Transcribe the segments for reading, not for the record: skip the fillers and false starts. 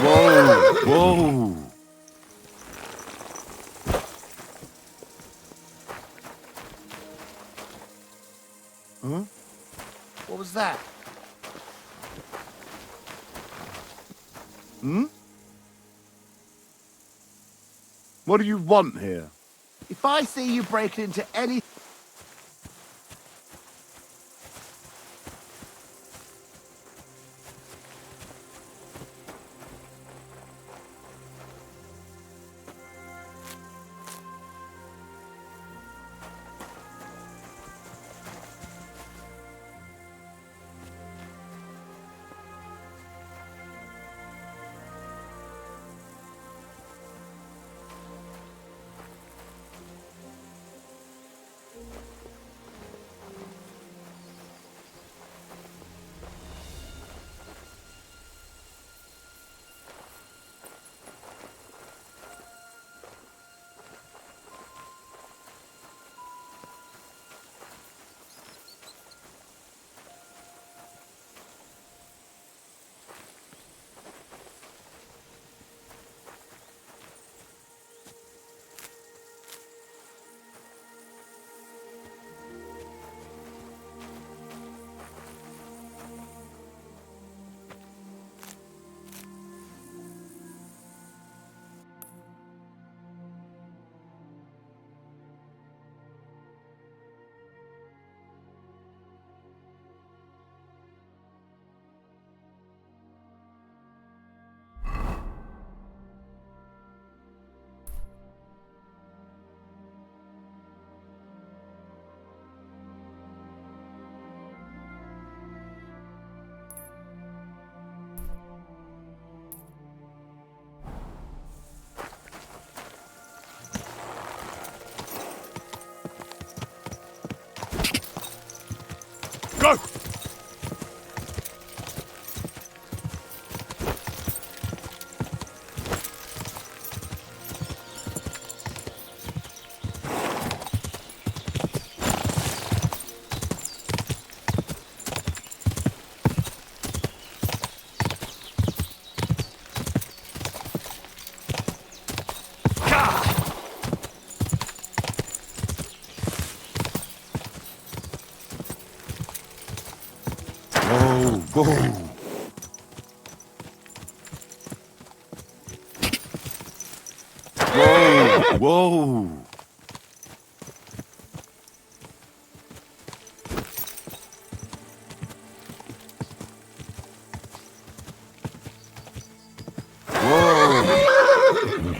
Whoa! Whoa! Huh? What was that? Hmm? What do you want here? If I see you break into any... Go! Whoa, whoa. Whoa, whoa. Whoa.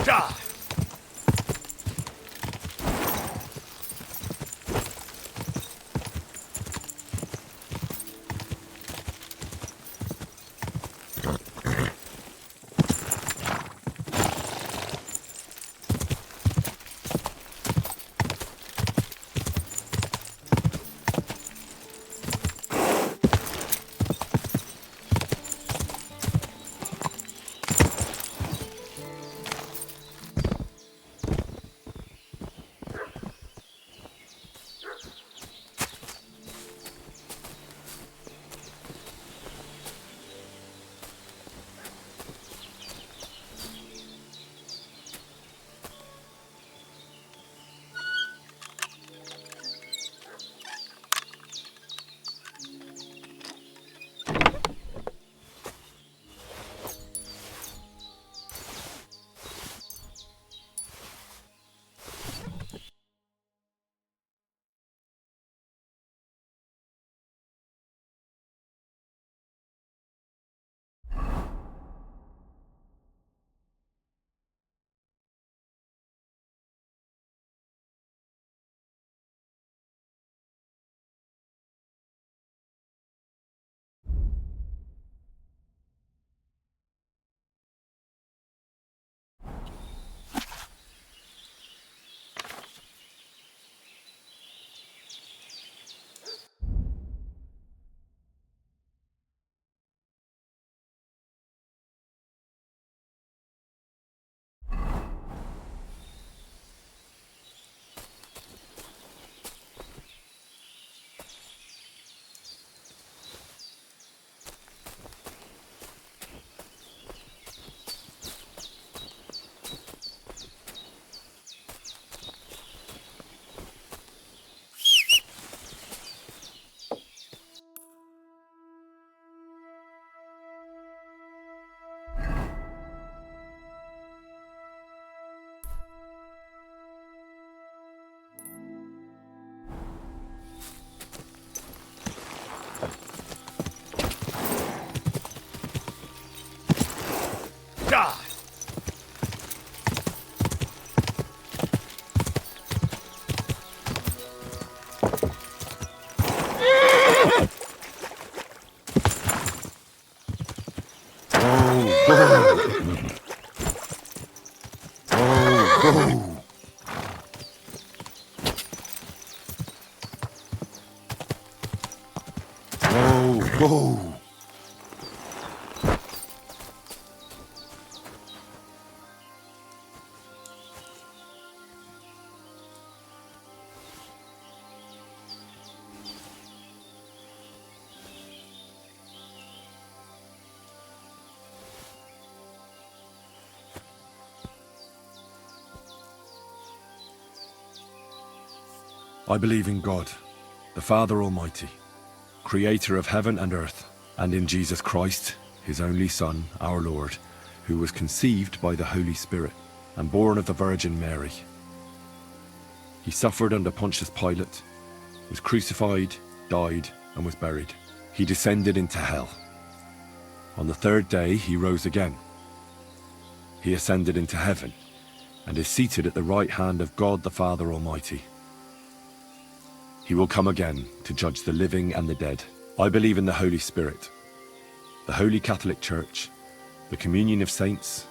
Die! Die! Whoa! I believe in God, the Father Almighty, creator of heaven and earth, and in Jesus Christ, his only Son, our Lord, who was conceived by the Holy Spirit and born of the Virgin Mary. He suffered under Pontius Pilate, was crucified, died, and was buried. He descended into hell. On the third day, he rose again. He ascended into heaven and is seated at the right hand of God the Father Almighty. He will come again to judge the living and the dead. I believe in the Holy Spirit, the Holy Catholic Church, the communion of saints,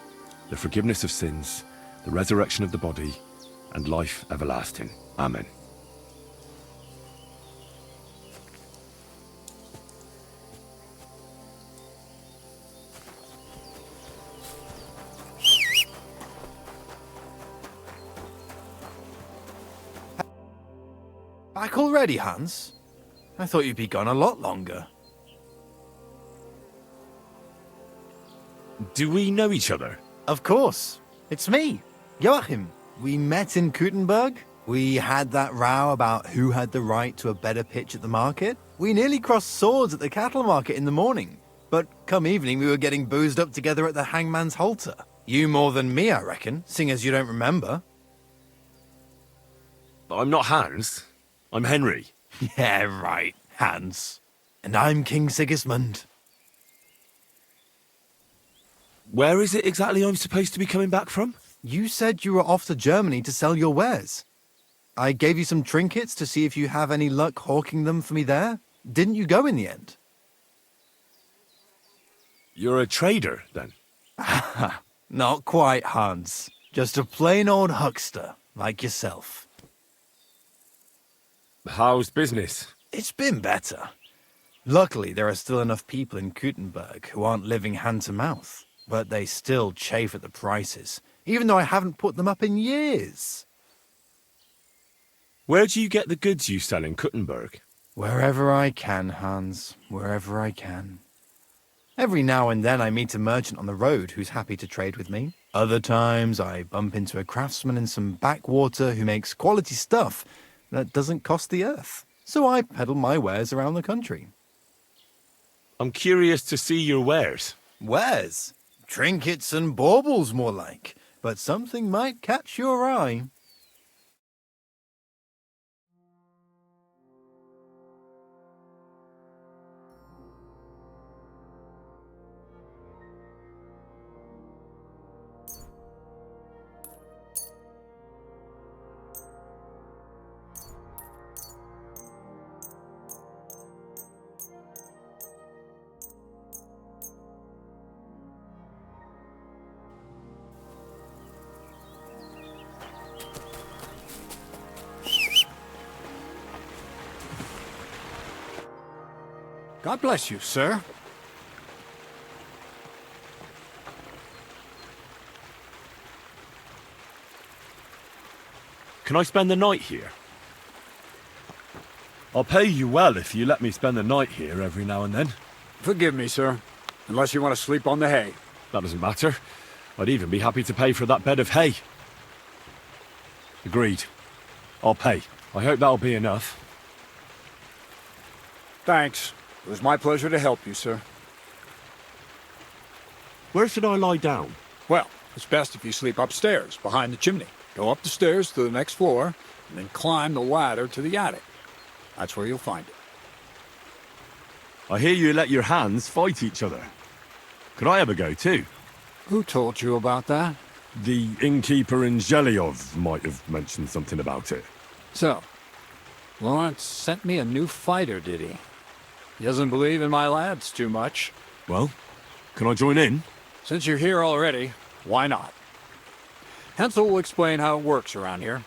the forgiveness of sins, the resurrection of the body, and life everlasting. Amen. Back already, Hans? I thought you'd be gone a lot longer. Do we know each other? Of course. It's me, Joachim. We met in Gutenberg. We had that row about who had the right to a better pitch at the market. We nearly crossed swords at the cattle market in the morning. But come evening, we were getting boozed up together at the hangman's halter. You more than me, I reckon, seeing as you don't remember. I'm not Hans. I'm Henry. Yeah, right, Hans. And I'm King Sigismund. Where is it exactly I'm supposed to be coming back from? You said you were off to Germany to sell your wares. I gave you some trinkets to see if you have any luck hawking them for me there. Didn't you go in the end? You're a trader, then? Not quite, Hans. Just a plain old huckster, like yourself. How's business? It's been better. Luckily, there are still enough people in Gutenberg who aren't living hand to mouth, but they still chafe at the prices, even though I haven't put them up in years. Where do you get the goods you sell in Kuttenberg? Wherever I can, Hans, wherever I can. Every now and then I meet a merchant on the road who's happy to trade with me. Other times I bump into a craftsman in some backwater who makes quality stuff that doesn't cost the earth. So I peddle my wares around the country. I'm curious to see your wares. Wares? Trinkets and baubles, more like. But something might catch your eye. God bless you, sir. Can I spend the night here? I'll pay you well if you let me spend the night here every now and then. Forgive me, sir. Unless you want to sleep on the hay. That doesn't matter. I'd even be happy to pay for that bed of hay. Agreed. I'll pay. I hope that'll be enough. Thanks. It was my pleasure to help you, sir. Where should I lie down? Well, it's best if you sleep upstairs, behind the chimney. Go up the stairs to the next floor, and then climb the ladder to the attic. That's where you'll find it. I hear you let your hands fight each other. Could I have a go too? Who told you about that? The innkeeper in Zhelyov might have mentioned something about it. So, Lawrence sent me a new fighter, did he? He doesn't believe in my lads too much. Well, can I join in? Since you're here already, why not? Hansel will explain how it works around here.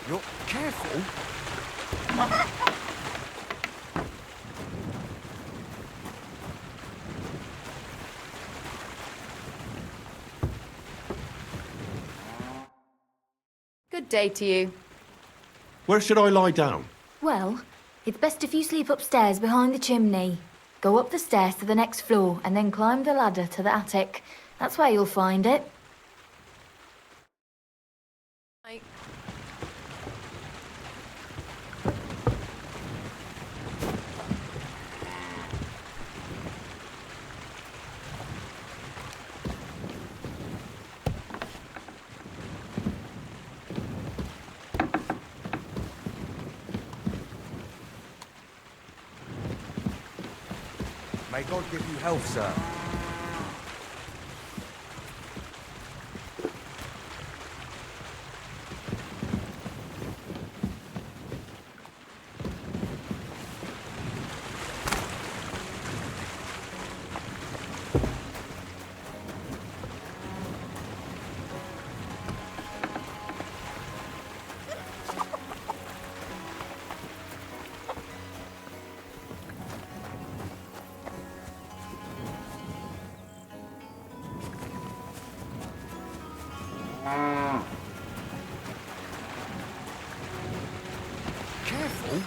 You're careful. Good day to you. Where should I lie down? Well, it's best if you sleep upstairs behind the chimney. Go up the stairs to the next floor and then climb the ladder to the attic. That's where you'll find it. May God give you health, sir. Careful.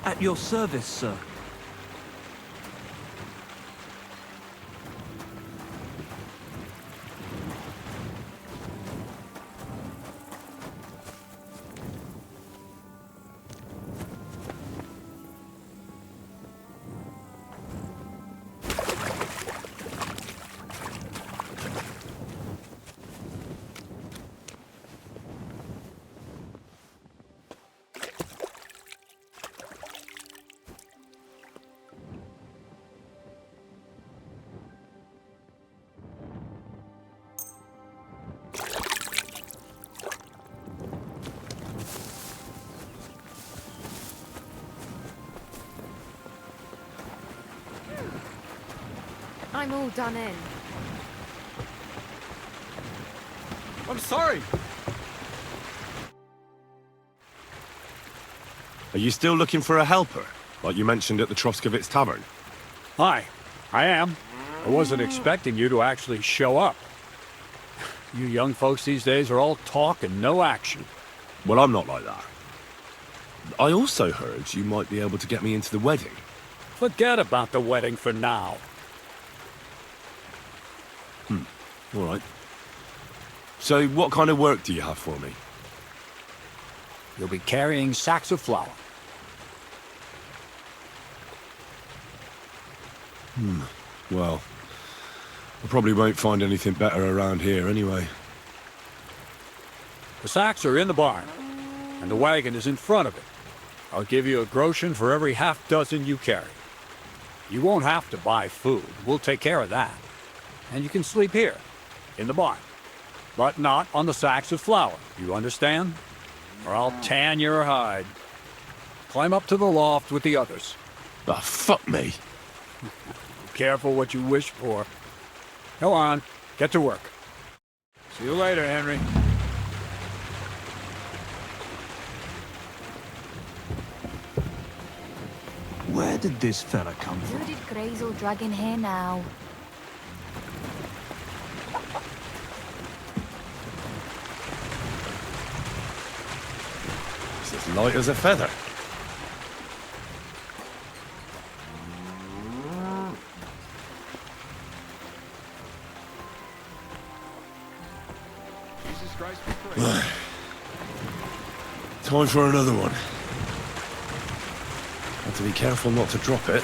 At your service, sir. I'm all done in. I'm sorry. Are you still looking for a helper, like you mentioned at the Troskovitz Tavern? Hi, I am. I wasn't expecting you to actually show up. You young folks these days are all talk and no action. Well, I'm not like that. I also heard you might be able to get me into the wedding. Forget about the wedding for now. All right. So what kind of work do you have for me? You'll be carrying sacks of flour. Well, I probably won't find anything better around here anyway. The sacks are in the barn, and the wagon is in front of it. I'll give you a groschen for every half dozen you carry. You won't have to buy food. We'll take care of that. And you can sleep here, in the barn. But not on the sacks of flour, you understand? Or I'll tan your hide. Climb up to the loft with the others. Ah, fuck me. Careful what you wish for. Go on, get to work. See you later, Henry. Where did this fella come from? Who did Grazel drag in here now? It's as light as a feather. Time for another one. Have to be careful not to drop it.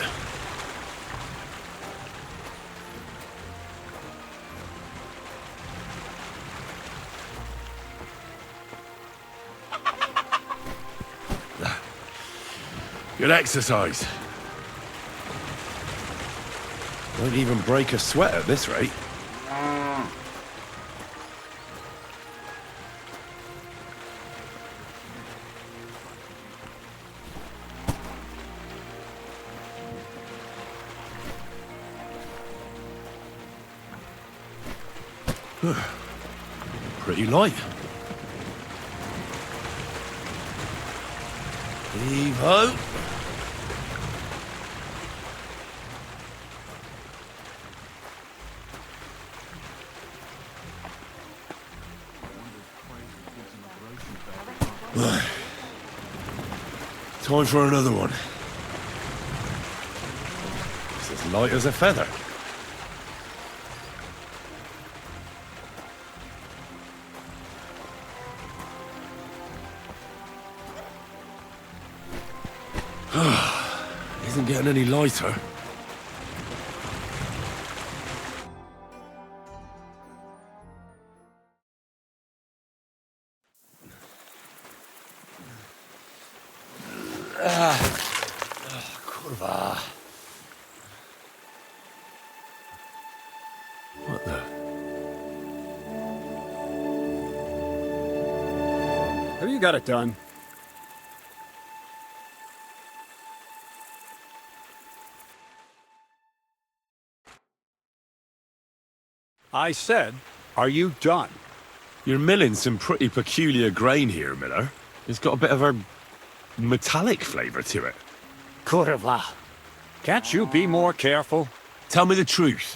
Good exercise. Won't even break a sweat at this rate. Pretty light. Heave-ho. Time for another one. It's as light as a feather. Isn't getting any lighter. Kurwa. What the? Have you got it done? I said, are you done? You're milling some pretty peculiar grain here, Miller. It's got a bit of a metallic flavour to it. Kurwa. Can't you be more careful? Tell me the truth.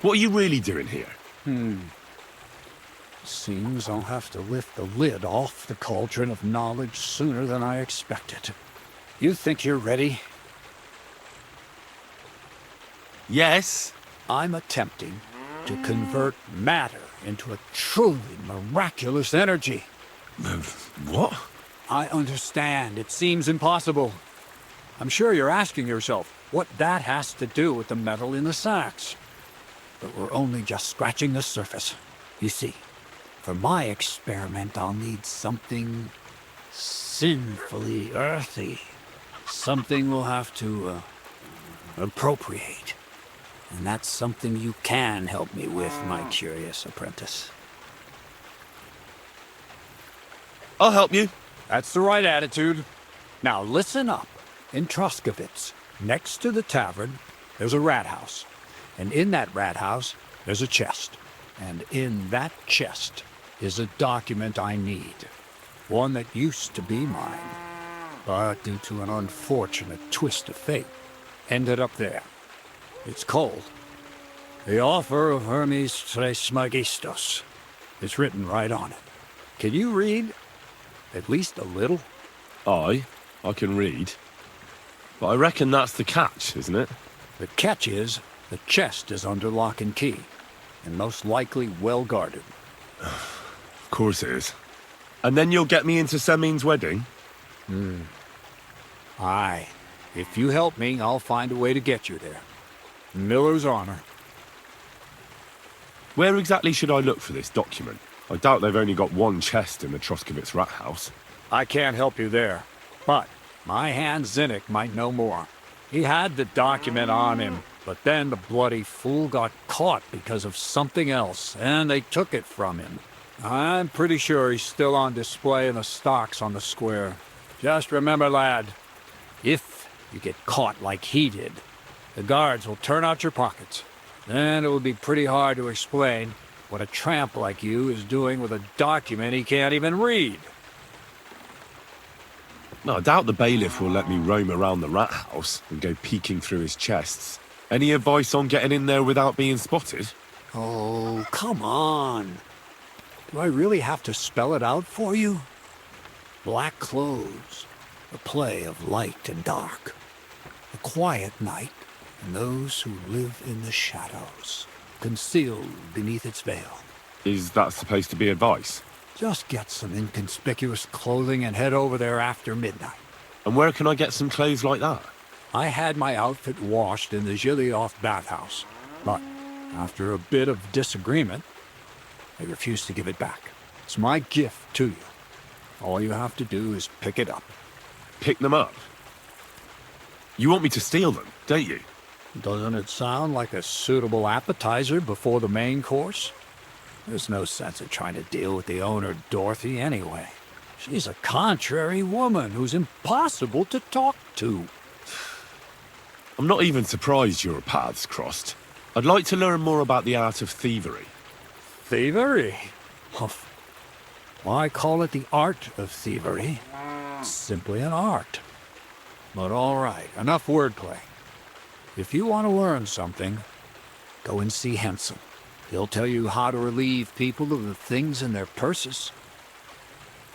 What are you really doing here? Seems I'll have to lift the lid off the cauldron of knowledge sooner than I expected. You think you're ready? Yes. I'm attempting to convert matter into a truly miraculous energy. What? I understand. It seems impossible. I'm sure you're asking yourself what that has to do with the metal in the sacks. But we're only just scratching the surface. You see, for my experiment, I'll need something sinfully earthy. Something we'll have to appropriate. And that's something you can help me with, my curious apprentice. I'll help you. That's the right attitude. Now listen up. In Troskovitz, next to the tavern, there's a rat house. And in that rat house, there's a chest. And in that chest is a document I need. One that used to be mine. But due to an unfortunate twist of fate, ended up there. It's called The Offer of Hermes Trismegistos. It's written right on it. Can you read? At least a little? I can read. But I reckon that's the catch, isn't it? The catch is, the chest is under lock and key, and most likely well guarded. Of course it is. And then you'll get me into Semin's wedding? Aye. If you help me, I'll find a way to get you there. Miller's honor. Where exactly should I look for this document? I doubt they've only got one chest in the Troskovitz rat house. I can't help you there, but my hand Zinnik might know more. He had the document on him, but then the bloody fool got caught because of something else, and they took it from him. I'm pretty sure he's still on display in the stocks on the square. Just remember, lad, if you get caught like he did, the guards will turn out your pockets. Then it will be pretty hard to explain what a tramp like you is doing with a document he can't even read. No, I doubt the bailiff will let me roam around the rat house and go peeking through his chests. Any advice on getting in there without being spotted? Oh, come on. Do I really have to spell it out for you? Black clothes, a play of light and dark. A quiet night, and those who live in the shadows, concealed beneath its veil. Is that supposed to be advice? Just get some inconspicuous clothing and head over there after midnight. And where can I get some clothes like that? I had my outfit washed in the Gilioff bathhouse, but after a bit of disagreement, I refused to give it back. It's my gift to you. All you have to do is pick it up. Pick them up? You want me to steal them, don't you? Doesn't it sound like a suitable appetizer before the main course? There's no sense in trying to deal with the owner, Dorothy, anyway. She's a contrary woman who's impossible to talk to. I'm not even surprised your paths crossed. I'd like to learn more about the art of thievery. Thievery? Humph. Why call it the art of thievery? It's simply an art. But all right, enough wordplay. If you want to learn something, go and see Hensel. He'll tell you how to relieve people of the things in their purses,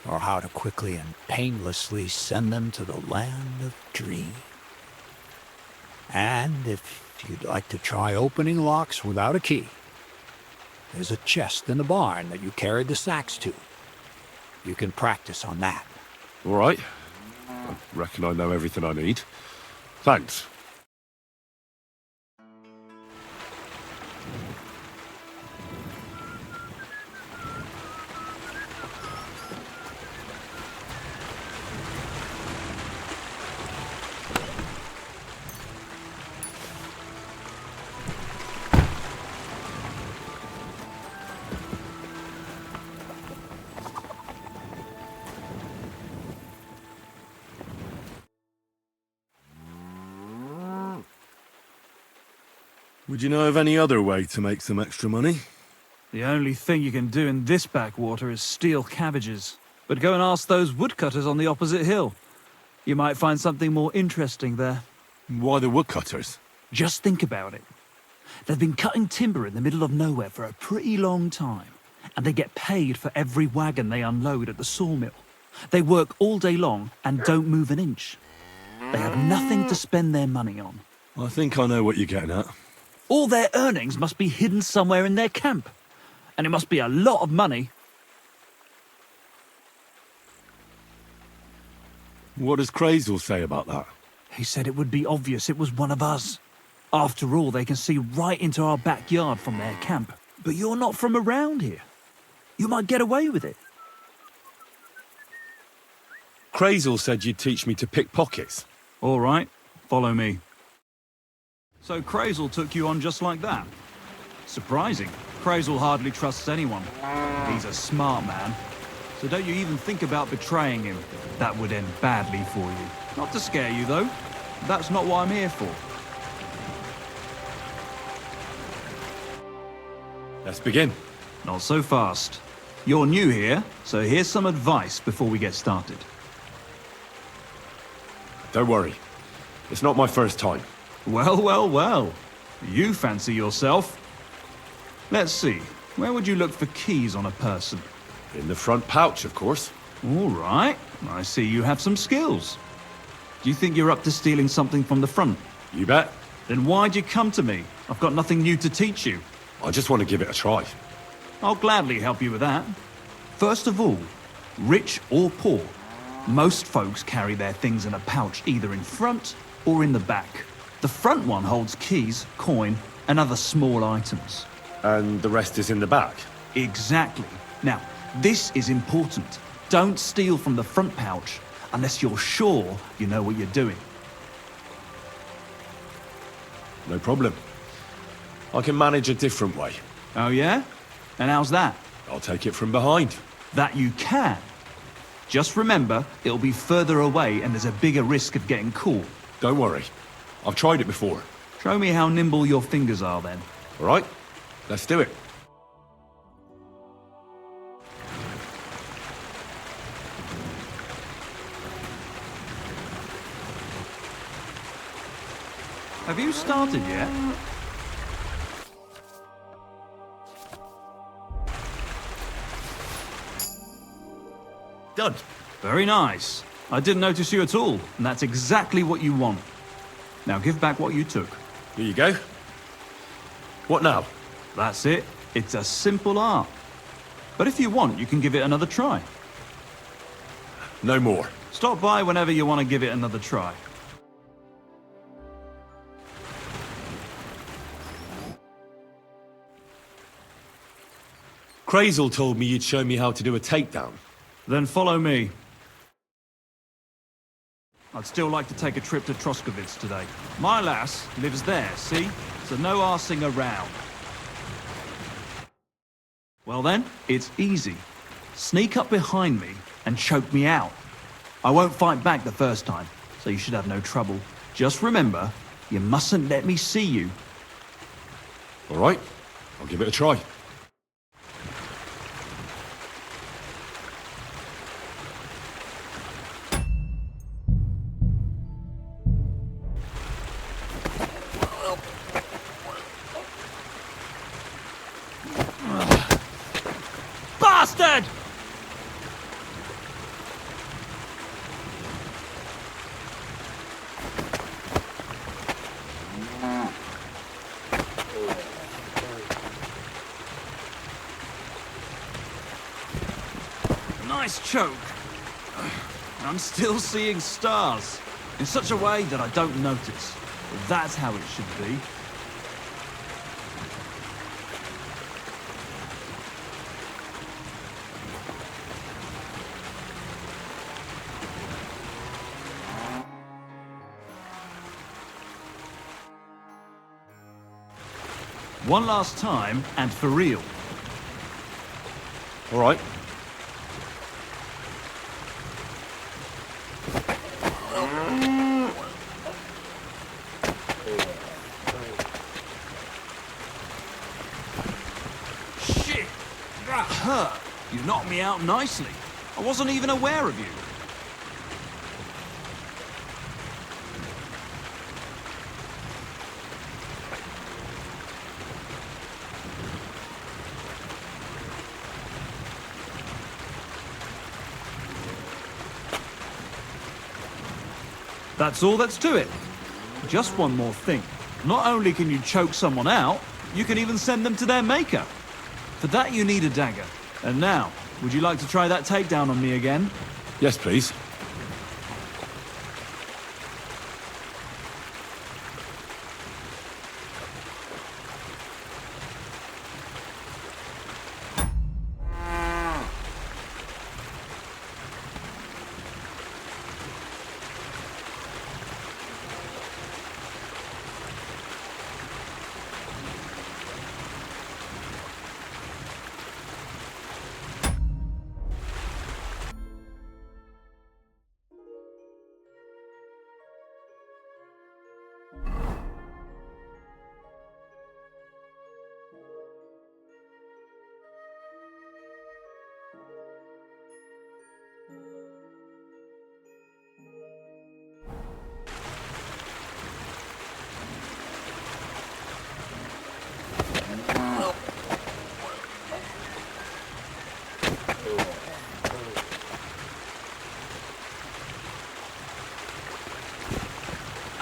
or how to quickly and painlessly send them to the land of dreams. And if you'd like to try opening locks without a key, there's a chest in the barn that you carried the sacks to. You can practice on that. All right. I reckon I know everything I need. Thanks. Would you know of any other way to make some extra money? The only thing you can do in this backwater is steal cabbages. But go and ask those woodcutters on the opposite hill. You might find something more interesting there. Why the woodcutters? Just think about it. They've been cutting timber in the middle of nowhere for a pretty long time, and they get paid for every wagon they unload at the sawmill. They work all day long and don't move an inch. They have nothing to spend their money on. I think I know what you're getting at. All their earnings must be hidden somewhere in their camp. And it must be a lot of money. What does Crazel say about that? He said it would be obvious it was one of us. After all, they can see right into our backyard from their camp. But you're not from around here. You might get away with it. Crazel said you'd teach me to pick pockets. All right, follow me. So Crazel took you on just like that? Surprising. Crazel hardly trusts anyone. He's a smart man. So don't you even think about betraying him. That would end badly for you. Not to scare you, though. That's not what I'm here for. Let's begin. Not so fast. You're new here, so here's some advice before we get started. Don't worry. It's not my first time. Well, well, well. You fancy yourself. Let's see. Where would you look for keys on a person? In the front pouch, of course. All right. I see you have some skills. Do you think you're up to stealing something from the front? You bet. Then why'd you come to me? I've got nothing new to teach you. I just want to give it a try. I'll gladly help you with that. First of all, rich or poor, most folks carry their things in a pouch either in front or in the back. The front one holds keys, coin, and other small items. And the rest is in the back? Exactly. Now, this is important. Don't steal from the front pouch unless you're sure you know what you're doing. No problem. I can manage a different way. Oh yeah? And how's that? I'll take it from behind. That you can. Just remember, it'll be further away and there's a bigger risk of getting caught. Don't worry. I've tried it before. Show me how nimble your fingers are then. All right? Let's do it. Have you started yet? Done. Very nice. I didn't notice you at all, and that's exactly what you want. Now give back what you took. Here you go. What now? That's it. It's a simple art. But if you want, you can give it another try. No more. Stop by whenever you want to give it another try. Crazel told me you'd show me how to do a takedown. Then follow me. I'd still like to take a trip to Troskovitz today. My lass lives there, see? So no arsing around. Well then, it's easy. Sneak up behind me and choke me out. I won't fight back the first time, so you should have no trouble. Just remember, you mustn't let me see you. All right? I'll give it a try. Bastard! Nice choke. I'm still seeing stars. In such a way that I don't notice. But that's how it should be. One last time, and for real. All right. Shit! That hurt! You knocked me out nicely. I wasn't even aware of you. That's all that's to it. Just one more thing. Not only can you choke someone out, you can even send them to their maker. For that you need a dagger. And now, would you like to try that takedown on me again? Yes, please.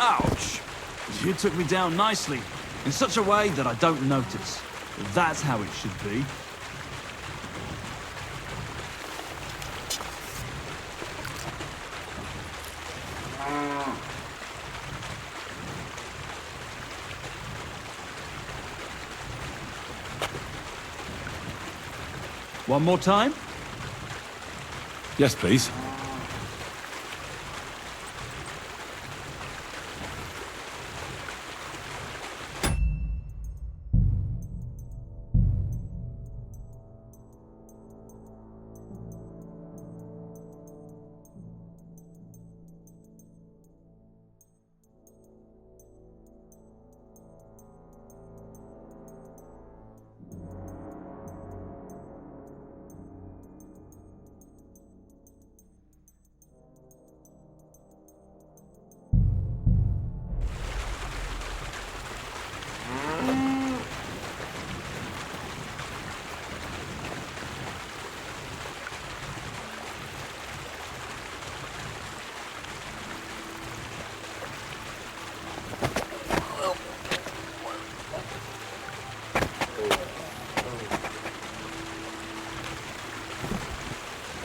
Ouch! You took me down nicely, in such a way that I don't notice. That's how it should be. One more time? Yes, please.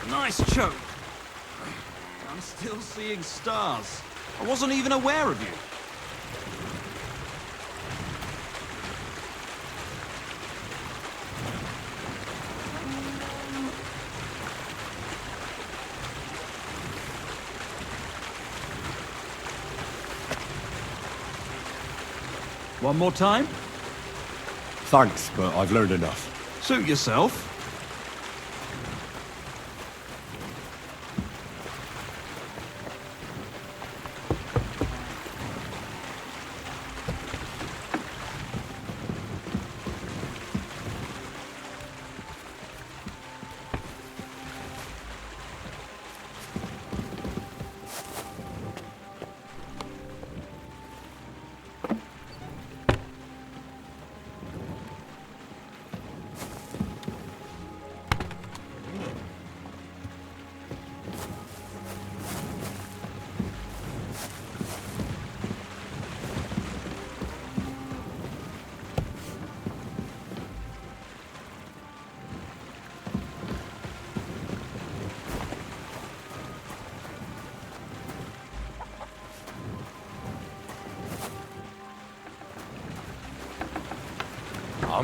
Nice choke. I'm still seeing stars. I wasn't even aware of you. One more time? Thanks, but I've learned enough. Suit yourself.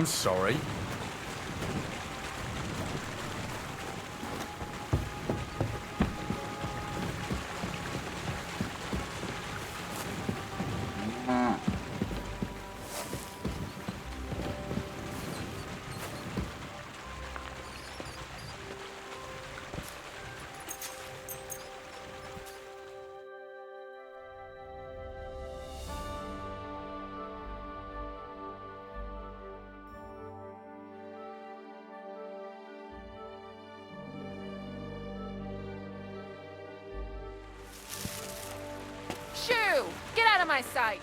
I'm sorry. Shoo! Get out of my sight!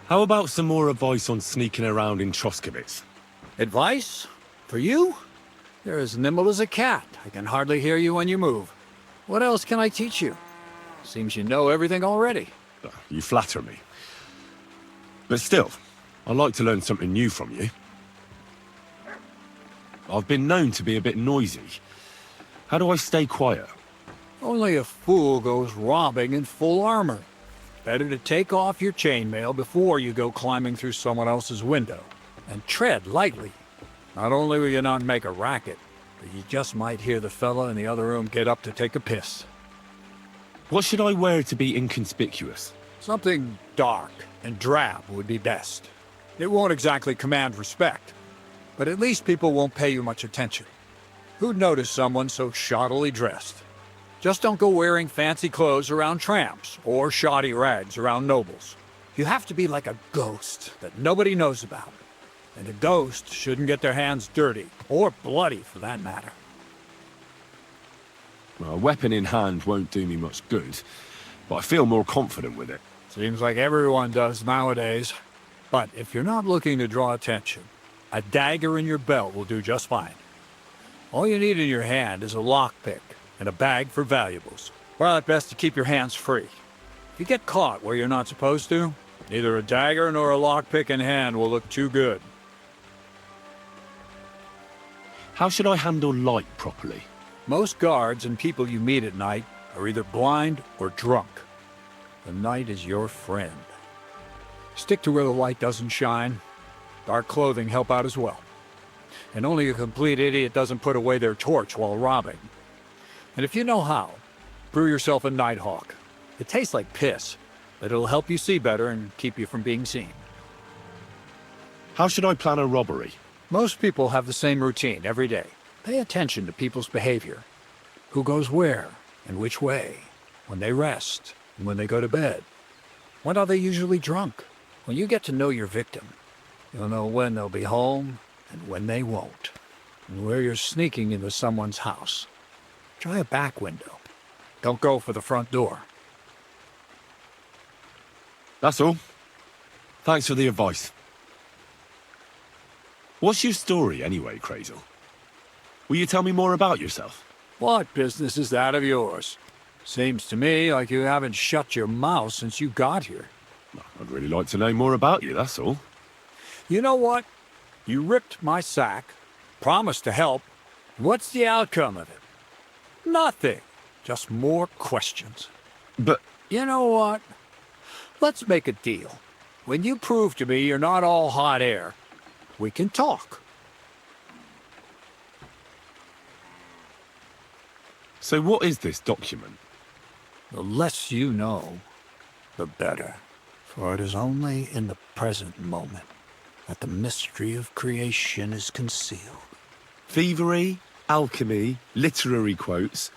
How about some more advice on sneaking around in Troskowitz? Advice? For you? You're as nimble as a cat. I can hardly hear you when you move. What else can I teach you? Seems you know everything already. You flatter me. But still, I'd like to learn something new from you. I've been known to be a bit noisy. How do I stay quiet? Only a fool goes robbing in full armor. Better to take off your chainmail before you go climbing through someone else's window. And tread lightly. Not only will you not make a racket, but you just might hear the fella in the other room get up to take a piss. What should I wear to be inconspicuous? Something dark and drab would be best. It won't exactly command respect, but at least people won't pay you much attention. Who'd notice someone so shoddily dressed? Just don't go wearing fancy clothes around tramps or shoddy rags around nobles. You have to be like a ghost that nobody knows about. And a ghost shouldn't get their hands dirty, or bloody for that matter. Well, a weapon in hand won't do me much good, but I feel more confident with it. Seems like everyone does nowadays. But if you're not looking to draw attention, a dagger in your belt will do just fine. All you need in your hand is a lockpick and a bag for valuables. Well, it's best to keep your hands free. If you get caught where you're not supposed to, neither a dagger nor a lockpick in hand will look too good. How should I handle light properly? Most guards and people you meet at night are either blind or drunk. The night is your friend. Stick to where the light doesn't shine. Dark clothing help out as well. And only a complete idiot doesn't put away their torch while robbing. And if you know how, brew yourself a Nighthawk. It tastes like piss, but it'll help you see better and keep you from being seen. How should I plan a robbery? Most people have the same routine every day. Pay attention to people's behavior. Who goes where and which way, when they rest and when they go to bed. When are they usually drunk? When you get to know your victim, you'll know when they'll be home and when they won't, and where you're sneaking into someone's house. Try a back window. Don't go for the front door. That's all. Thanks for the advice. What's your story anyway, Crazel? Will you tell me more about yourself? What business is that of yours? Seems to me like you haven't shut your mouth since you got here. I'd really like to know more about you, that's all. You know what? You ripped my sack, promised to help. What's the outcome of it? Nothing. Just more questions. But... You know what? Let's make a deal. When you prove to me you're not all hot air, we can talk. So what is this document? The less you know, the better. For it is only in the present moment that the mystery of creation is concealed. Thievery, alchemy, literary quotes.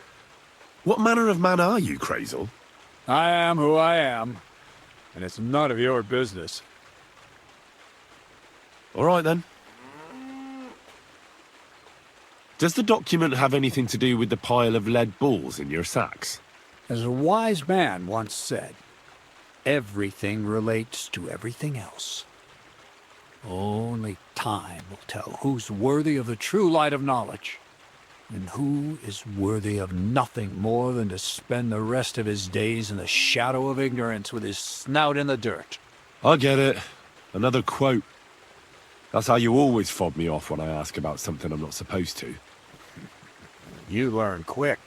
What manner of man are you, Crazel? I am who I am, and it's none of your business. All right, then. Does the document have anything to do with the pile of lead balls in your sacks? As a wise man once said, everything relates to everything else. Only time will tell who's worthy of the true light of knowledge, and who is worthy of nothing more than to spend the rest of his days in the shadow of ignorance with his snout in the dirt. I get it. Another quote. That's how you always fob me off when I ask about something I'm not supposed to. You learn quick.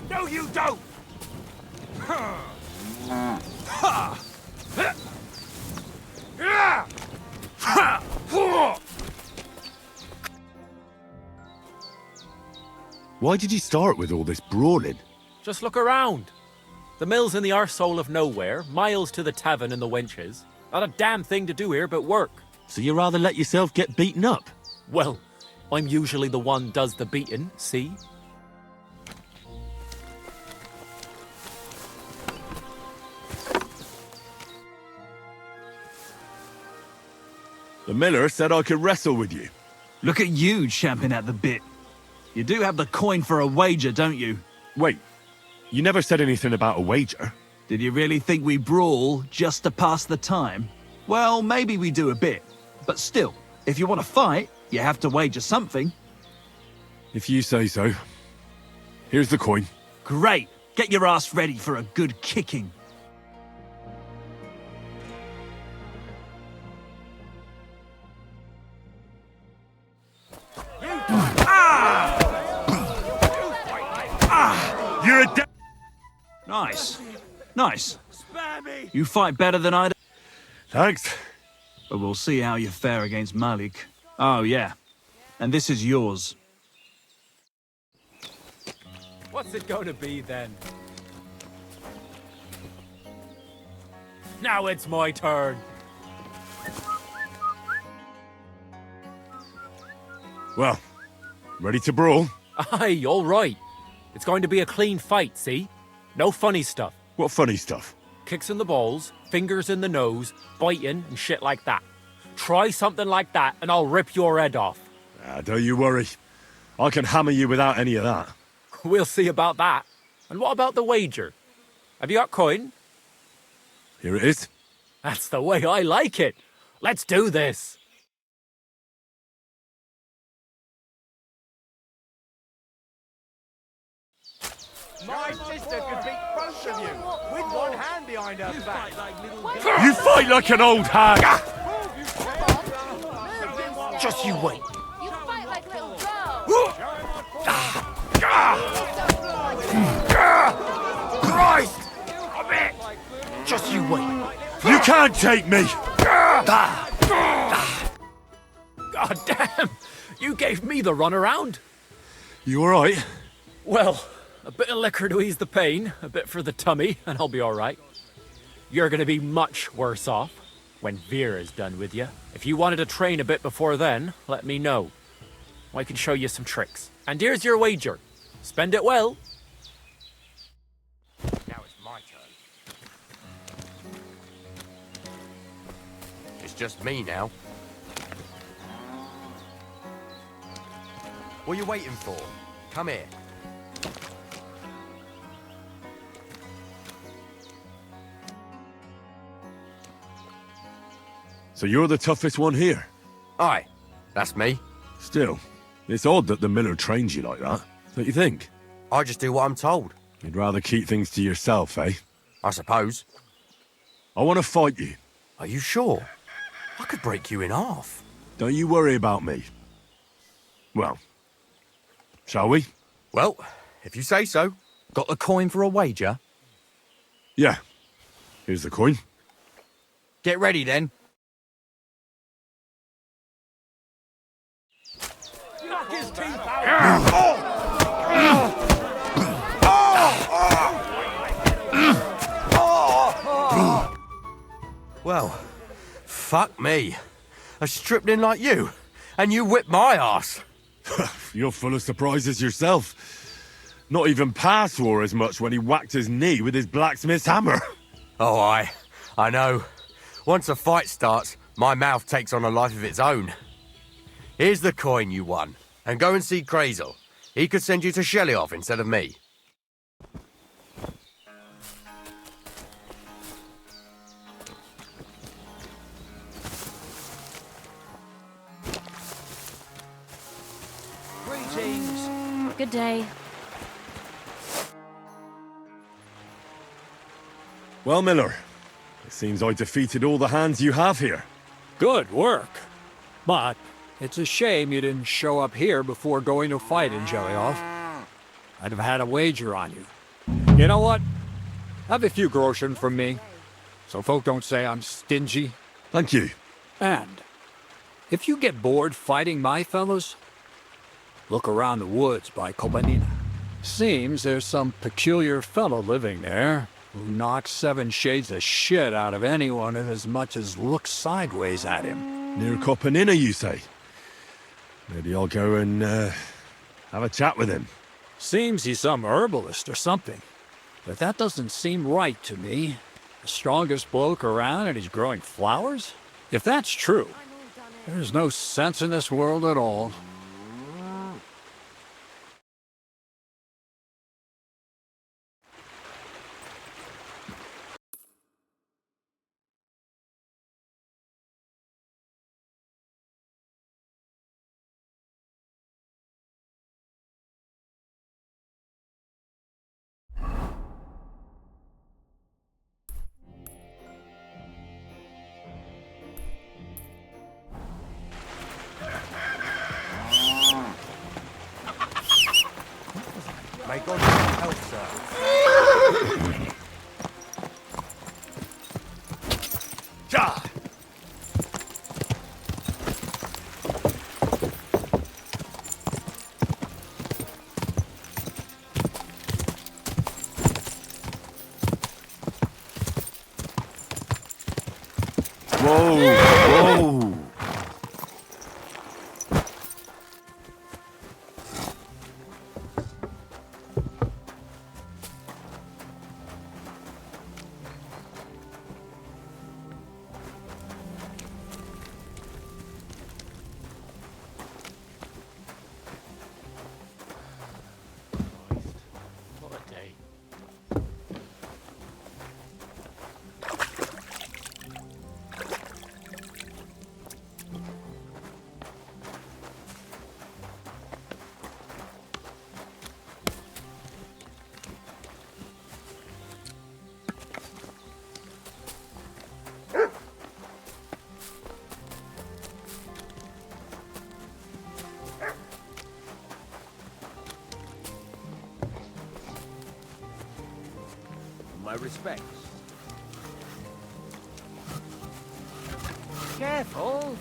No, you don't! Why did you start with all this brawling? Just look around. The mill's in the arsehole of nowhere, miles to the tavern and the wenches. Not a damn thing to do here but work. So you rather let yourself get beaten up? Well, I'm usually the one does the beating, see? The miller said I could wrestle with you. Look at you champing at the bit. You do have the coin for a wager, don't you? Wait, you never said anything about a wager. Did you really think we brawl just to pass the time? Well, maybe we do a bit. But still, if you want to fight, you have to wager something. If you say so. Here's the coin. Great. Get your ass ready for a good kicking. You're a Nice. Nice. You fight better than I do. Thanks. But we'll see how you fare against Malik. Oh, yeah. And this is yours. What's it going to be then? Now it's my turn. Well, ready to brawl? Aye, all right. It's going to be a clean fight, see? No funny stuff. What funny stuff? Kicks in the balls, fingers in the nose, biting and shit like that. Try something like that and I'll rip your head off. Don't you worry. I can hammer you without any of that. We'll see about that. And what about the wager? Have you got coin? Here it is. That's the way I like it. Let's do this. My sister could beat both of you with one hand behind her back. You fight like an old hag! Just you wait. You fight like little girls. Christ! Come here. Just you wait. You can't take me! God damn! You gave me the runaround. You alright? Well, a bit of liquor to ease the pain, a bit for the tummy, and I'll be all right. You're going to be much worse off when Vera's done with you. If you wanted to train a bit before then, let me know. I can show you some tricks. And here's your wager. Spend it well. Now it's my turn. It's just me now. What are you waiting for? Come here. So you're the toughest one here? Aye, that's me. Still, it's odd that the miller trains you like that, don't you think? I just do what I'm told, You'd rather keep things to yourself, eh? I suppose. I want to fight you. Are you sure? I could break you in half. Don't you worry about me. Well, shall we? Well, if you say so. Got the coin for a wager? Yeah. Here's the coin. Get ready then. Knock his teeth out! Well, fuck me. I stripped in like you, and you whipped my ass. You're full of surprises yourself. Not even Pa swore as much when he whacked his knee with his blacksmith's hammer. Oh, I know. Once a fight starts, my mouth takes on a life of its own. Here's the coin you won, and go and see Crazel. He could send you to Shelly-off instead of me. Good day. Well, Miller, it seems I defeated all the hands you have here. Good work. But it's a shame you didn't show up here before going to fight in Jelioff. I'd have had a wager on you. You know what? Have a few groschen from me, so folk don't say I'm stingy. Thank you. And if you get bored fighting my fellows, look around the woods by Kopanina. Seems there's some peculiar fellow living there who knocks 7 shades of shit out of anyone who as much as looks sideways at him. Near Kopanina, you say? Maybe I'll go and have a chat with him. Seems he's some herbalist or something. But that doesn't seem right to me. The strongest bloke around and he's growing flowers? If that's true, There's no sense in this world at all. May God help, sir. Ja! Whoa! Whoa! What a day. My respects. Careful.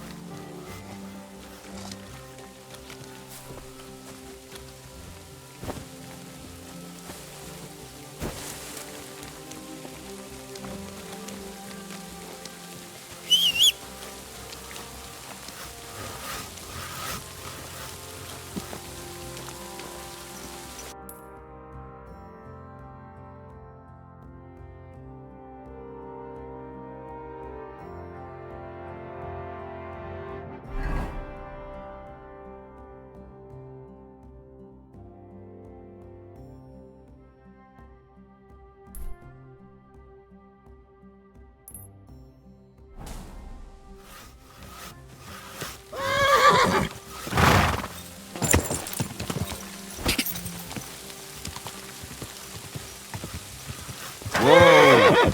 Whoa!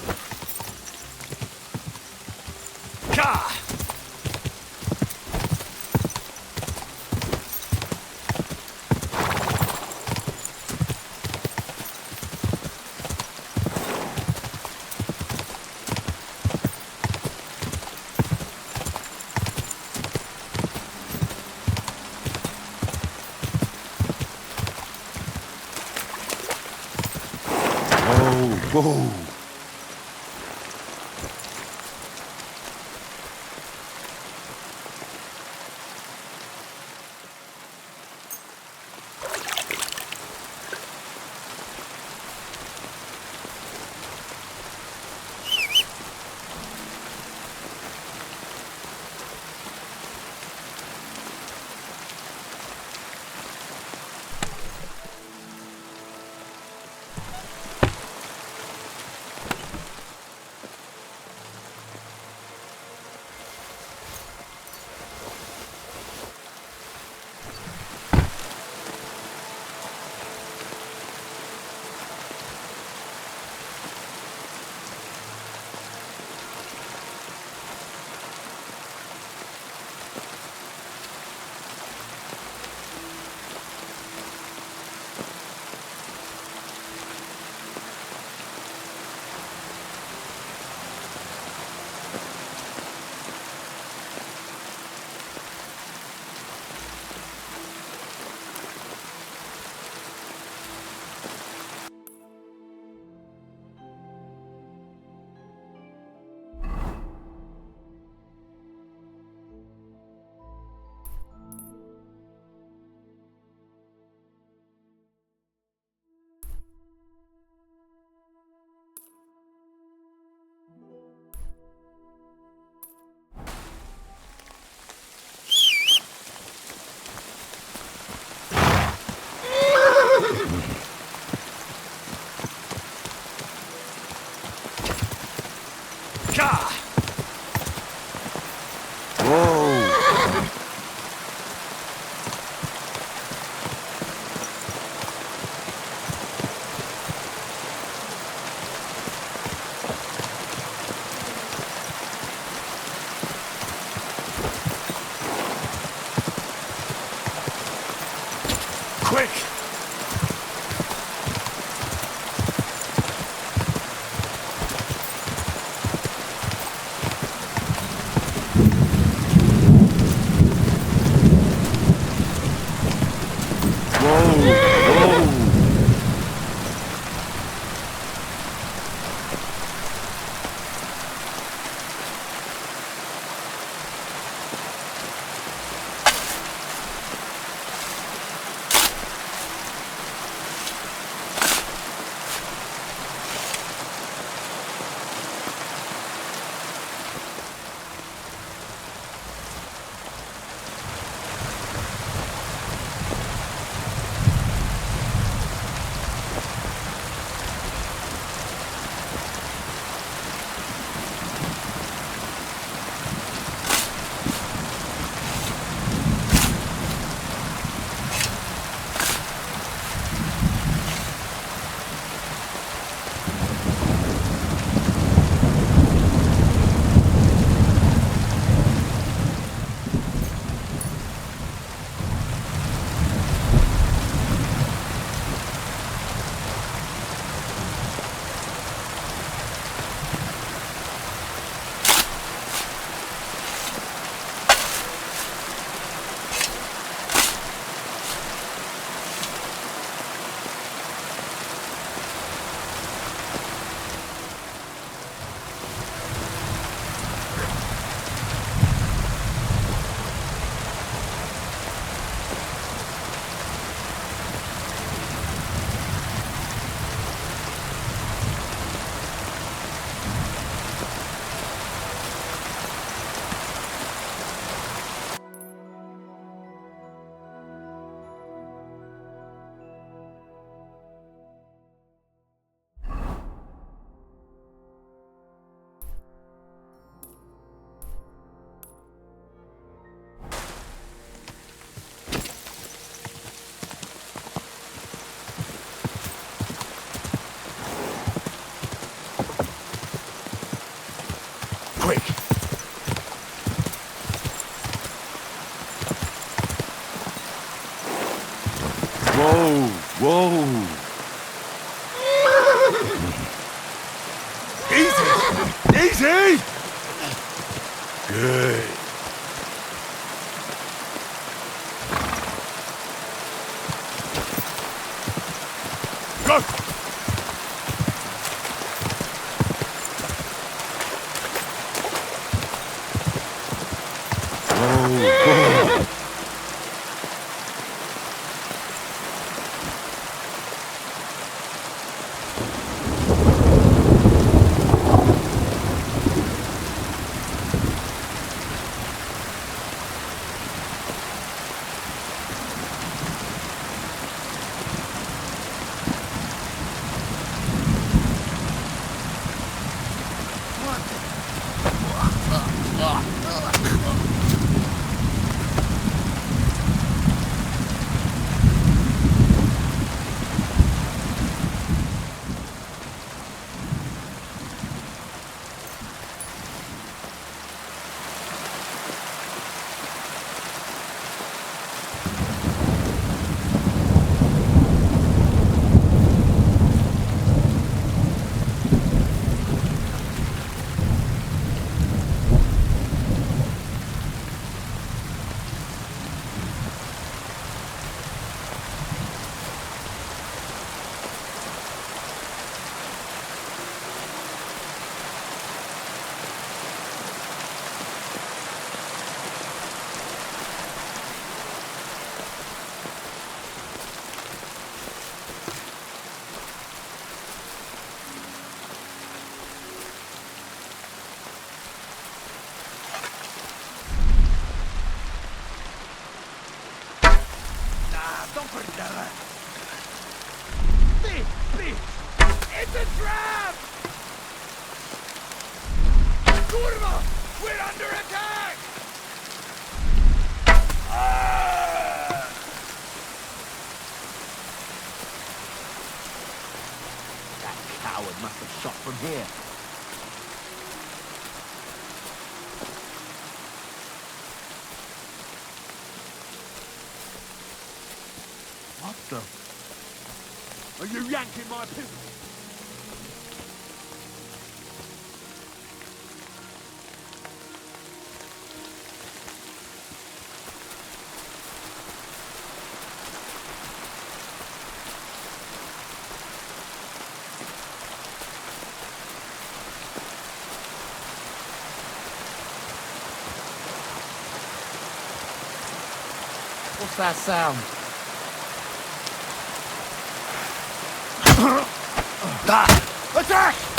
Ja! Whoa! Whoa! Quick! Quick! Whoa! Whoa! Easy! Easy! Good. Go! Whoa! It's a trap! Kurva! We're under attack! Are you yanking my pistol? What's that sound? Attack!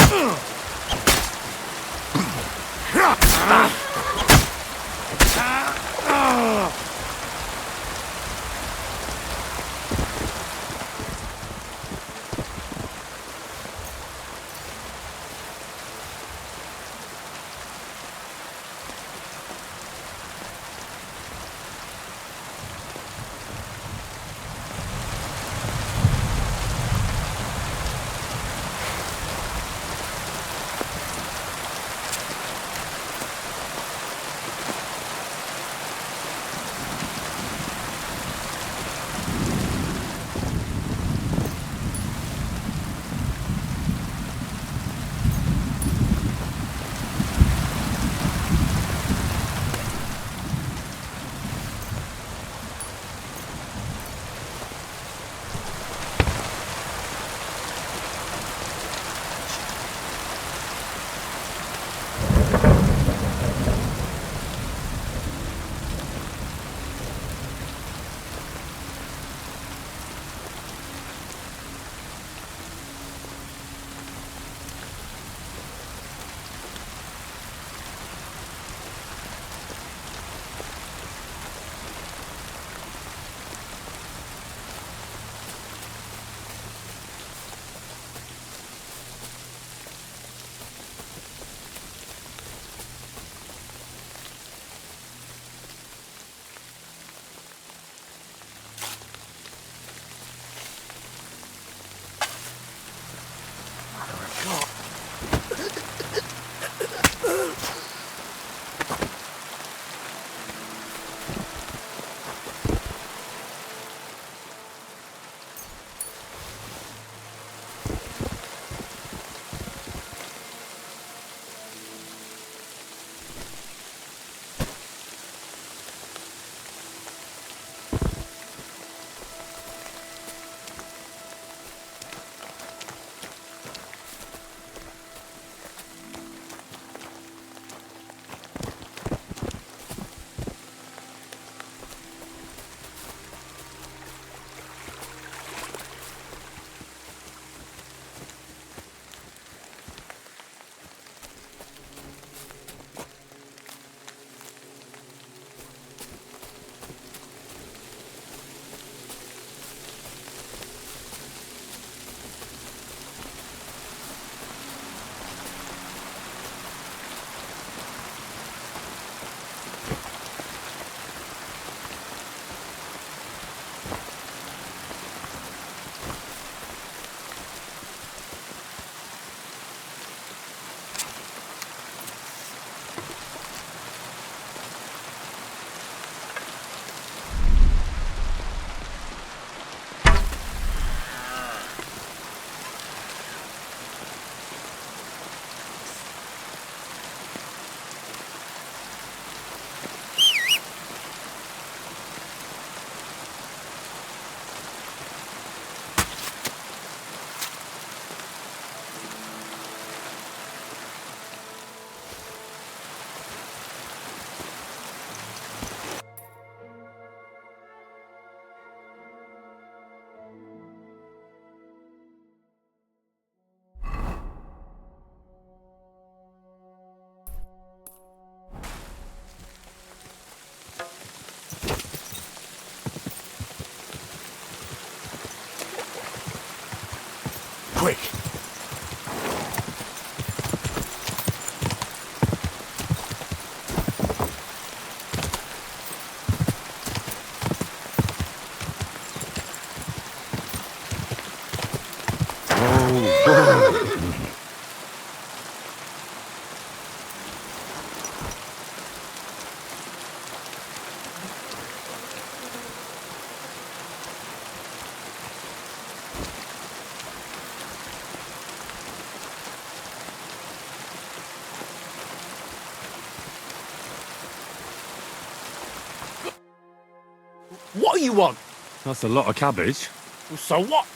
What do you want? That's a lot of cabbage. Well, so what?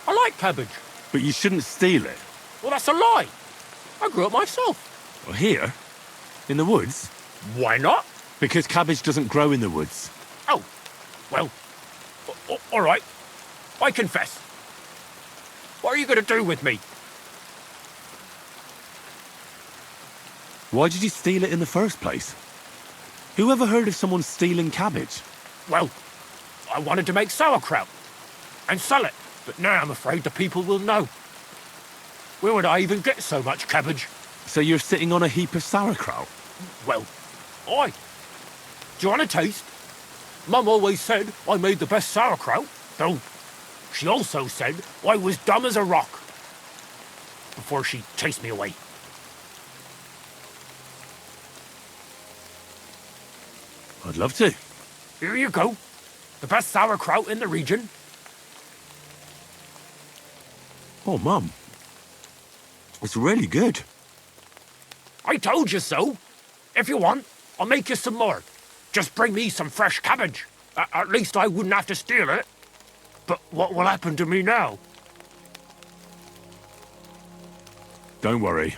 I like cabbage. But you shouldn't steal it. Well, that's a lie. I grew it myself. Well, here? In the woods? Why not? Because cabbage doesn't grow in the woods. Oh, well, all right. I confess. What are you going to do with me? Why did you steal it in the first place? Who ever heard of someone stealing cabbage? Well, I wanted to make sauerkraut and sell it, but now I'm afraid the people will know. Where would I even get so much cabbage? So you're sitting on a heap of sauerkraut? Well, aye. Do you want a taste? Mum always said I made the best sauerkraut, though she also said I was dumb as a rock before she chased me away. I'd love to. Here you go. The best sauerkraut in the region. Oh, Mum. It's really good. I told you so. If you want, I'll make you some more. Just bring me some fresh cabbage. At least I wouldn't have to steal it. But what will happen to me now? Don't worry.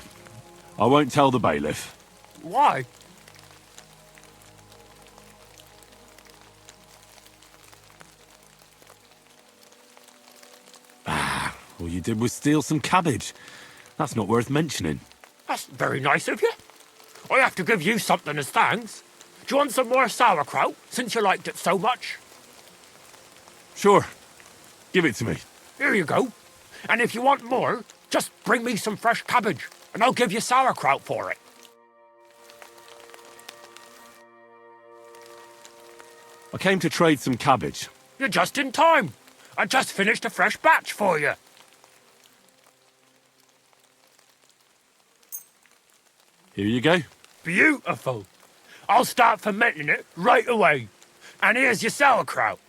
I won't tell the bailiff. Why? All you did was steal some cabbage. That's not worth mentioning. That's very nice of you. I have to give you something as thanks. Do you want some more sauerkraut, since you liked it so much? Sure. Give it to me. Here you go. And if you want more, just bring me some fresh cabbage, and I'll give you sauerkraut for it. I came to trade some cabbage. You're just in time. I just finished a fresh batch for you. Here you go. Beautiful. I'll start fermenting it right away. And here's your sauerkraut.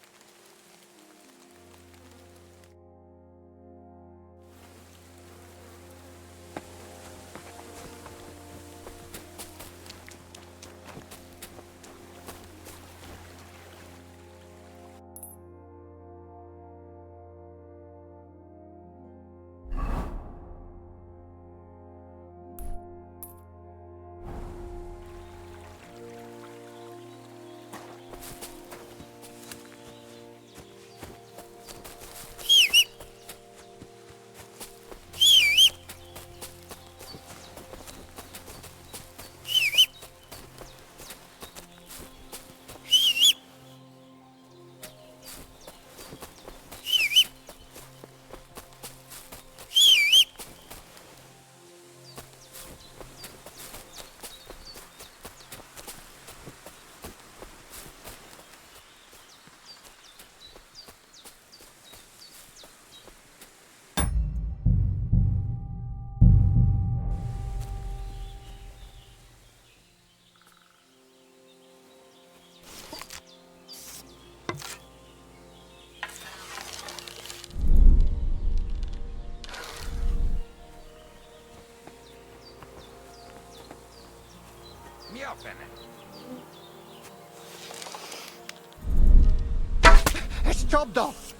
It's jobbed off.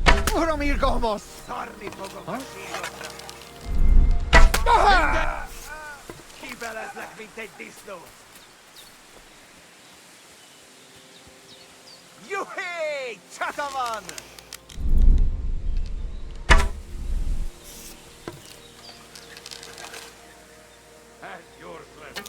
Uramir Gomos. Juhei! Chataman! At your pleasure.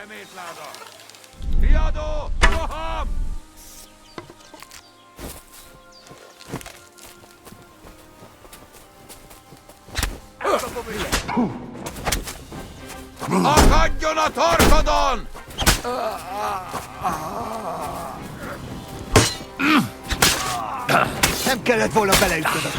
Szemétláda! Kiadó! Roham! Akadjon a torkodon! Nem kellett volna beleütnöd.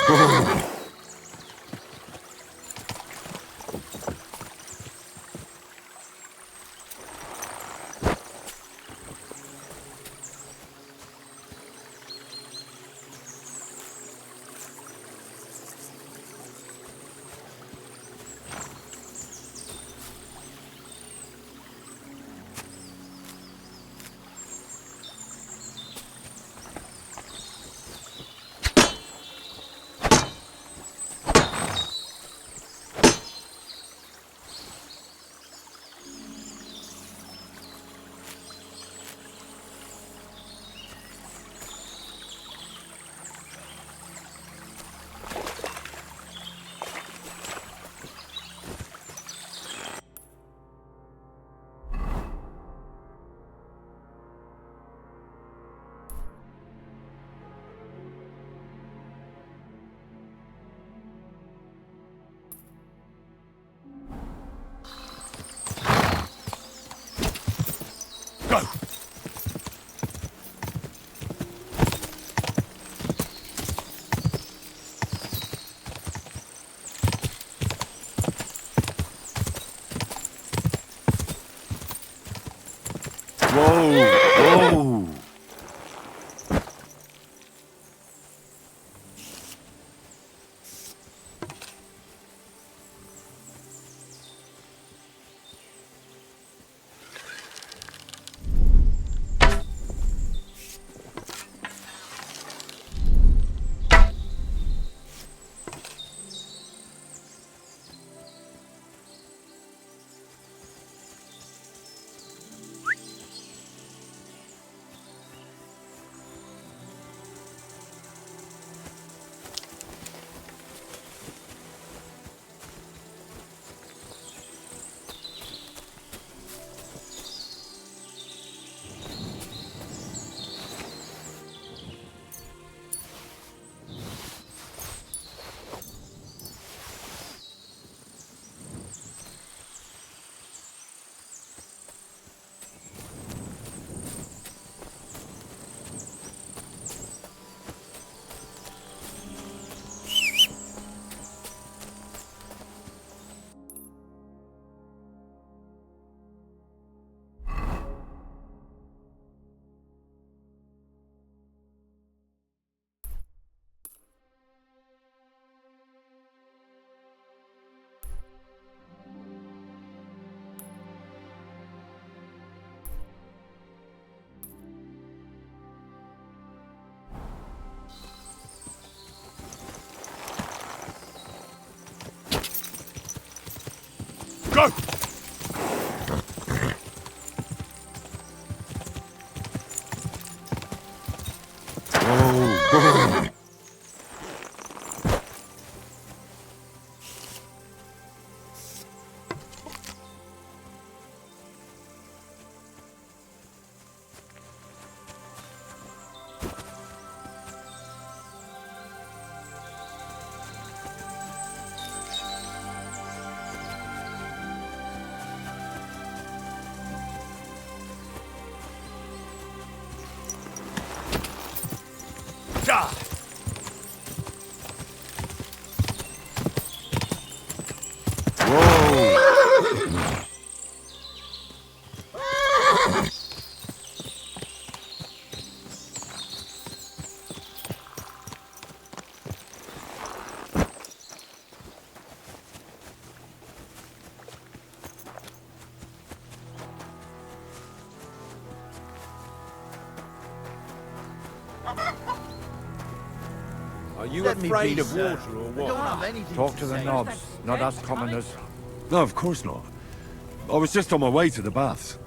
Go! Whoa! Whoa! Go! Whoa! Die! Whoa! Are you Let me afraid be, of sir. water or I what? don't have anything Talk to to the say. knobs, not us commoners. No, of course not. I was just on my way to the baths.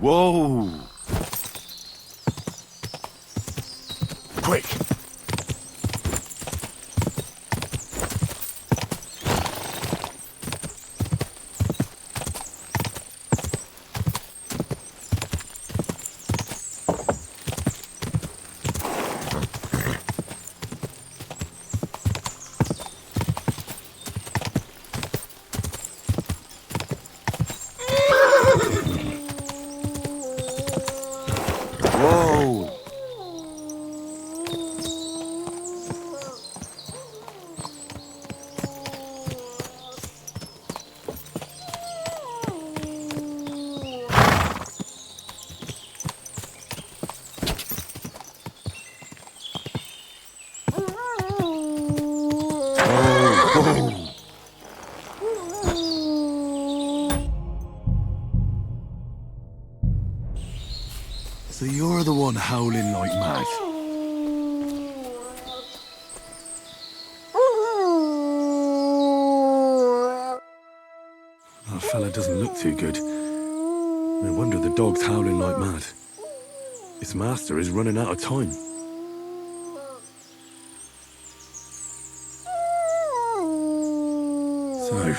Whoa! Quick! Whoa! So you're the one howling like mad. That fella doesn't look too good. No wonder the dog's howling like mad. Its master is running out of time. So,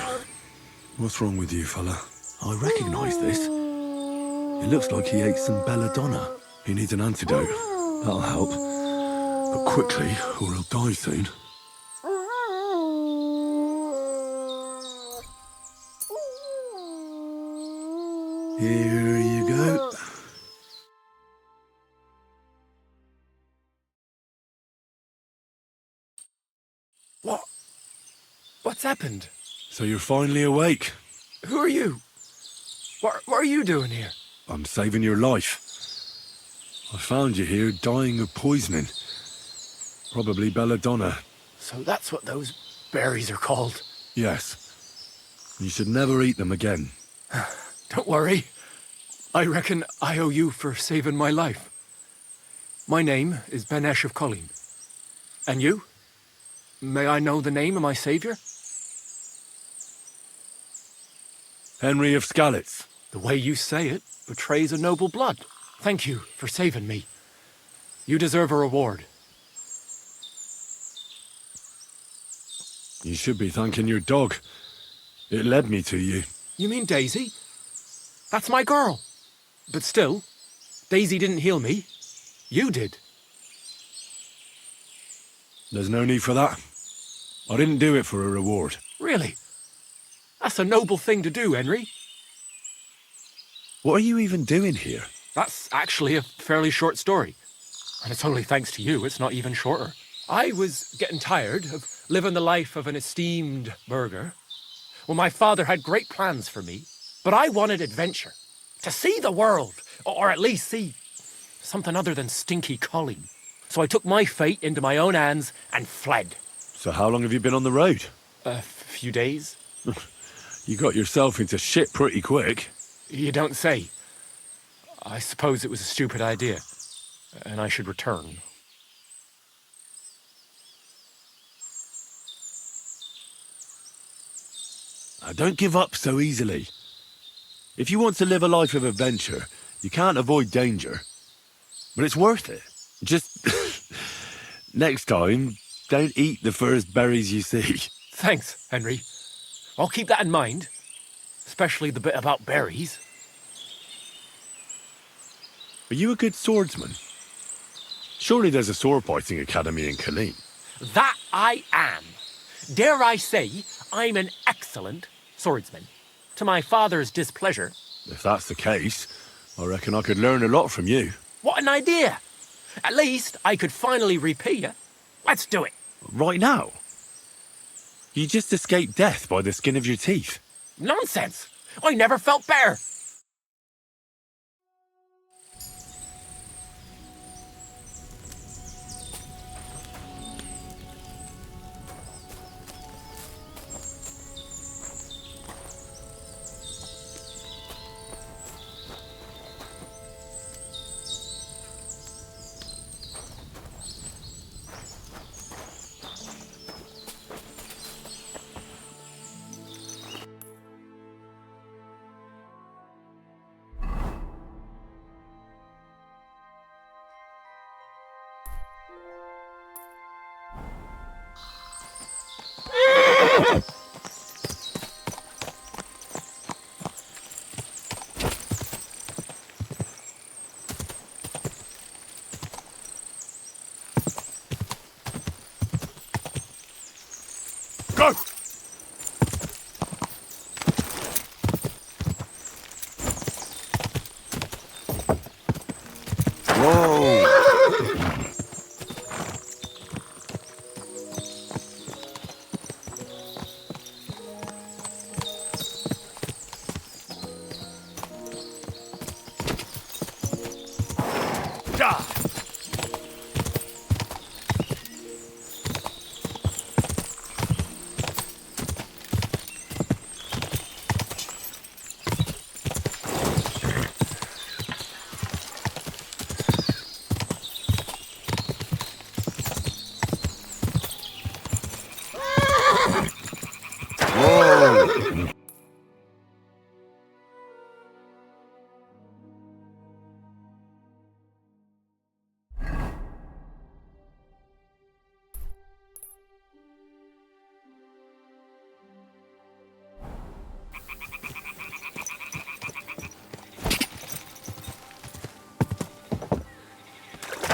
what's wrong with you, fella? I recognise this. It looks like he ate some belladonna. He needs an antidote. That'll help. But quickly, or he'll die soon. Here you go. What's happened? So you're finally awake. Who are you? What are you doing here? I'm saving your life. I found you here dying of poisoning. Probably belladonna. So that's what those berries are called. Yes. You should never eat them again. Don't worry. I reckon I owe you for saving my life. My name is Benesh of Colleen. And you? May I know the name of my savior? Henry of Skalitz. The way you say it betrays a noble blood. Thank you for saving me. You deserve a reward. You should be thanking your dog. It led me to you. You mean Daisy? That's my girl. But still, Daisy didn't heal me. You did. There's no need for that. I didn't do it for a reward. Really? That's a noble thing to do, Henry. What are you even doing here? That's actually a fairly short story. And it's only thanks to you, it's not even shorter. I was getting tired of living the life of an esteemed burgher. Well, my father had great plans for me, but I wanted adventure. To see the world, or at least see something other than stinky Colleen. So I took my fate into my own hands and fled. So how long have you been on the road? A few days. You got yourself into shit pretty quick. You don't say. I suppose it was a stupid idea, and I should return. Now, don't give up so easily. If you want to live a life of adventure, you can't avoid danger. But it's worth it. Just next time, don't eat the first berries you see. Thanks, Henry. I'll keep that in mind, especially the bit about berries. Are you a good swordsman? Surely there's a sword fighting academy in Colleen. That I am. Dare I say, I'm an excellent swordsman. To my father's displeasure. If that's the case, I reckon I could learn a lot from you. What an idea! At least I could finally repay you. Let's do it. Right now? You just escaped death by the skin of your teeth. Nonsense! I never felt better. Go! Whoa! Die!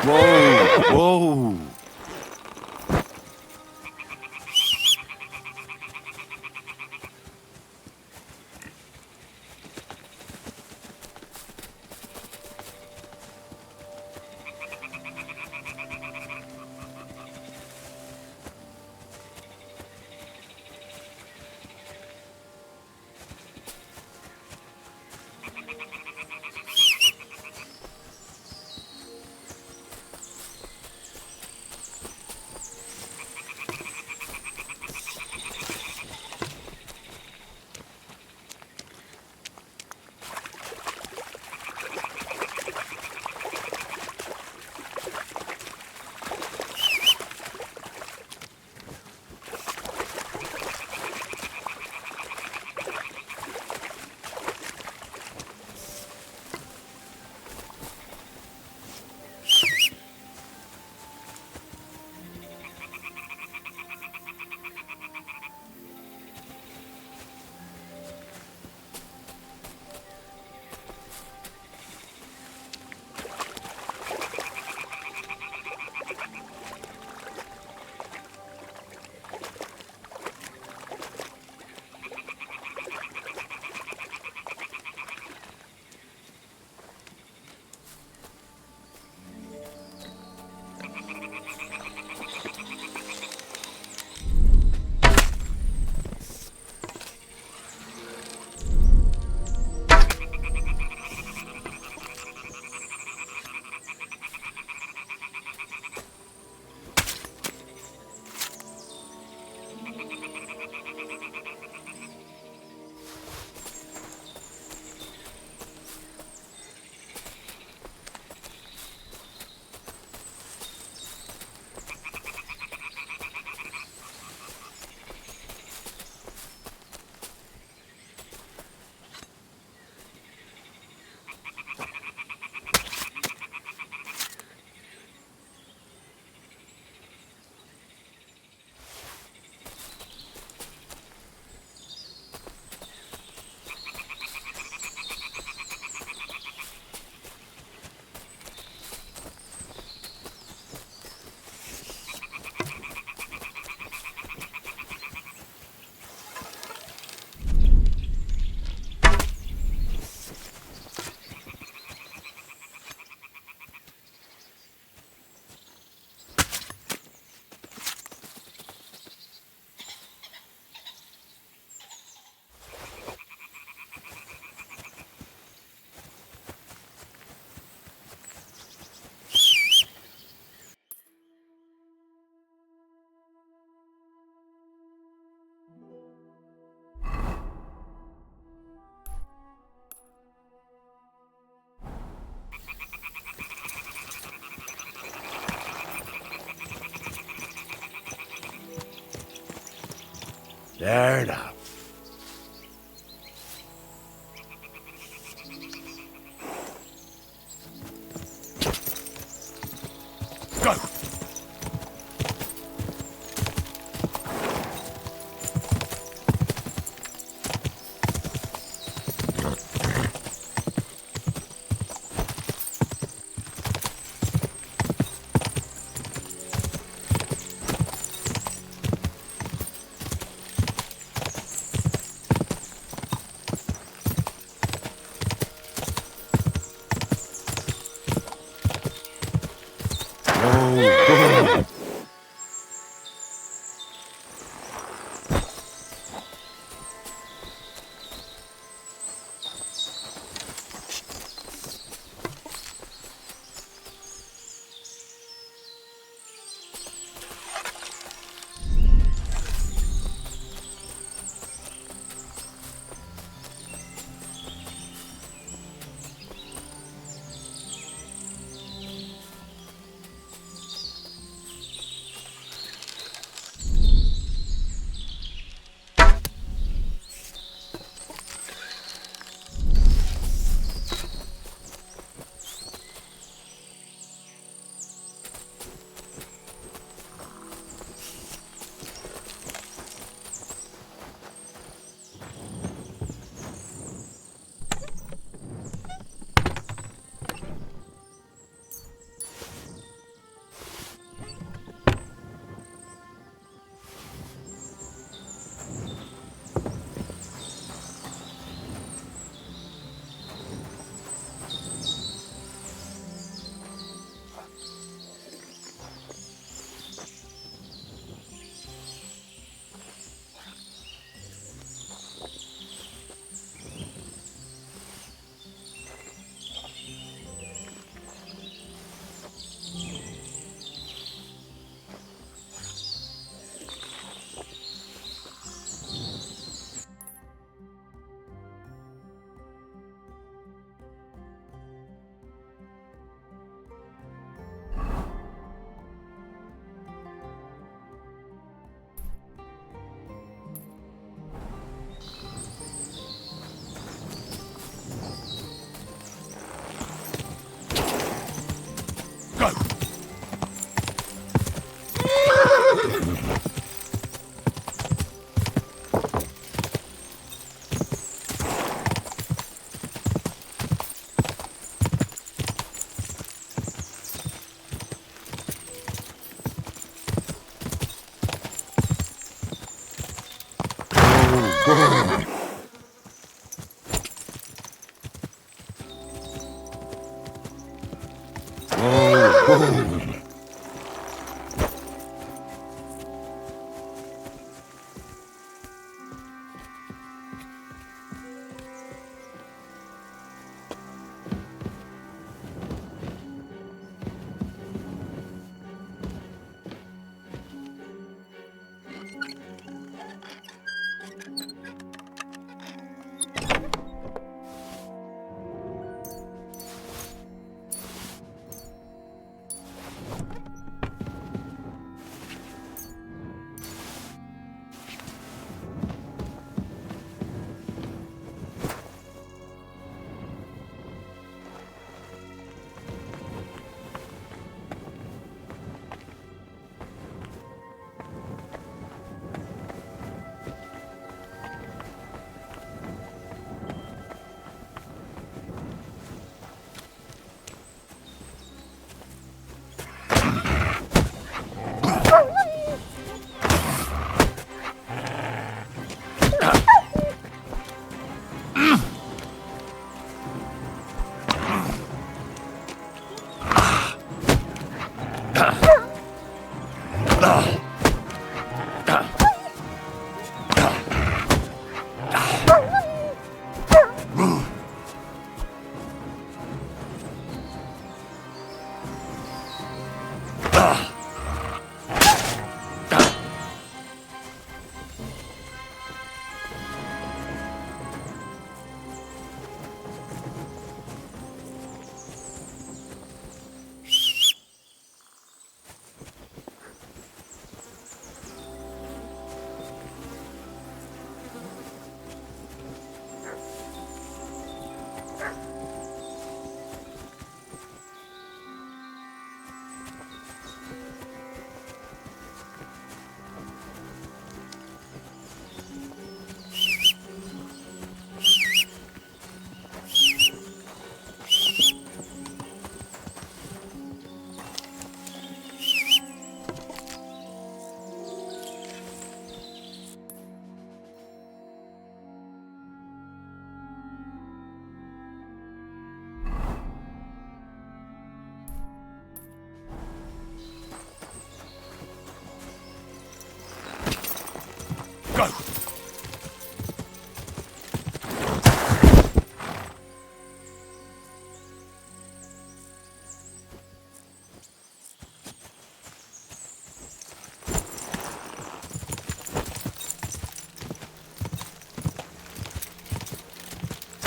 Whoa! Whoa! Whoa! There enough. Go!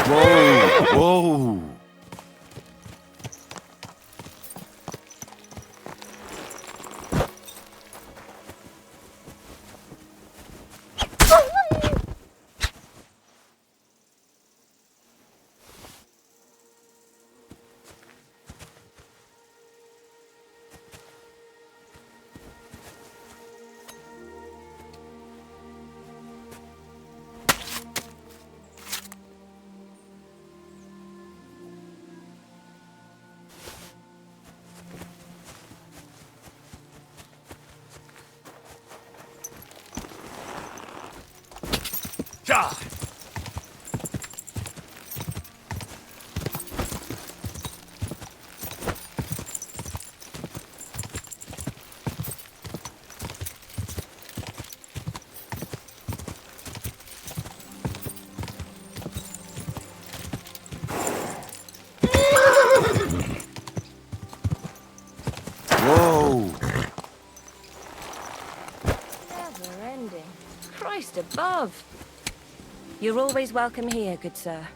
Whoa! Whoa! Never ending. Christ above. You're always welcome here, good sir.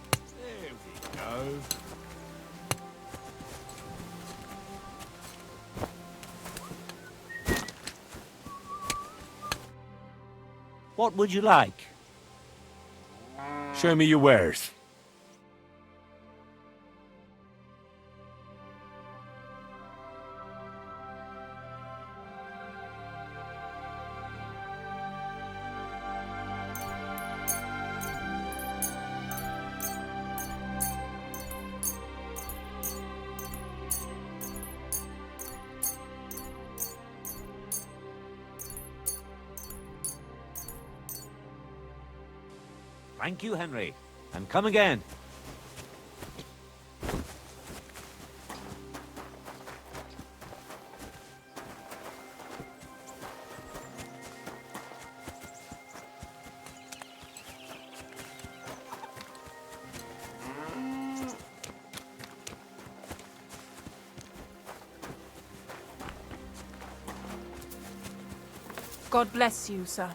There we go. What would you like? Show me your wares. Thank you, Henry. And come again. God bless you, sir.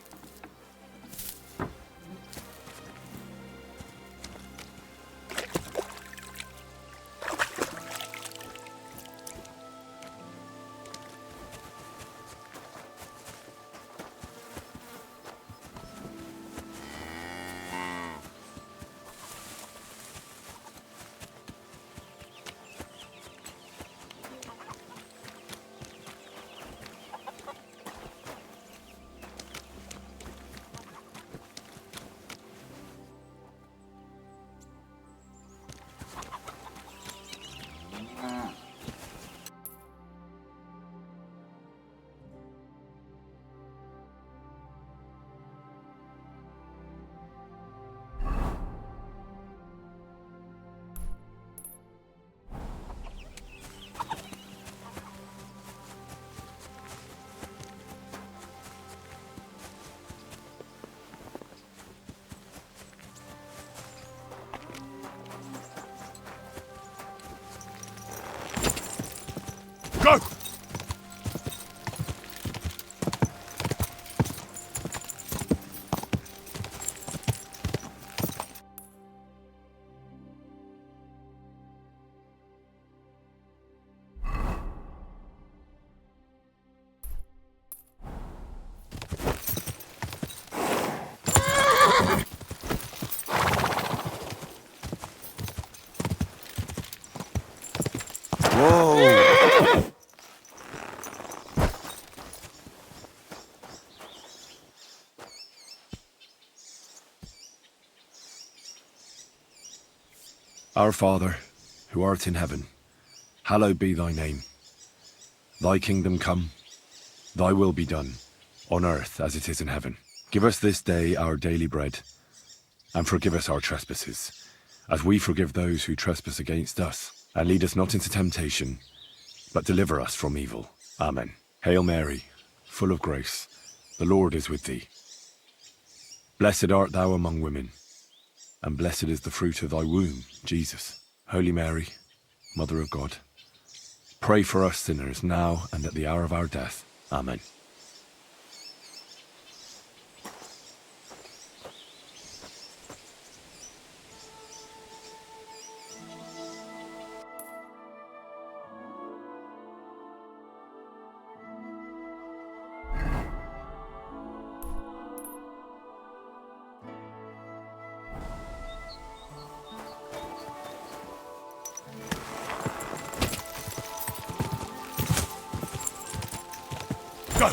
Go! Whoa! Our Father, who art in heaven, hallowed be thy name. Thy kingdom come, thy will be done, on earth as it is in heaven. Give us this day our daily bread, and forgive us our trespasses, as we forgive those who trespass against us. And lead us not into temptation, but deliver us from evil. Amen. Hail Mary, full of grace, the Lord is with thee. Blessed art thou among women, and blessed is the fruit of thy womb, Jesus. Holy Mary, Mother of God, pray for us sinners now and at the hour of our death. Amen. Go!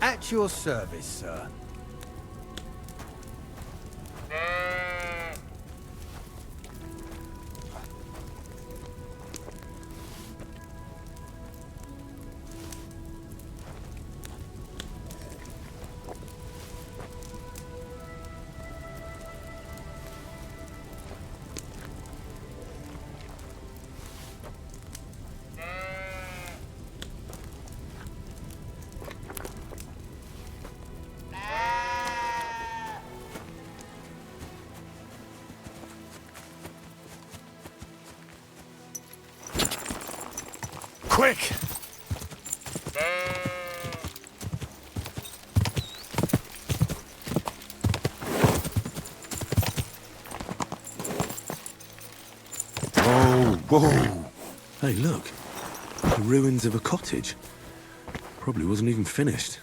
At your service, sir. Quick! Whoa! Hey, look. The ruins of a cottage. Probably wasn't even finished.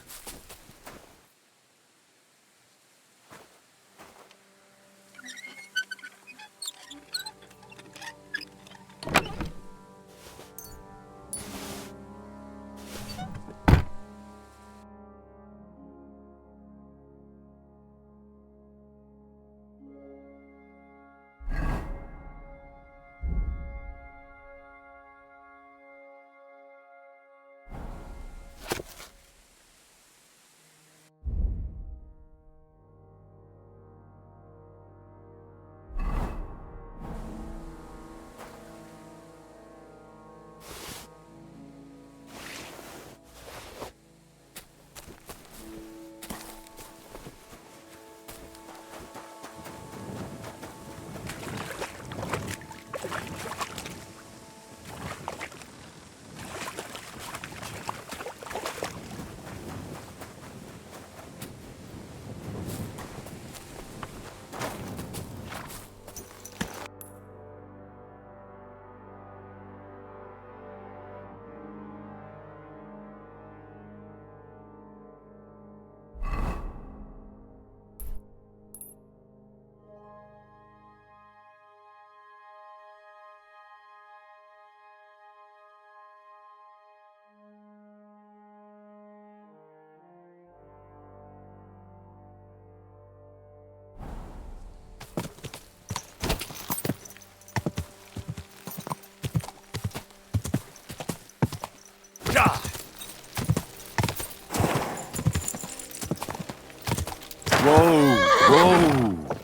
Whoa! Whoa!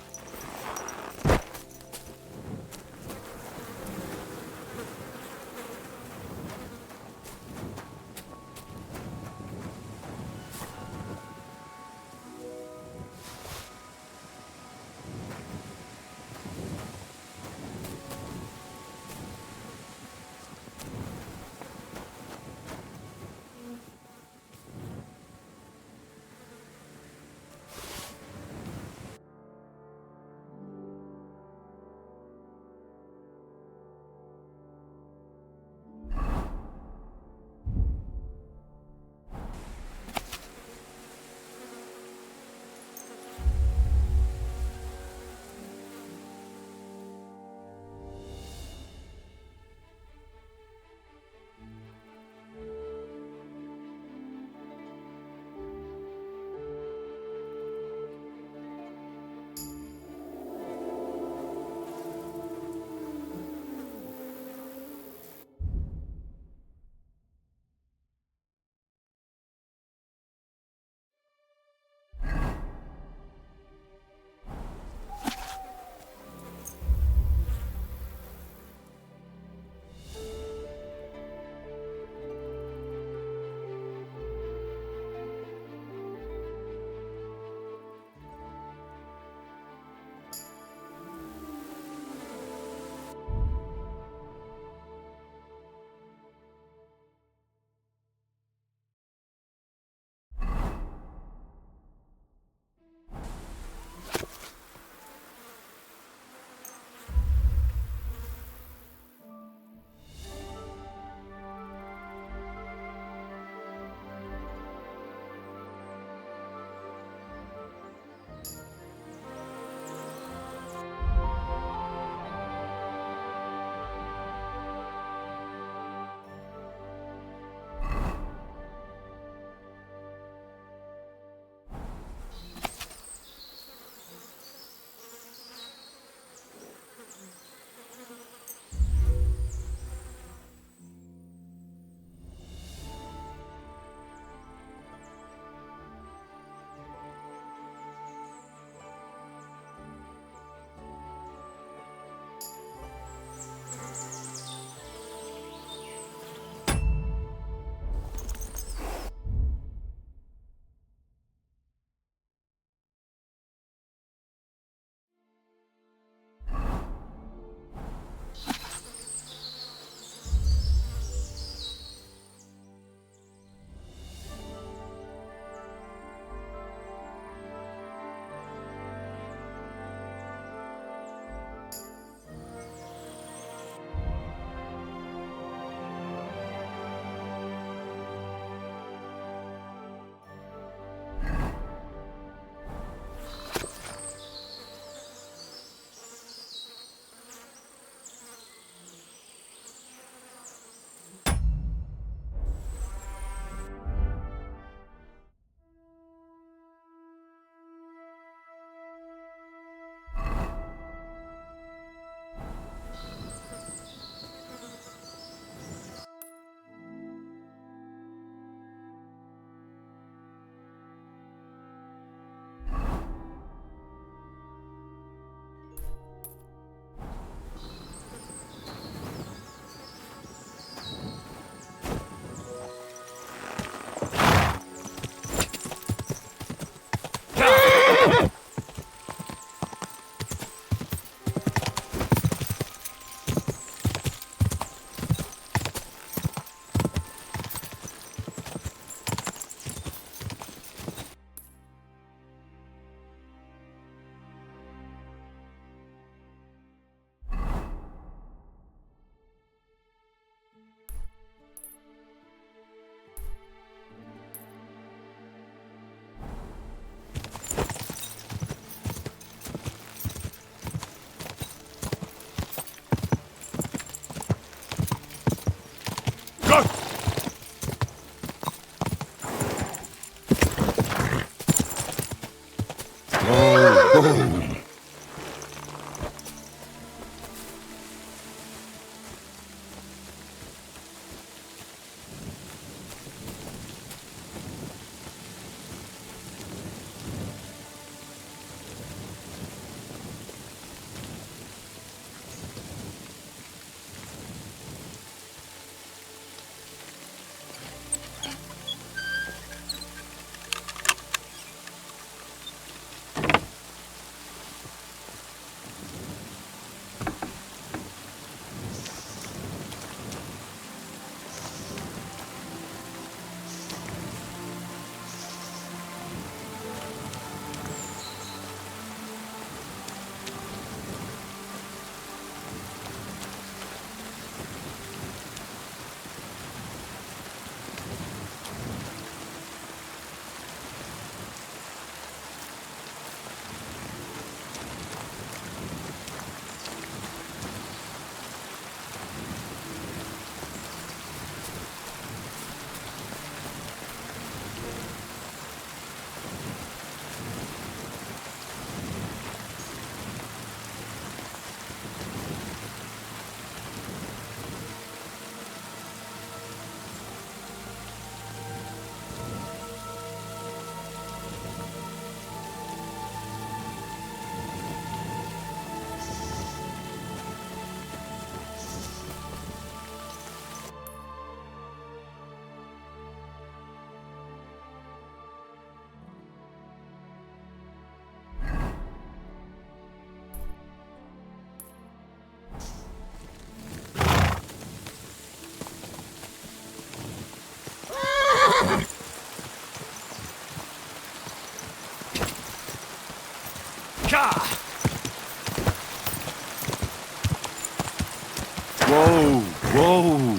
Whoa, whoa.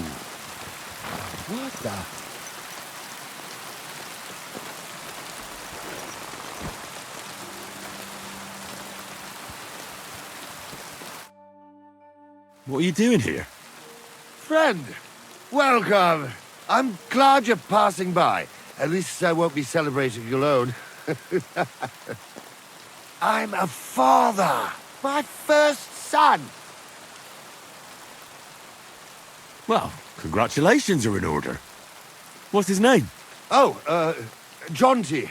What the? What are you doing here? Friend, welcome. I'm glad you're passing by. At least I won't be celebrating alone. I'm a father. My first son. Well, congratulations are in order. What's his name? Oh, Jonty.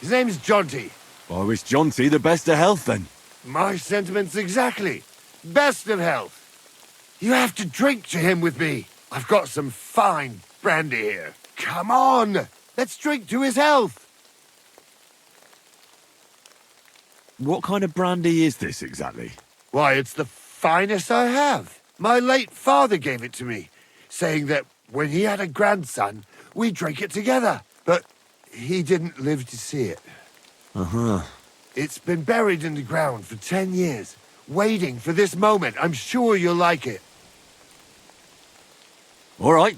His name's Jonty. I wish Jonty the best of health then. My sentiments exactly. Best of health. You have to drink to him with me. I've got some fine brandy here. Come on, let's drink to his health. What kind of brandy is this exactly? Why, it's the finest I have. My late father gave it to me, saying that when he had a grandson, we drank it together. But he didn't live to see it. Uh-huh. It's been buried in the ground for 10 years, waiting for this moment. I'm sure you'll like it. All right.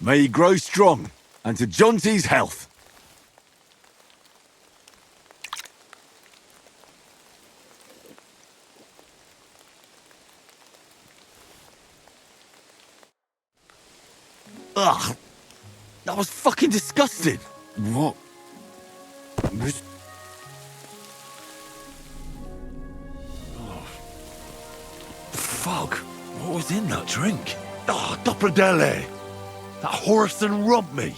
May he grow strong, and to Jonty's health. Ugh! That was fucking disgusting! What? Fuck! What was in that drink? Oh, Dopperdelle! That horse and robbed me!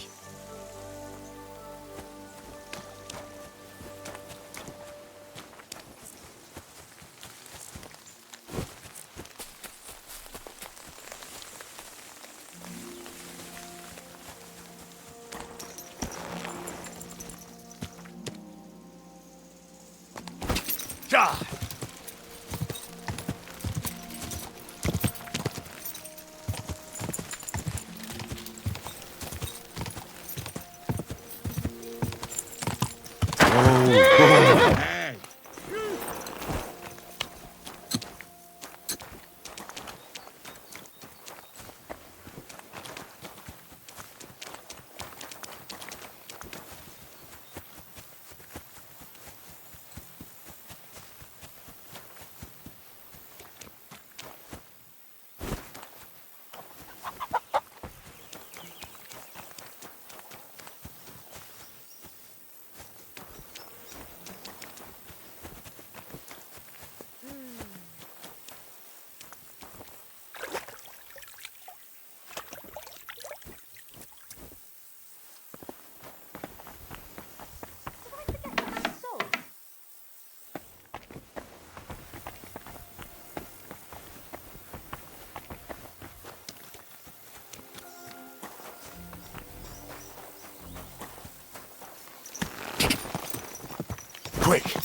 Quick!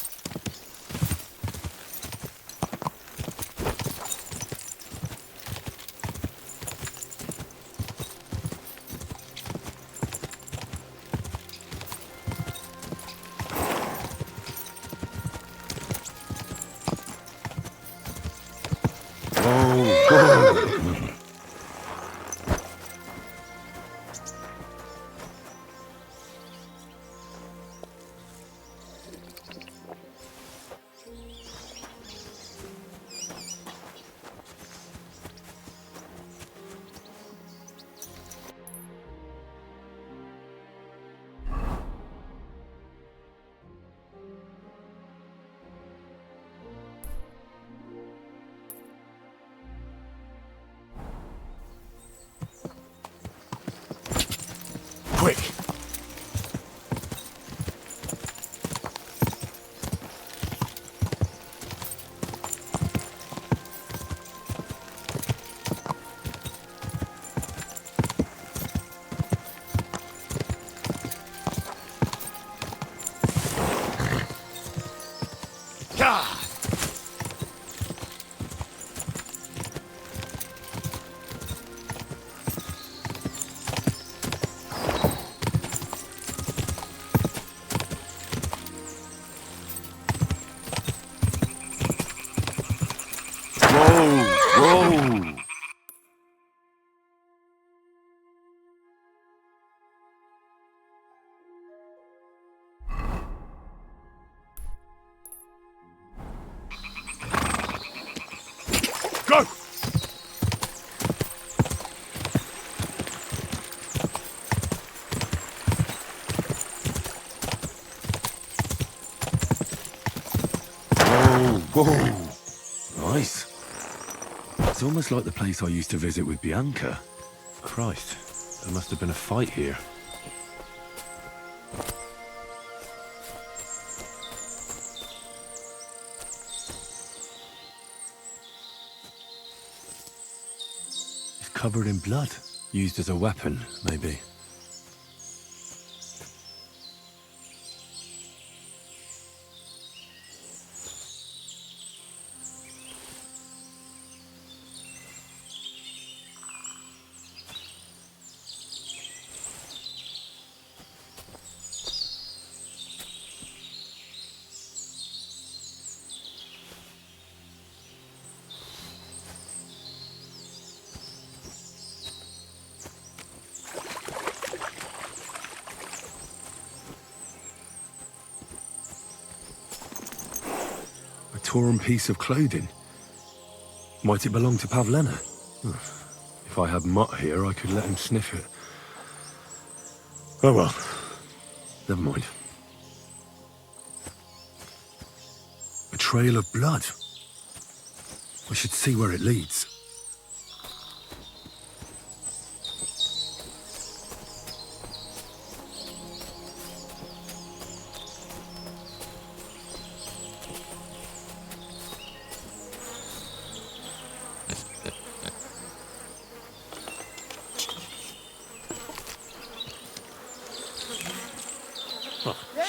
Quick! Whoa! Go! Whoa! Nice. It's almost like the place I used to visit with Bianca. Christ, there must have been a fight here. It's covered in blood. Used as a weapon, maybe. A torn piece of clothing. Might it belong to Pavlena? If I had Mutt here, I could let him sniff it. Oh well. Never mind. A trail of blood. I should see where it leads.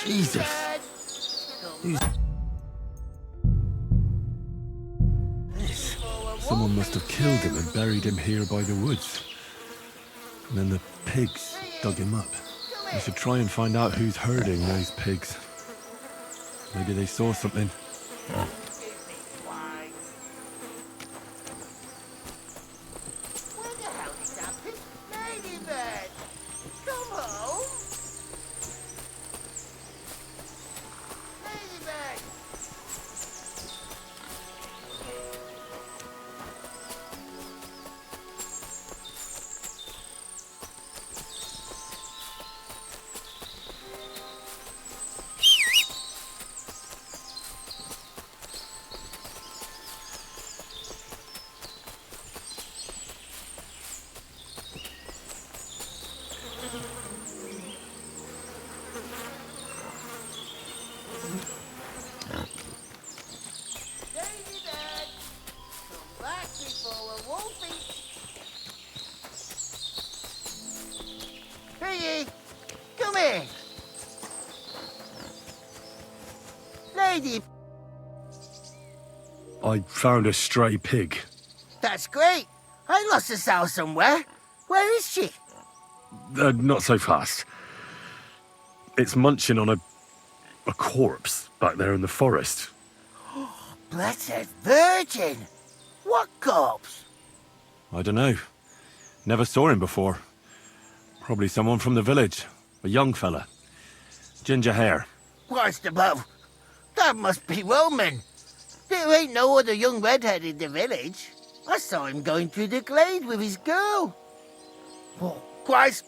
Jesus. This? Someone must have killed him and buried him here by the woods. And then the pigs dug him up. I should try and find out who's herding those pigs. Maybe they saw something. lady. I found a stray pig. That's great. I lost a sow somewhere. Where is she? Not so fast. It's munching on a corpse back there in the forest. Blessed Virgin! What corpse? I don't know. Never saw him before. Probably someone from the village. A young fella. Ginger hair. Christ above. That must be Roman. There ain't no other young redhead in the village. I saw him going through the glade with his girl. Oh, Christ.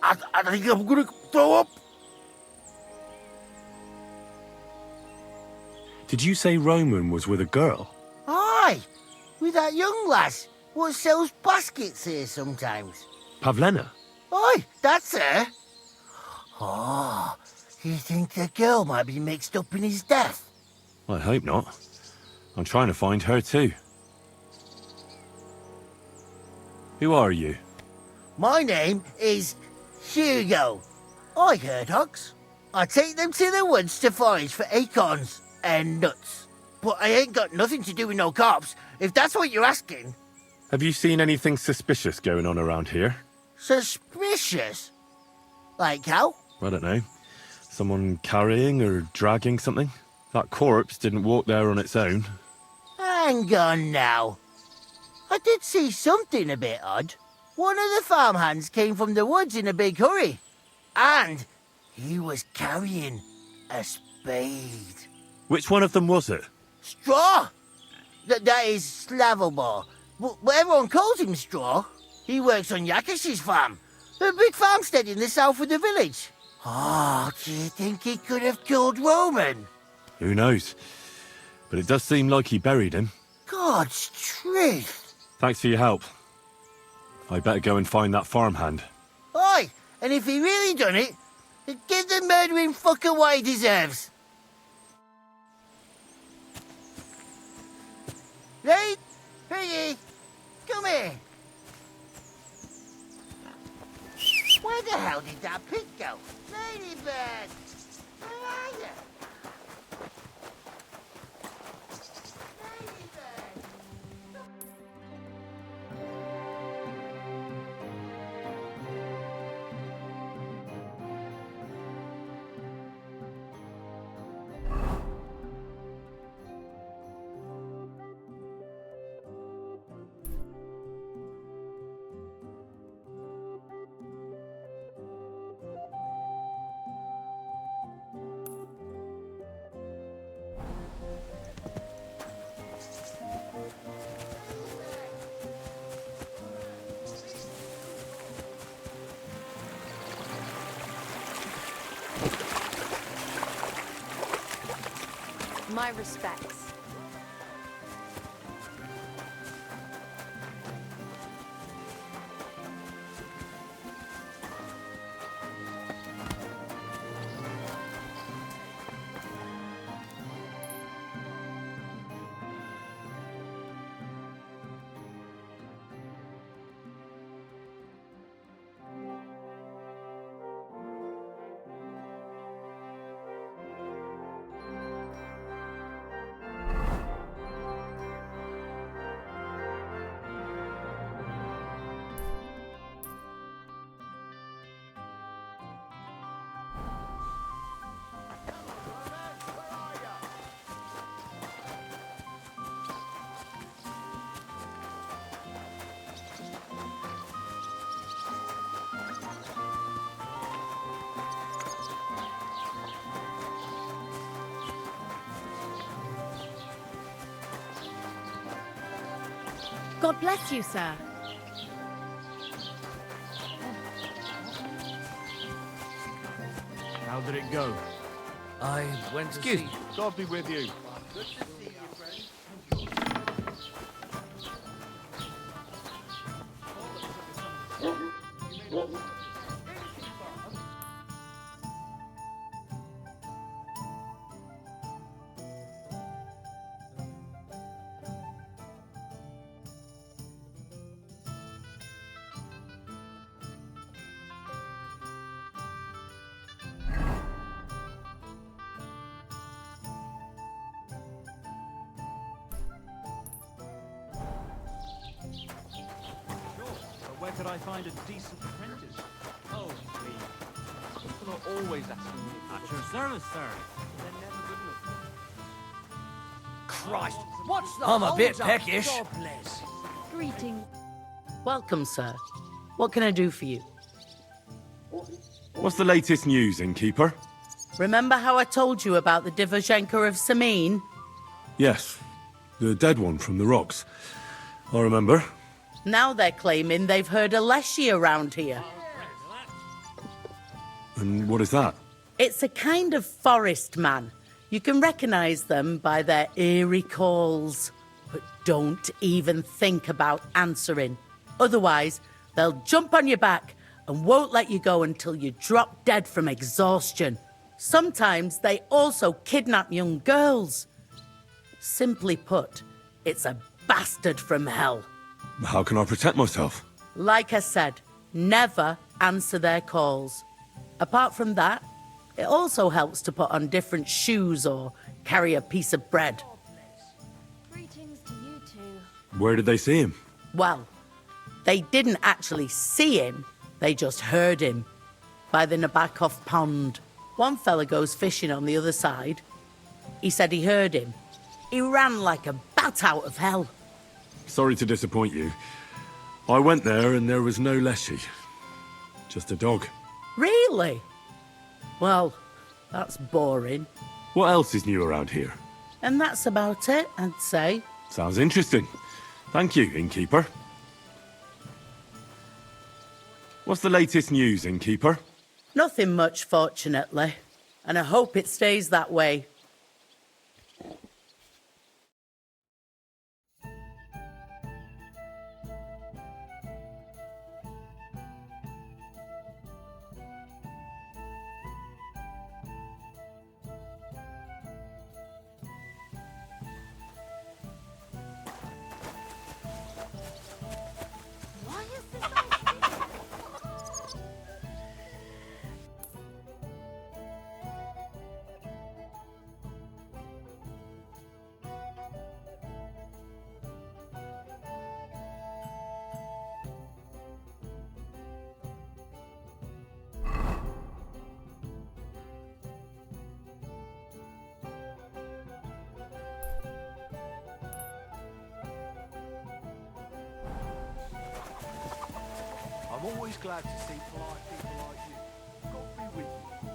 I think I'm gonna throw up. Did you say Roman was with a girl? Aye, with that young lass what sells baskets here sometimes. Pavlena? Aye, that's her. Oh, you think the girl might be mixed up in his death? I hope not. I'm trying to find her too. Who are you? My name is Hugo. I herd hogs. I take them to the woods to forage for acorns and nuts. But I ain't got nothing to do with no cops, if that's what you're asking. Have you seen anything suspicious going on around here? Suspicious? Like how? I don't know. Someone carrying or dragging something? That corpse didn't walk there on its own. Hang on now. I did see something a bit odd. One of the farmhands came from the woods in a big hurry. And he was carrying a spade. Which one of them was it? Straw! That is Slavobor. But everyone calls him Straw. He works on Yakish's farm. A big farmstead in the south of the village. Oh, do you think he could have killed Roman? Who knows? But it does seem like he buried him. God's truth. Thanks for your help. I better go and find that farmhand. Aye, and if he really done it, give the murdering fucker what he deserves. Right? Piggy, come here. Where the hell did that pig go? Ladybird! Where are you? My respects. God bless you, sir. How did it go? I went to Excuse see... me. God be with you. could I find a decent apprentice? Oh, please. People are always asking me. At your service, sir. They're never good enough. Christ, what's the I'm a bit hold-up? peckish. God bless. Greetings. Welcome, sir. What can I do for you? What's the latest news, innkeeper? Remember how I told you about the Divashenka of Samin? Yes, the dead one from the rocks. I remember. Now they're claiming they've heard a leshy around here. And what is that? It's a kind of forest man. You can recognize them by their eerie calls. But don't even think about answering. Otherwise, they'll jump on your back and won't let you go until you drop dead from exhaustion. Sometimes they also kidnap young girls. Simply put, it's a bastard from hell. How can I protect myself? Like I said, never answer their calls. Apart from that, it also helps to put on different shoes or carry a piece of bread. Greetings to you two. Where did they see him? Well, they didn't actually see him, they just heard him. By the Nabokov pond. One fella goes fishing on the other side. He said he heard him. He ran like a bat out of hell. Sorry to disappoint you. I went there and there was no leshy. Just a dog. Really? Well, that's boring. What else is new around here? And that's about it, I'd say. Sounds interesting. Thank you, innkeeper. What's the latest news, innkeeper? Nothing much, fortunately. And I hope it stays that way. I'm always glad to see polite people like you. God be with you.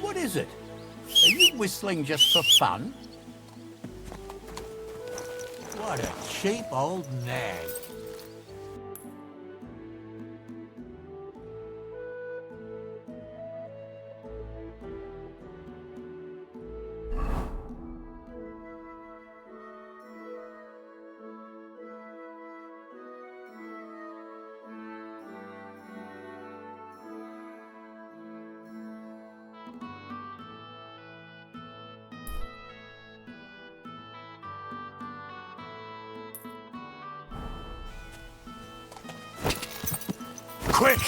What is it? Are you whistling just for fun? What a cheap old nag. Quick!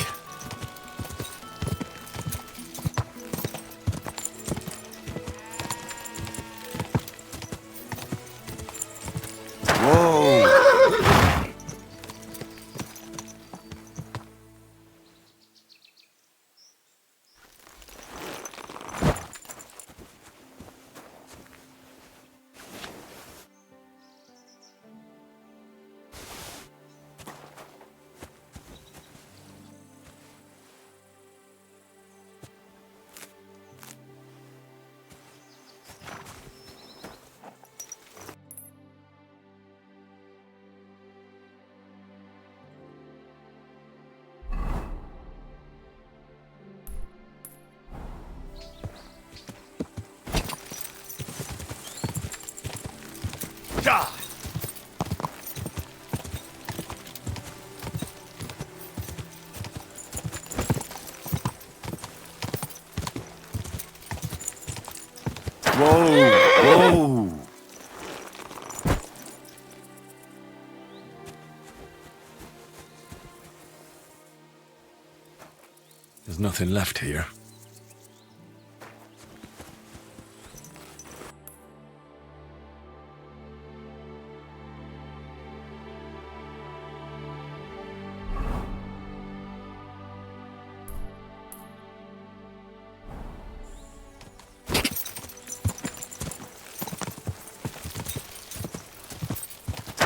There's nothing left here.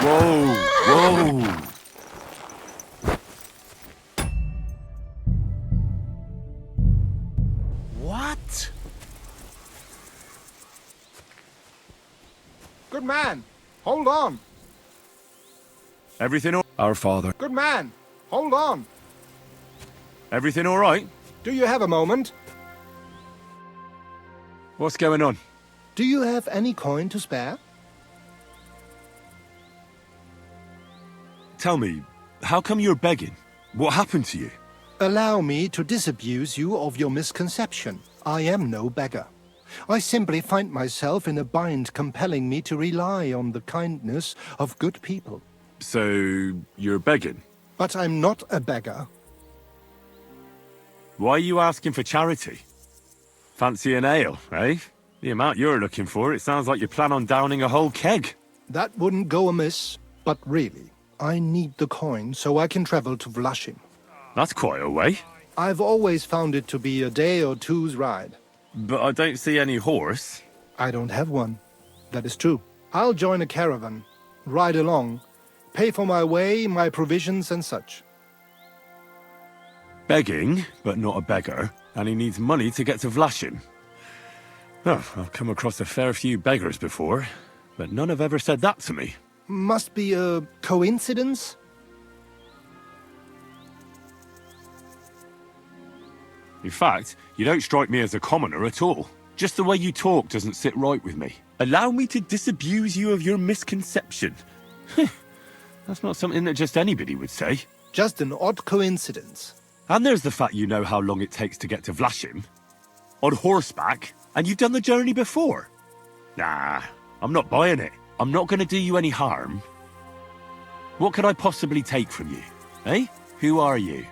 Whoa! Whoa! What? Good man, hold on. Everything Our Father. Good man, hold on. Everything all right? Do you have a moment? What's going on? Do you have any coin to spare? Tell me, how come you're begging? What happened to you? Allow me to disabuse you of your misconception. I am no beggar. I simply find myself in a bind compelling me to rely on the kindness of good people. So, you're begging? But I'm not a beggar. Why are you asking for charity? Fancy an ale, eh? The amount you're looking for, it sounds like you plan on downing a whole keg. That wouldn't go amiss, but really, I need the coin so I can travel to Vlashim. That's quite a way. I've always found it to be a day or two's ride. But I don't see any horse. I don't have one. That is true. I'll join a caravan, ride along, pay for my way, my provisions and such. Begging, but not a beggar, and he needs money to get to Vlashim. Oh, I've come across a fair few beggars before, but none have ever said that to me. Must be a coincidence? In fact, you don't strike me as a commoner at all. Just the way you talk doesn't sit right with me. Allow me to disabuse you of your misconception. That's not something that just anybody would say. Just an odd coincidence. And there's the fact you know how long it takes to get to Vlashim. On horseback, and you've done the journey before. Nah, I'm not buying it. I'm not going to do you any harm. What could I possibly take from you? Eh? Who are you?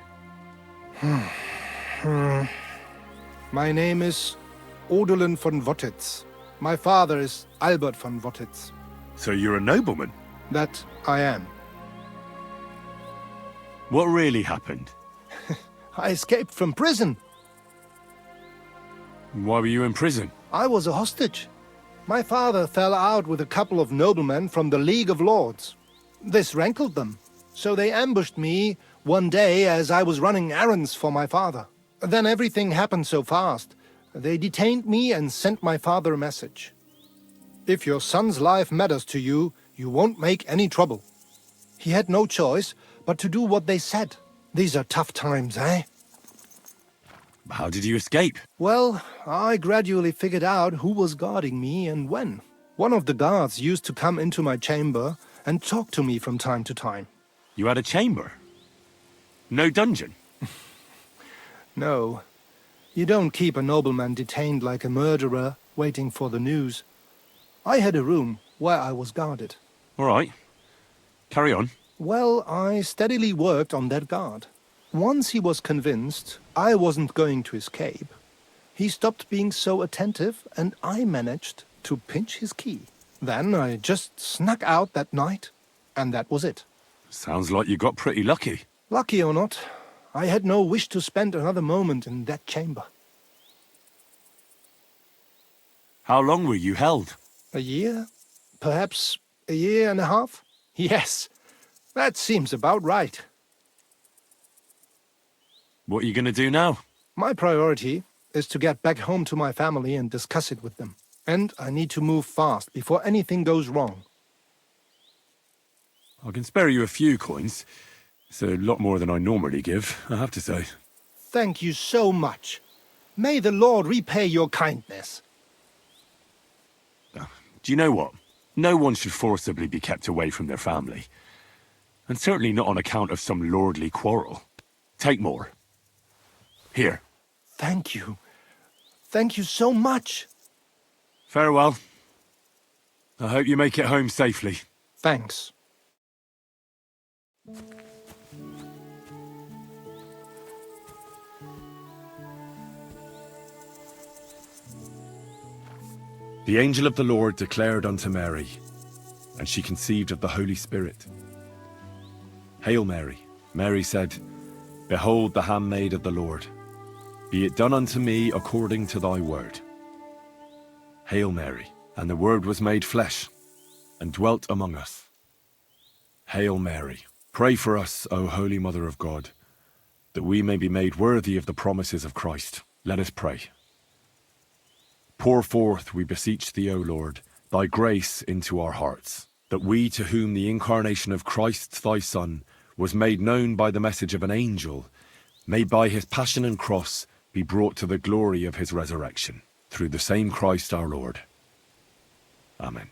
My name is Odolin von Wottitz. My father is Albert von Wottitz. So you're a nobleman? That I am. What really happened? I escaped from prison. Why were you in prison? I was a hostage. My father fell out with a couple of noblemen from the League of Lords. This rankled them, so they ambushed me one day as I was running errands for my father. Then everything happened so fast. They detained me and sent my father a message. If your son's life matters to you, you won't make any trouble. He had no choice but to do what they said. These are tough times, eh? How did you escape? Well, I gradually figured out who was guarding me and when. One of the guards used to come into my chamber and talk to me from time to time. You had a chamber? No dungeon? No. You don't keep a nobleman detained like a murderer, waiting for the news. I had a room where I was guarded. All right. Carry on. Well, I steadily worked on that guard. Once he was convinced I wasn't going to escape, he stopped being so attentive and I managed to pinch his key. Then I just snuck out that night, and that was it. Sounds like you got pretty lucky. Lucky or not, I had no wish to spend another moment in that chamber. How long were you held? A year? Perhaps a year and a half? Yes, that seems about right. What are you going to do now? My priority is to get back home to my family and discuss it with them. And I need to move fast before anything goes wrong. I can spare you a few coins. It's a lot more than I normally give, I have to say. Thank you so much. May the Lord repay your kindness. Do you know what? No one should forcibly be kept away from their family. And certainly not on account of some lordly quarrel. Take more. Here. Thank you. Thank you so much. Farewell. I hope you make it home safely. Thanks. The angel of the Lord declared unto Mary, and she conceived of the Holy Spirit. Hail Mary. Mary said, Behold the handmaid of the Lord. Be it done unto me according to thy word. Hail Mary. And the Word was made flesh, and dwelt among us. Hail Mary. Pray for us, O Holy Mother of God, that we may be made worthy of the promises of Christ. Let us pray. Pour forth, we beseech thee, O Lord, thy grace into our hearts, that we, to whom the incarnation of Christ thy Son was made known by the message of an angel, may by his passion and cross be brought to the glory of his resurrection, through the same Christ our Lord. Amen.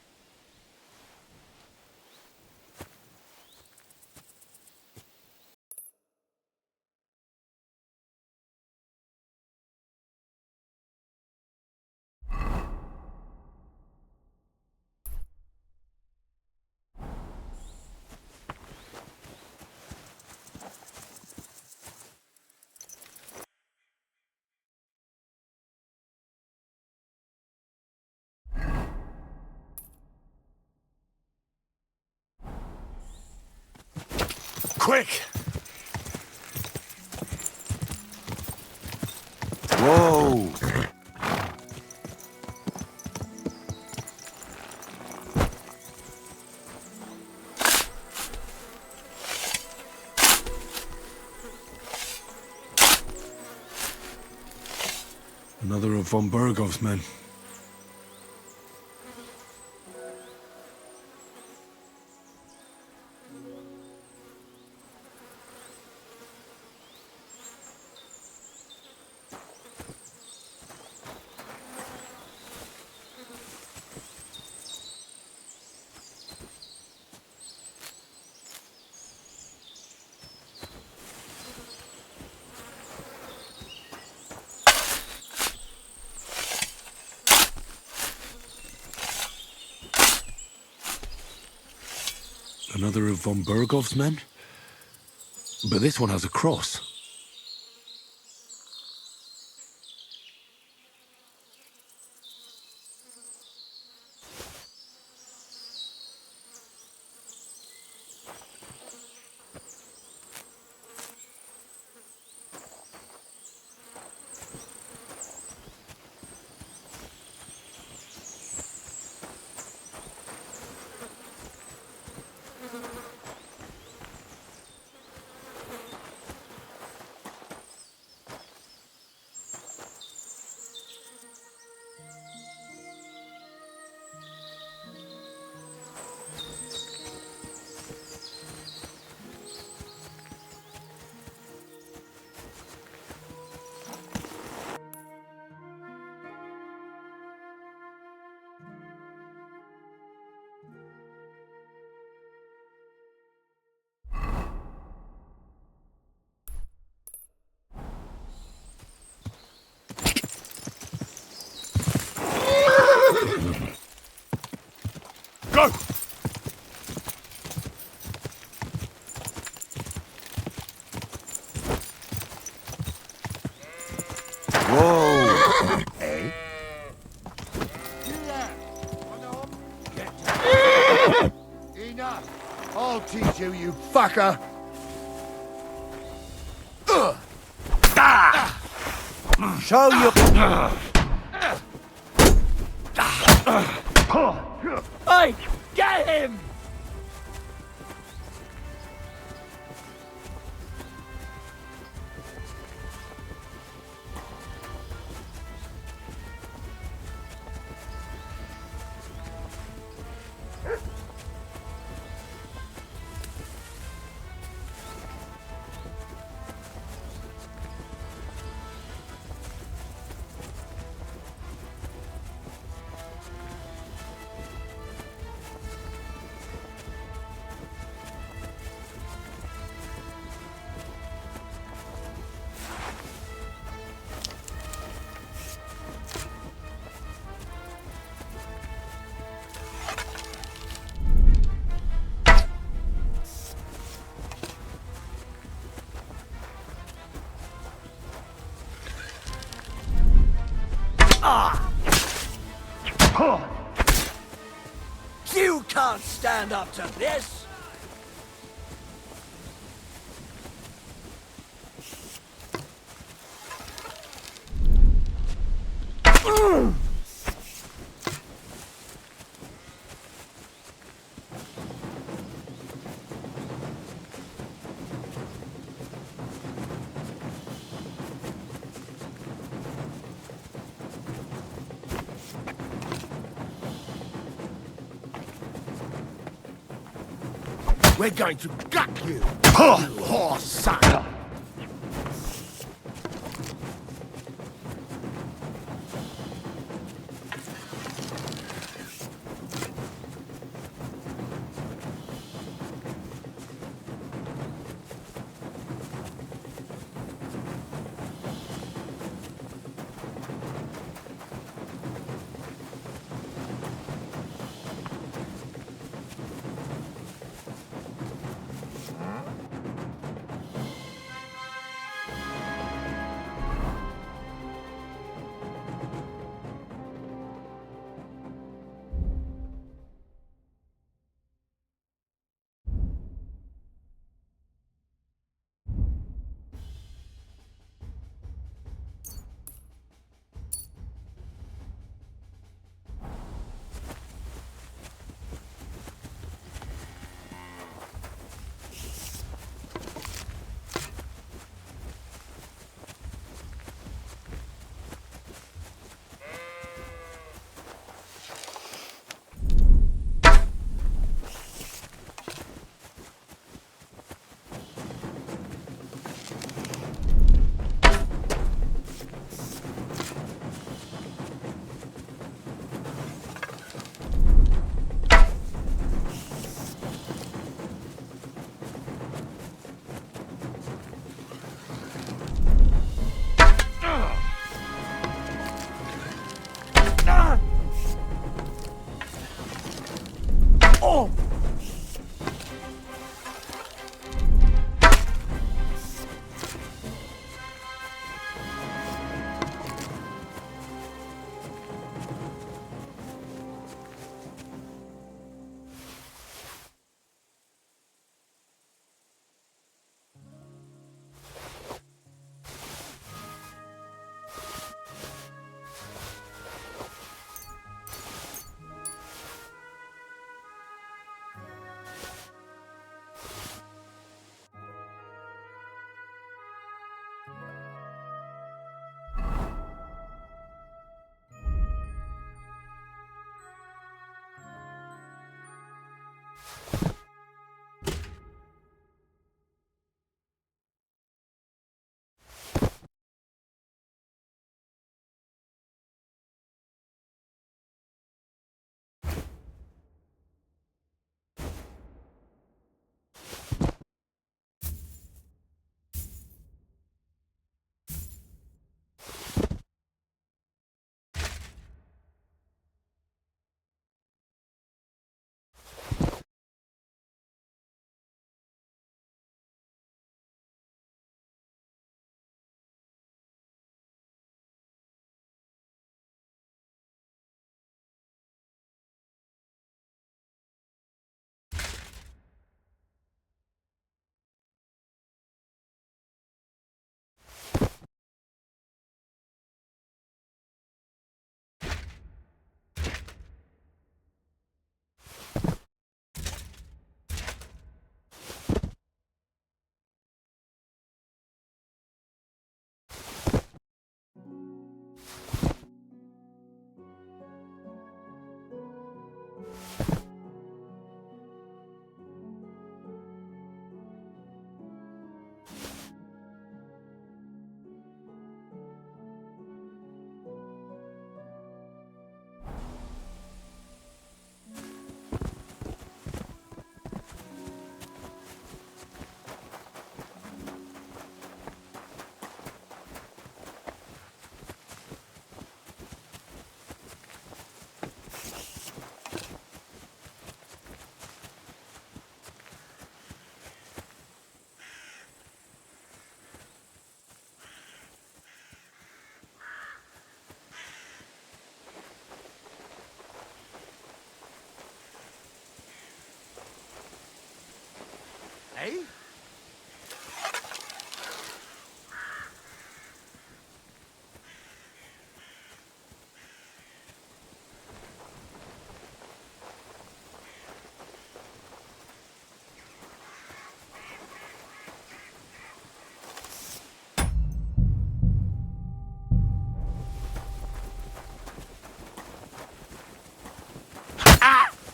Quick! Whoa! Another of von Bergov's men. Another of von Bergov's men? But this one has a cross. Go! Whoa! Eh? Enough! I'll teach you, you fucker! Show your... Hey! Get him! You can't stand up to this! We're going to gut you, you whore son!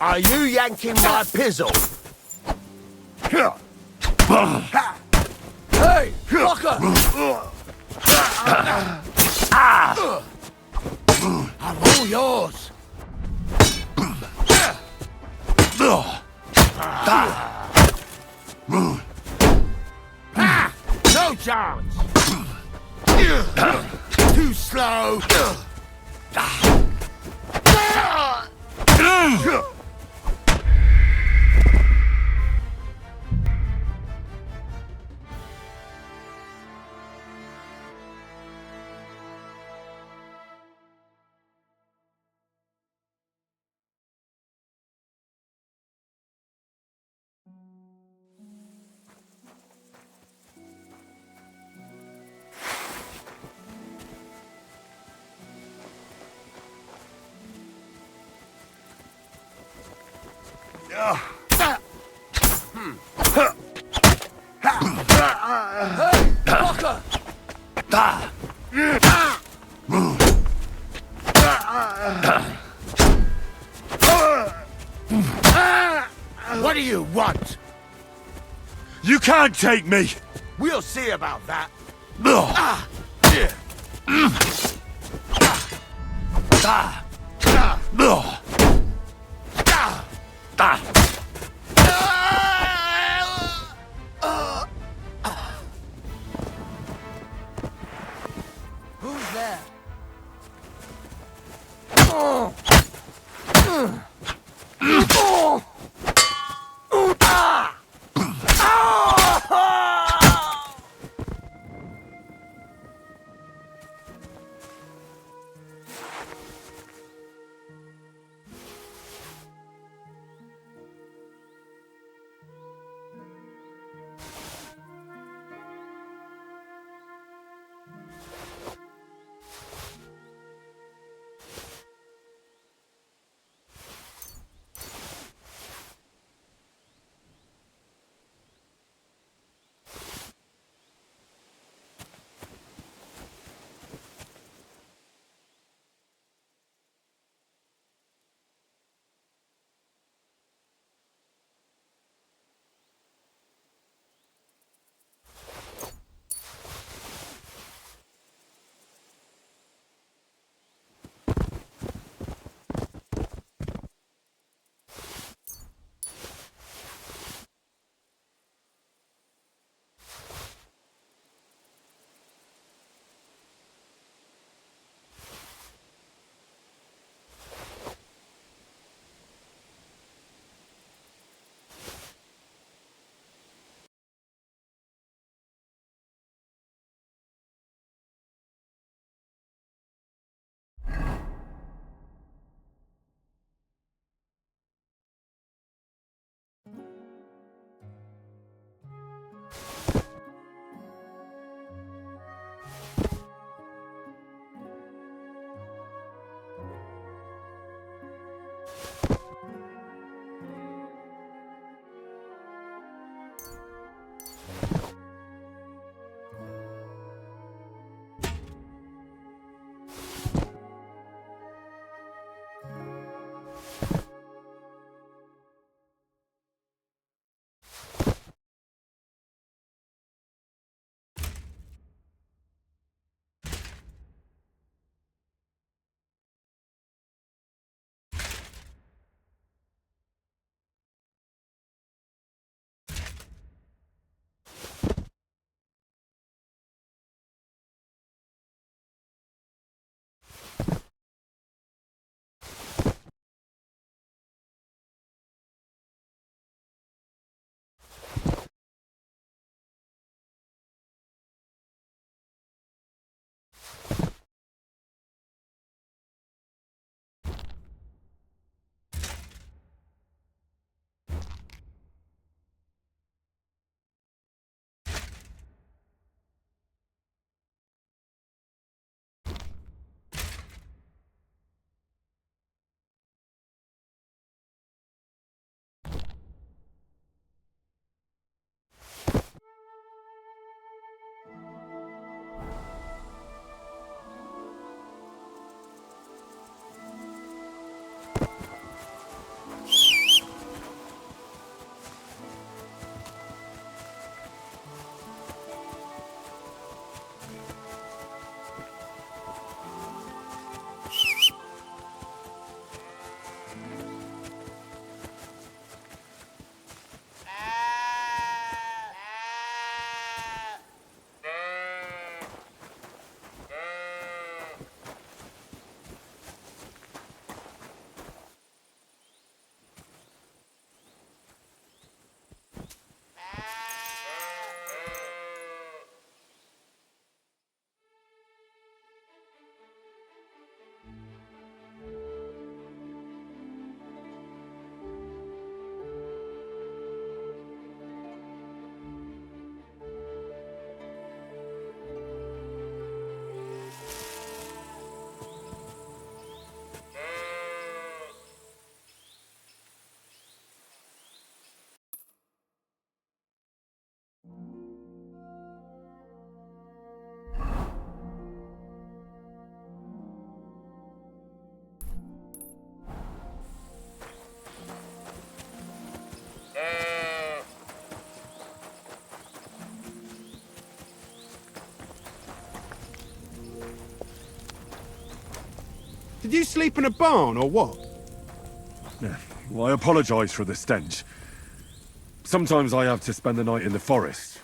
Are you yanking my pizzle? Hey, fucker! I'm all yours. No chance. Too slow. What do you want? You can't take me! We'll see about that. Who's there? Did you sleep in a barn or what? Well, I apologise for the stench. Sometimes I have to spend the night in the forest.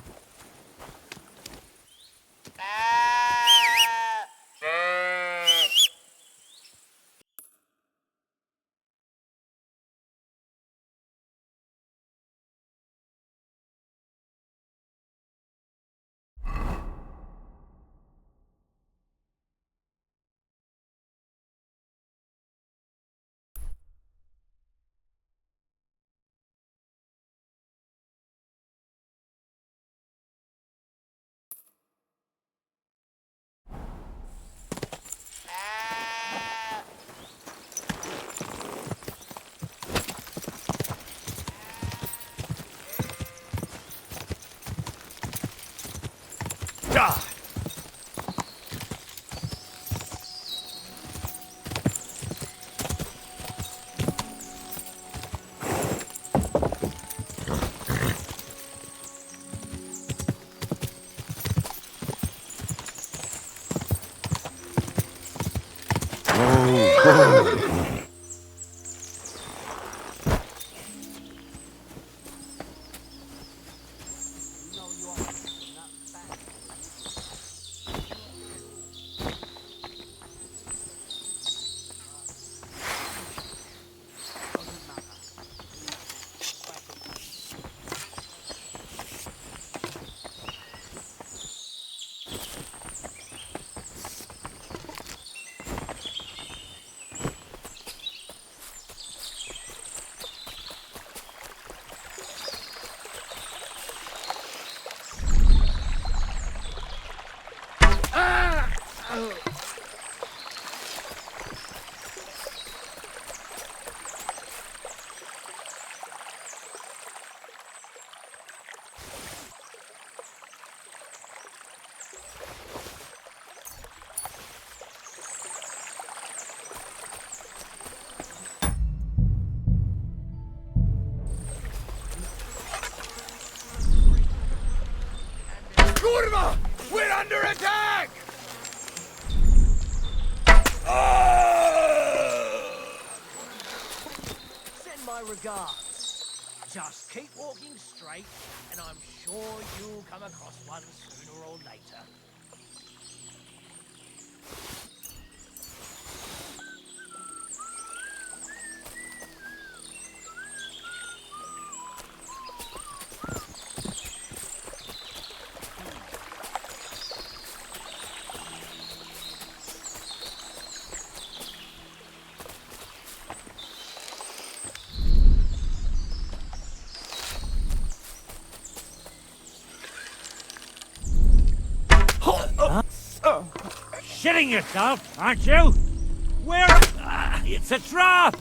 Kurva! We're under attack! Send my regards. Just keep walking straight, and I'm sure you'll come across one sooner or later. Shitting yourself, aren't you? Where? It's a trap!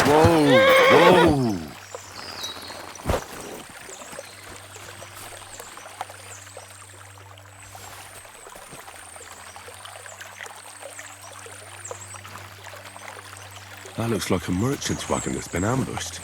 Whoa! That looks like a merchant's wagon that's been ambushed.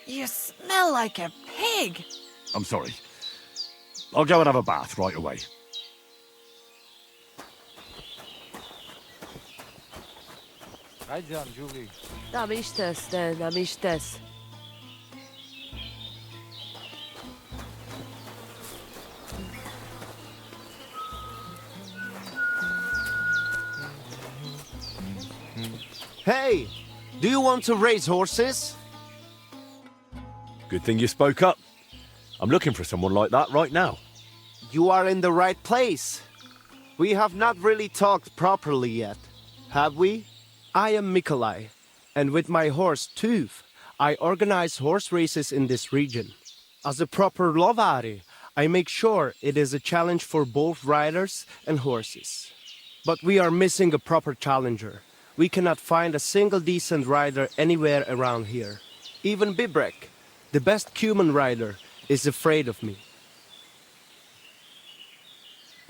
You smell like a pig. I'm sorry. I'll go and have a bath right away. Rajjan, Julie. Nem is tesz, nem is tesz. Hey, do you want to raise horses? Good thing you spoke up. I'm looking for someone like that right now. You are in the right place. We have not really talked properly yet, have we? I am Mikolai, and with my horse Tuv, I organize horse races in this region. As a proper lovari, I make sure it is a challenge for both riders and horses. But we are missing a proper challenger. We cannot find a single decent rider anywhere around here. Even Bibrek, the best Cuman rider, is afraid of me.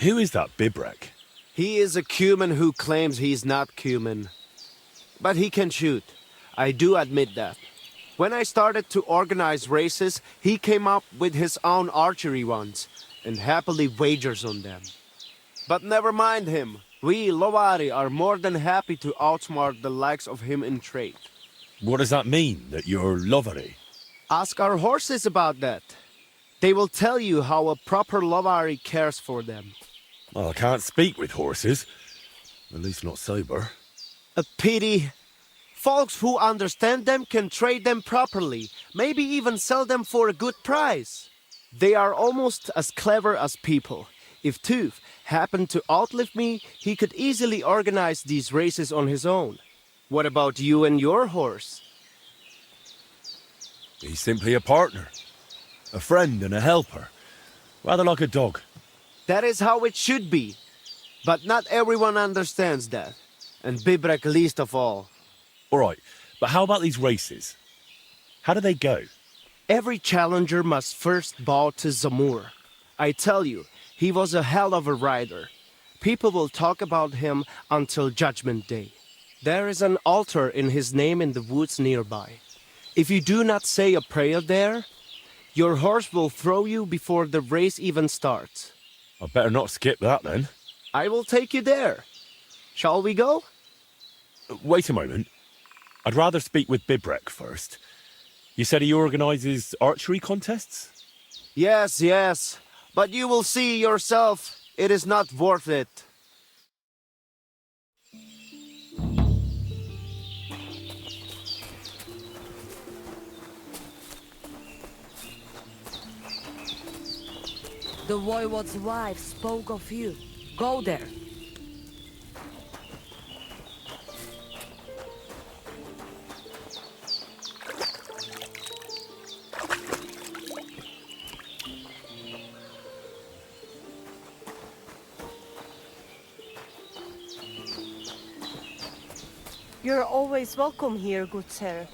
Who is that Bibrek? He is a Cuman who claims he's not Cuman. But he can shoot. I do admit that. When I started to organize races, he came up with his own archery ones, and happily wagers on them. But never mind him. We, Lovari, are more than happy to outsmart the likes of him in trade. What does that mean, that you're Lovari? Ask our horses about that. They will tell you how a proper Lovari cares for them. Well, I can't speak with horses. At least not sober. A pity. Folks who understand them can trade them properly, maybe even sell them for a good price. They are almost as clever as people. If Tooth happened to outlive me, he could easily organize these races on his own. What about you and your horse? He's simply a partner. A friend and a helper. Rather like a dog. That is how it should be. But not everyone understands that. And Bibrek least of all. All right, but how about these races? How do they go? Every challenger must first bow to Zamur. I tell you, he was a hell of a rider. People will talk about him until Judgment Day. There is an altar in his name in the woods nearby. If you do not say a prayer there, your horse will throw you before the race even starts. I better not skip that then. I will take you there. Shall we go? Wait a moment. I'd rather speak with Bibrek first. You said he organises archery contests? Yes, yes. But you will see yourself. It is not worth it. The Voivode's wife spoke of you. Go there. You're always welcome here, good sir.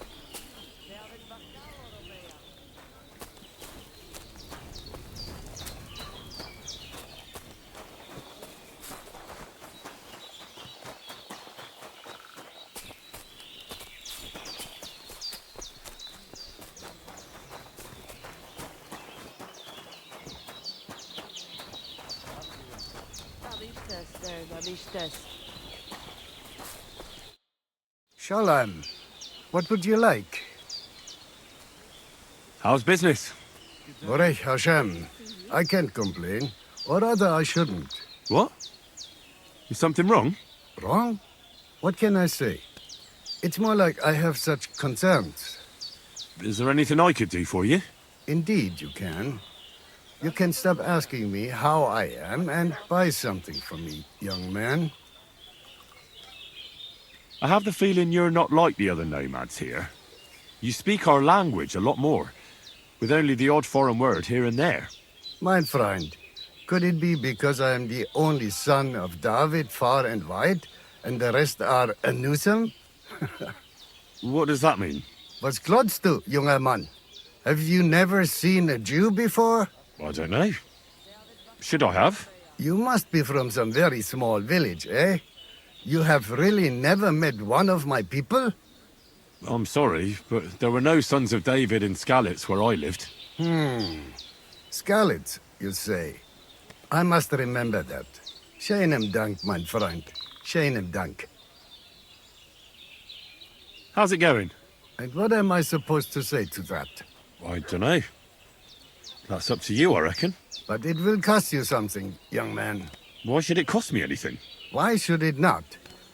Shalom. What would you like? How's business? Borech Hashem. I can't complain. Or rather, I shouldn't. What? Is something wrong? Wrong? What can I say? It's more like I have such concerns. Is there anything I could do for you? Indeed, you can. You can stop asking me how I am and buy something from me, young man. I have the feeling you're not like the other nomads here. You speak our language a lot more, with only the odd foreign word here and there. My friend, could it be because I am the only son of David far and wide, and the rest are Anusam? What does that mean? Was klotst du, junger Mann? Have you never seen a Jew before? I don't know. Should I have? You must be from some very small village, eh? You have really never met one of my people? I'm sorry, but there were no sons of David in Skalitz where I lived. Skalitz, you say? I must remember that. Sheinem Dank, mein Freund. Sheinem Dank. How's it going? And what am I supposed to say to that? I don't know. That's up to you, I reckon. But it will cost you something, young man. Why should it cost me anything? Why should it not?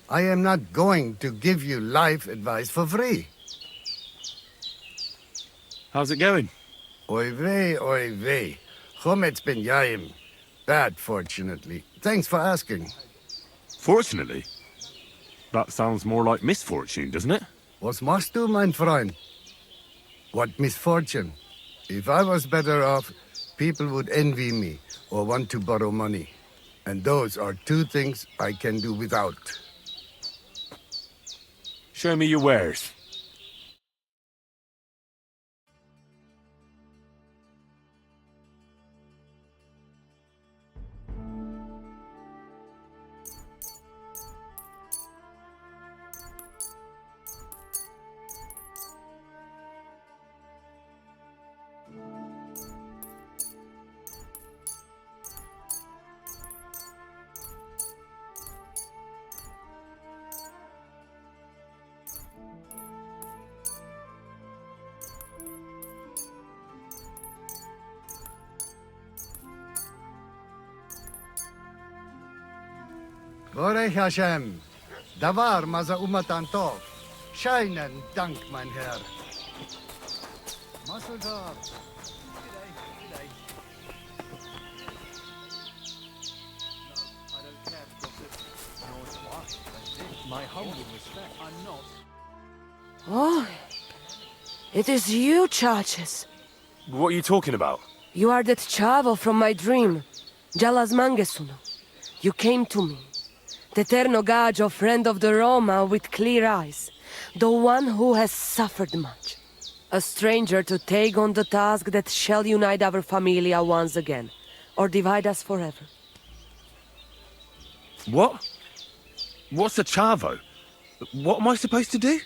I am not going to give you life advice for free. How's it going? Oy vey. Chometz ben Yaim. Bad, fortunately. Thanks for asking. Fortunately? That sounds more like misfortune, doesn't it? Was machst du, mein Freund? What misfortune? If I was better off, people would envy me or want to borrow money. And those are two things I can do without. Show me your wares. Borech Hashem. Davar maza umatan tov. Scheinen Dank, mein Herr. Muscle dog. My humble respect. I'm not. Oh, it is you, Churches. What are you talking about? You are that chavo from my dream, Jalas Mangesuno. You came to me, the Eterno Gajo, friend of the Roma with clear eyes, the one who has suffered much. A stranger to take on the task that shall unite our familia once again, or divide us forever. What? What's a chavo? What am I supposed to do?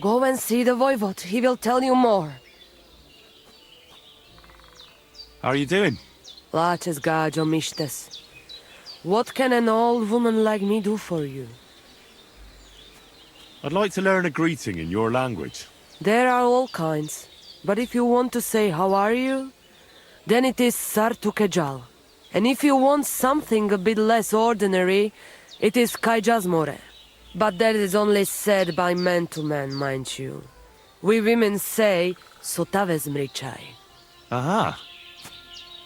Go and see the Voivod. He will tell you more. How are you doing? Laches Gajo Mishtes. What can an old woman like me do for you? I'd like to learn a greeting in your language. There are all kinds. But if you want to say how are you, then it is Sartukejal. And if you want something a bit less ordinary, it is Kaijazmore. But that is only said by man to man, mind you. We women say, Sotavez mrichai. Aha.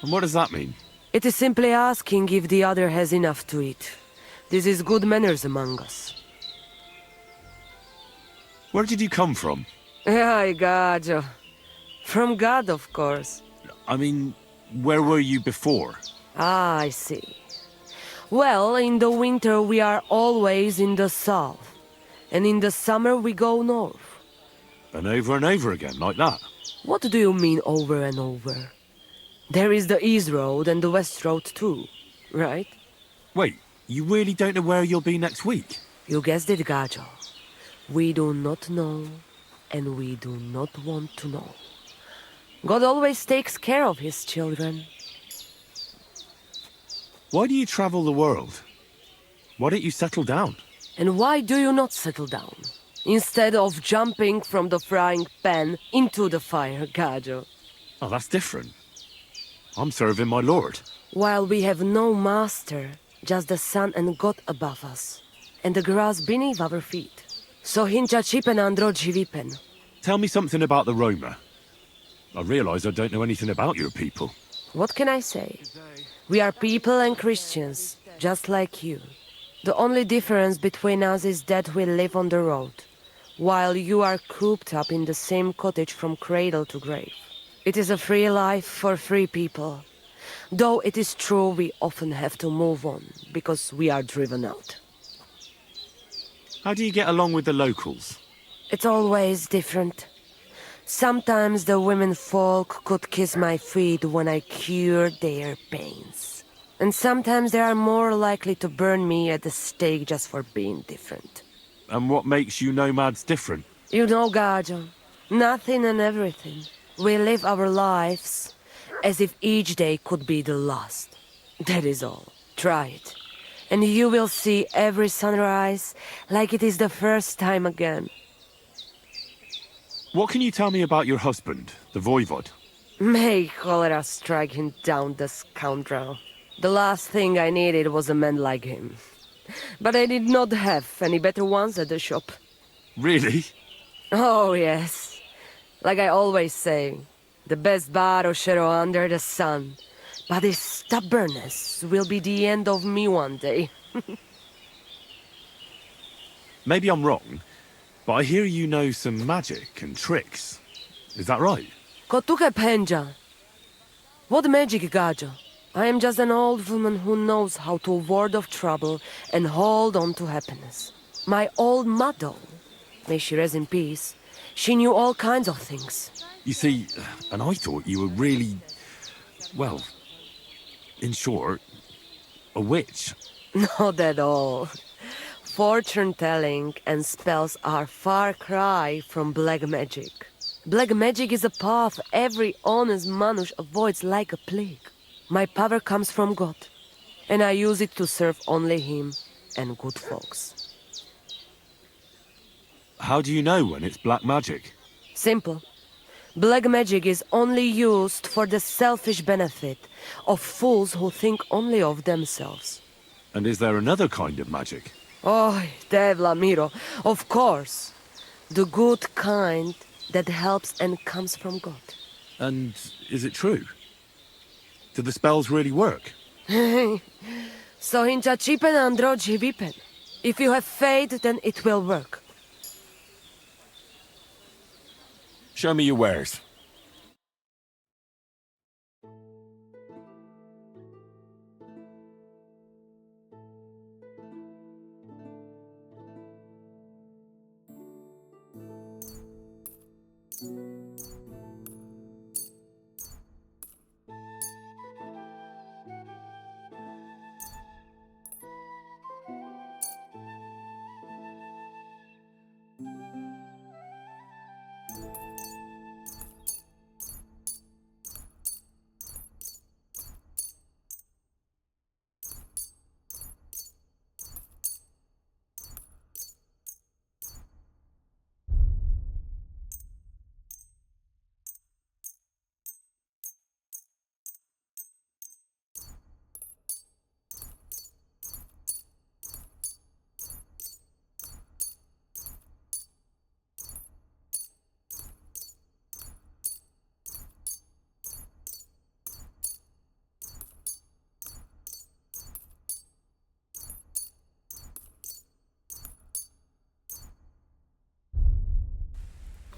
And what does that mean? It is simply asking if the other has enough to eat. This is good manners among us. Where did you come from? Ay, Gajo. From God, of course. I mean, where were you before? Ah, I see. Well, in the winter we are always in the south. And in the summer we go north. And over again, like that? What do you mean over and over? There is the East Road and the West Road too, right? Wait, you really don't know where you'll be next week? You guessed it, Gajo. We do not know, and we do not want to know. God always takes care of his children. Why do you travel the world? Why don't you settle down? And why do you not settle down? Instead of jumping from the frying pan into the fire, Gajo. Oh, that's different. I'm serving my Lord. While we have no master, just the sun and God above us, and the grass beneath our feet. So hincha chipen andro jivipen. Tell me something about the Roma. I realise I don't know anything about your people. What can I say? We are people and Christians, just like you. The only difference between us is that we live on the road, while you are cooped up in the same cottage from cradle to grave. It is a free life for free people. Though it is true we often have to move on, because we are driven out. How do you get along with the locals? It's always different. Sometimes the women folk could kiss my feet when I cured their pains. And sometimes they are more likely to burn me at the stake just for being different. And what makes you nomads different? You know, Gajo, nothing and everything. We live our lives as if each day could be the last. That is all. Try it. And you will see every sunrise like it is the first time again. What can you tell me about your husband, the Voivod? May cholera strike him down, the scoundrel. The last thing I needed was a man like him. But I did not have any better ones at the shop. Really? Oh, yes. Like I always say, the best baroshero under the sun. But his stubbornness will be the end of me one day. Maybe I'm wrong, but I hear you know some magic and tricks. Is that right? Kotuke penja. What magic, Gajo? I am just an old woman who knows how to ward off trouble and hold on to happiness. My old mother, may she rest in peace, she knew all kinds of things. You see, and I thought you were really, well, in short, a witch. Not at all. Fortune-telling and spells are far cry from black magic. Black magic is a path every honest manush avoids like a plague. My power comes from God, and I use it to serve only Him and good folks. How do you know when it's black magic? Simple. Black magic is only used for the selfish benefit of fools who think only of themselves. And is there another kind of magic? Oh, Devlamiro, of course. The good kind that helps and comes from God. And is it true? Do the spells really work? So hinchachipen androji vipen. If you have faith, then it will work. Show me your wares.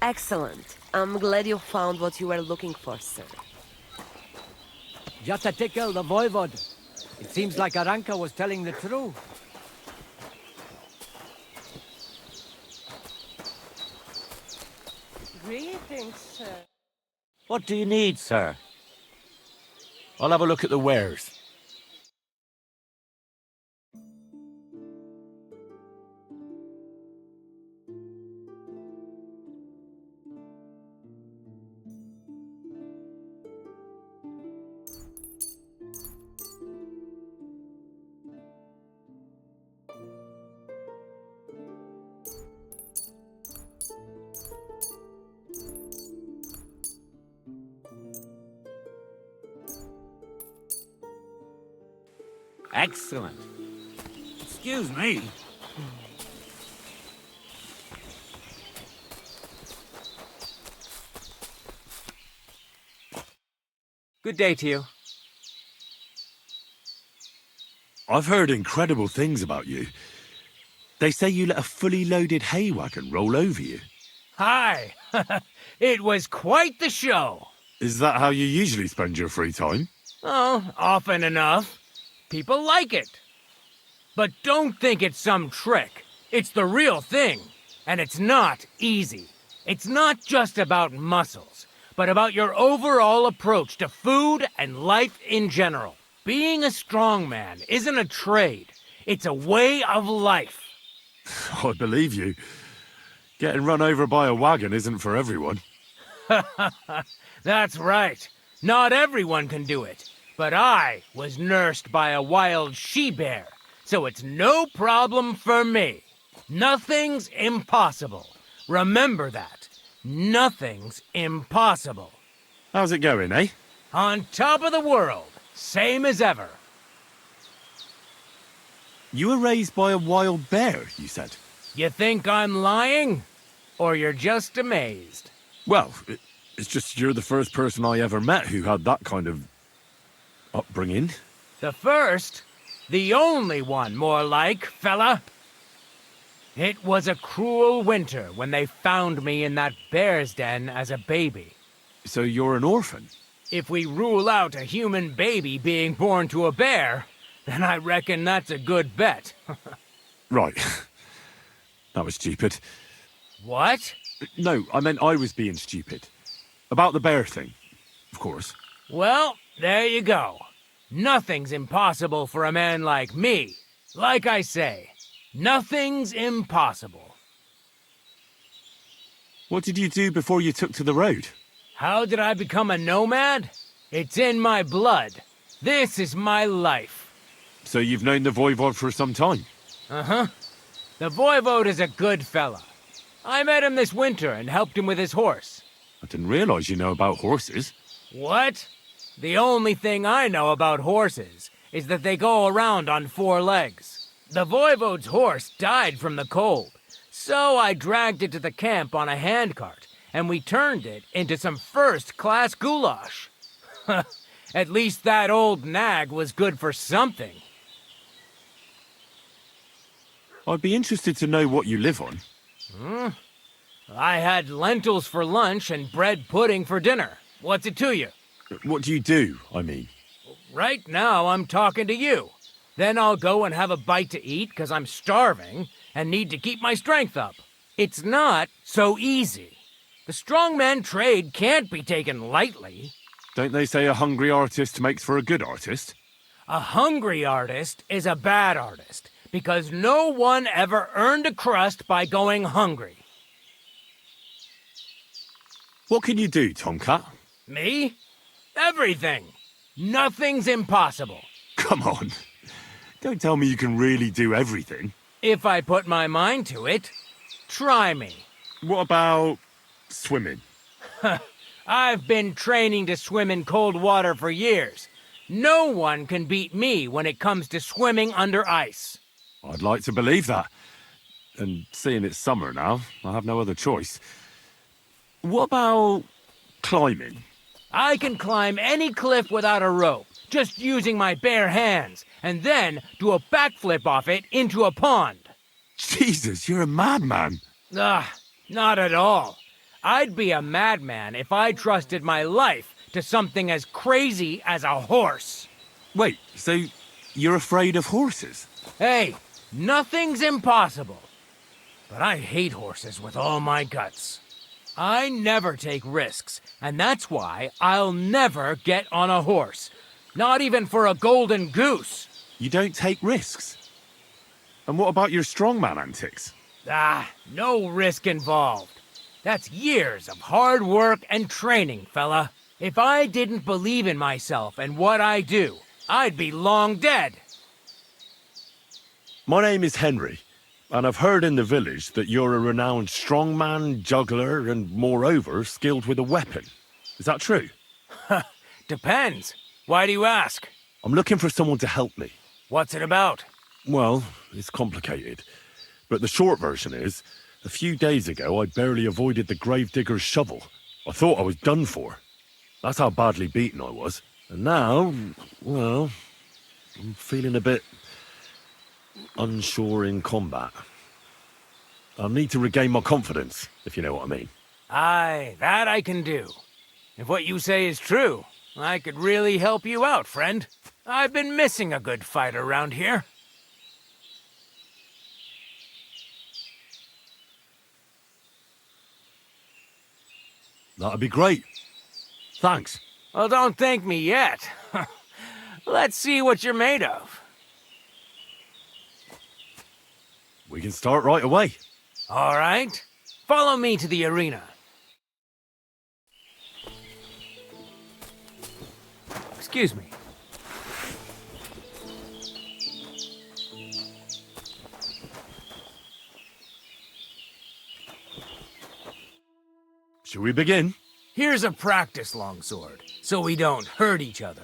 Excellent. I'm glad you found what you were looking for, sir. Just a tickle, the voivod. It seems like Aranka was telling the truth. Greetings, sir. What do you need, sir? I'll have a look at the wares. Excellent. Excuse me. Good day to you. I've heard incredible things about you. They say you let a fully loaded hay wagon roll over you. Hi! It was quite the show. Is that how you usually spend your free time? Oh, often enough. People like it. But don't think it's some trick. It's the real thing. And it's not easy. It's not just about muscles, but about your overall approach to food and life in general. Being a strongman isn't a trade. It's a way of life. I believe you. Getting run over by a wagon isn't for everyone. That's right. Not everyone can do it. But I was nursed by a wild she-bear, so it's no problem for me. Nothing's impossible. Remember that. Nothing's impossible. How's it going, eh? On top of the world, same as ever. You were raised by a wild bear, you said? You think I'm lying? Or you're just amazed? Well, it's just you're the first person I ever met who had that kind of upbringing. The first? The only one, more like, fella. It was a cruel winter when they found me in that bear's den as a baby. So you're an orphan? If we rule out a human baby being born to a bear, then I reckon that's a good bet. Right. That was stupid. What? No, I meant I was being stupid. About the bear thing, of course. Well, there you go. Nothing's impossible for a man like me. Like I say, nothing's impossible. What did you do before you took to the road? How did I become a nomad? It's in my blood. This is my life. So you've known the Voivod for some time? Uh-huh. The Voivode is a good fella. I met him this winter and helped him with his horse. I didn't realize you know about horses. What? The only thing I know about horses is that they go around on 4 legs. The voivode's horse died from the cold, so I dragged it to the camp on a handcart, and we turned it into some first-class goulash. At least that old nag was good for something. I'd be interested to know what you live on. I had lentils for lunch and bread pudding for dinner. What's it to you? What do you do, I mean? Right now, I'm talking to you. Then I'll go and have a bite to eat because I'm starving and need to keep my strength up. It's not so easy. The strongman trade can't be taken lightly. Don't they say a hungry artist makes for a good artist? A hungry artist is a bad artist because no one ever earned a crust by going hungry. What can you do, Tomcat? Me? Everything. Nothing's impossible. Come on. Don't tell me you can really do everything. If I put my mind to it, try me. What about swimming? I've been training to swim in cold water for years. No one can beat me when it comes to swimming under ice. I'd like to believe that. And seeing it's summer now, I have no other choice. What about climbing? I can climb any cliff without a rope, just using my bare hands, and then do a backflip off it into a pond. Jesus, you're a madman. Not at all. I'd be a madman if I trusted my life to something as crazy as a horse. Wait, so you're afraid of horses? Hey, nothing's impossible. But I hate horses with all my guts. I never take risks, and that's why I'll never get on a horse. Not even for a golden goose. You don't take risks? And what about your strongman antics? No risk involved. That's years of hard work and training, fella. If I didn't believe in myself and what I do, I'd be long dead. My name is Henry, and I've heard in the village that you're a renowned strongman, juggler, and moreover, skilled with a weapon. Is that true? Depends. Why do you ask? I'm looking for someone to help me. What's it about? Well, it's complicated. But the short version is, a few days ago I barely avoided the gravedigger's shovel. I thought I was done for. That's how badly beaten I was. And now, well, I'm feeling a bit unsure in combat. I need to regain my confidence, if you know what I mean. Aye, that I can do. If what you say is true, I could really help you out, friend. I've been missing a good fight around here. That'd be great. Thanks. Well, don't thank me yet. Let's see what you're made of. We can start right away. All right. Follow me to the arena. Excuse me. Shall we begin? Here's a practice longsword, so we don't hurt each other.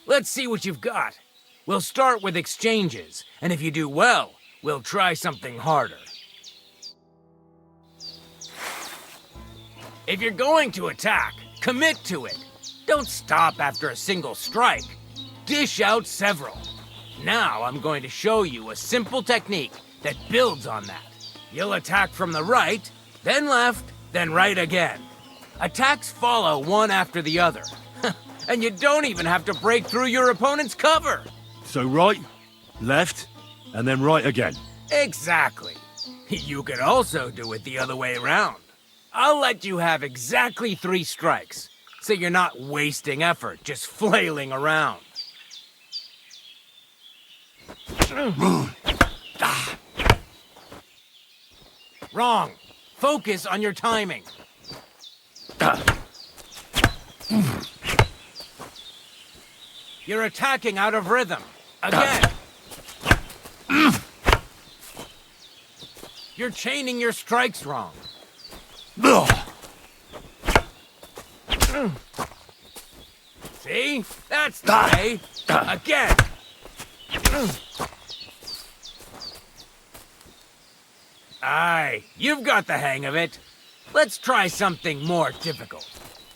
Let's see what you've got. We'll start with exchanges, and if you do well, we'll try something harder. If you're going to attack, commit to it. Don't stop after a single strike. Dish out several. Now I'm going to show you a simple technique that builds on that. You'll attack from the right, then left, then right again. Attacks follow one after the other. And you don't even have to break through your opponent's cover. So right, left, and then right again. Exactly. You could also do it the other way around. I'll let you have exactly 3 strikes, so you're not wasting effort just flailing around. Wrong. Focus on your timing. You're attacking out of rhythm. Again. You're chaining your strikes wrong. See? That's the way. Again. Aye, you've got the hang of it. Let's try something more difficult.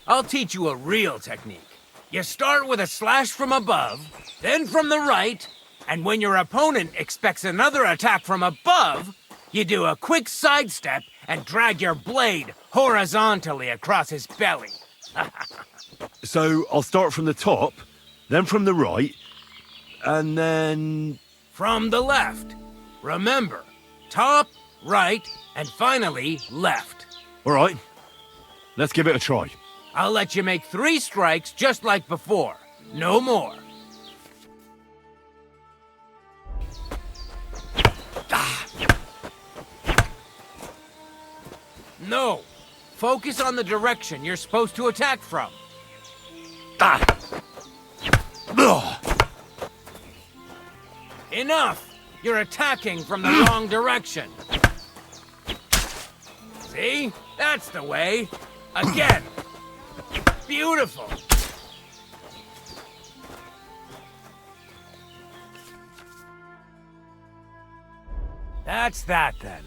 I'll teach you a real technique. You start with a slash from above, then from the right, and when your opponent expects another attack from above, you do a quick sidestep and drag your blade horizontally across his belly. So I'll start from the top, then from the right, and then... From the left. Remember, top, right, and finally left. All right, let's give it a try. I'll let you make 3 strikes just like before. No more. No. Focus on the direction you're supposed to attack from. Enough! You're attacking from the wrong direction. See? That's the way. Again. Beautiful. That's that then.